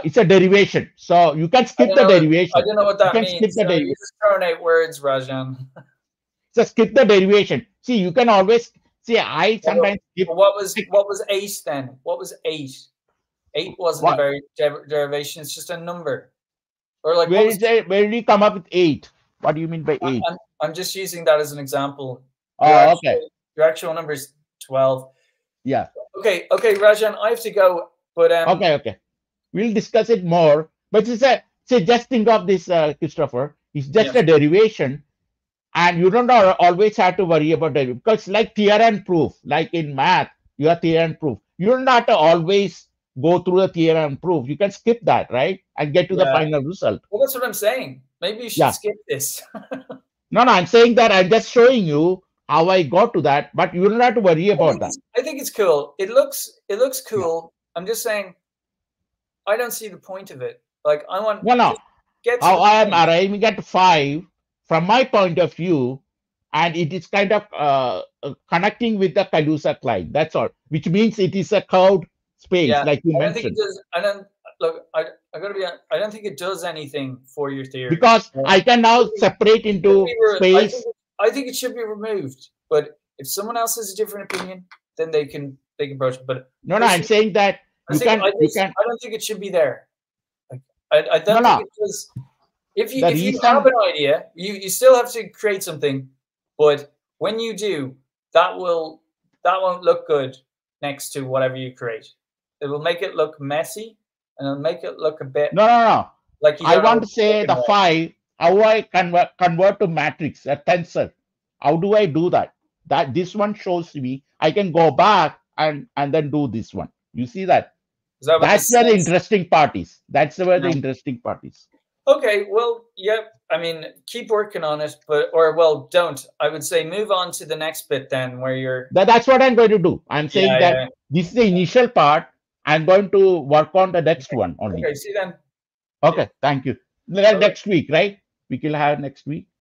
it's a derivation, so you can I skip don't the know. I derivation. don't know what You that can skip means. the You're derivation. just throwing out words, Rajan. So skip the derivation. See, you can always see. I sometimes skip. What was 8 then? What was 8? 8 wasn't a What? very derivation. It's just a number. Or like, what Where was? is it? Where do you come up with 8? What do you mean by 8? I'm just using that as an example. Your Oh, okay. actual number is 12. Yeah. Okay, Rajan, I have to go. But Okay. Okay. We'll discuss it more. But just think of this, Christopher. It's just yes, a derivation, and you don't always have to worry about it because, like theorem proof, like in math, you have theorem proof. You don't have to always go through the theorem proof. You can skip that, right, and get to the yeah. final result. Well, that's what I'm saying. Maybe you should Yeah. skip this. No, no. I'm saying that I'm just showing you how I got to that, but you don't have to worry about that. I think it's cool. It looks Yeah. cool. I'm just saying, I don't see the point of it. Like, I want No, no. just get to How the I am point. arriving at 5 from my point of view, and it is kind of connecting with the Calusa client. That's all, which means it is a curved space, Yeah, like you I don't think it mentioned. does. I don't look. I gotta be. I don't think it does anything for your theory. Because Yeah. I can now separate into space. I think it should be removed. But if someone else has a different opinion, then they can approach it. But No, no, I'm personally, saying that you can, I don't think it should be there. Like, I no, don't think no. it does. If The you have reason, an idea, you still have to create something. But when you do, that won't look good next to whatever you create. It will make it look messy, and it'll make it look a bit no, no, no. like you I don't know want what to you're say talking the about. 5, how I convert to matrix, a tensor. How do I do that? That this one shows me I can go back and then do this one. You see that? Is that what the That's where the sense? interesting part is. That's where the No. interesting part is. Okay, well, yeah, I mean, keep working on it, but or well, don't. I would say move on to the next bit then, where you're. That's what I'm going to do. I'm saying Yeah, that yeah. this is the initial part. I'm going to work on the next Okay, one only. okay. See you then. See ya. Okay, thank you. Bye. Next week, right? We will have next week.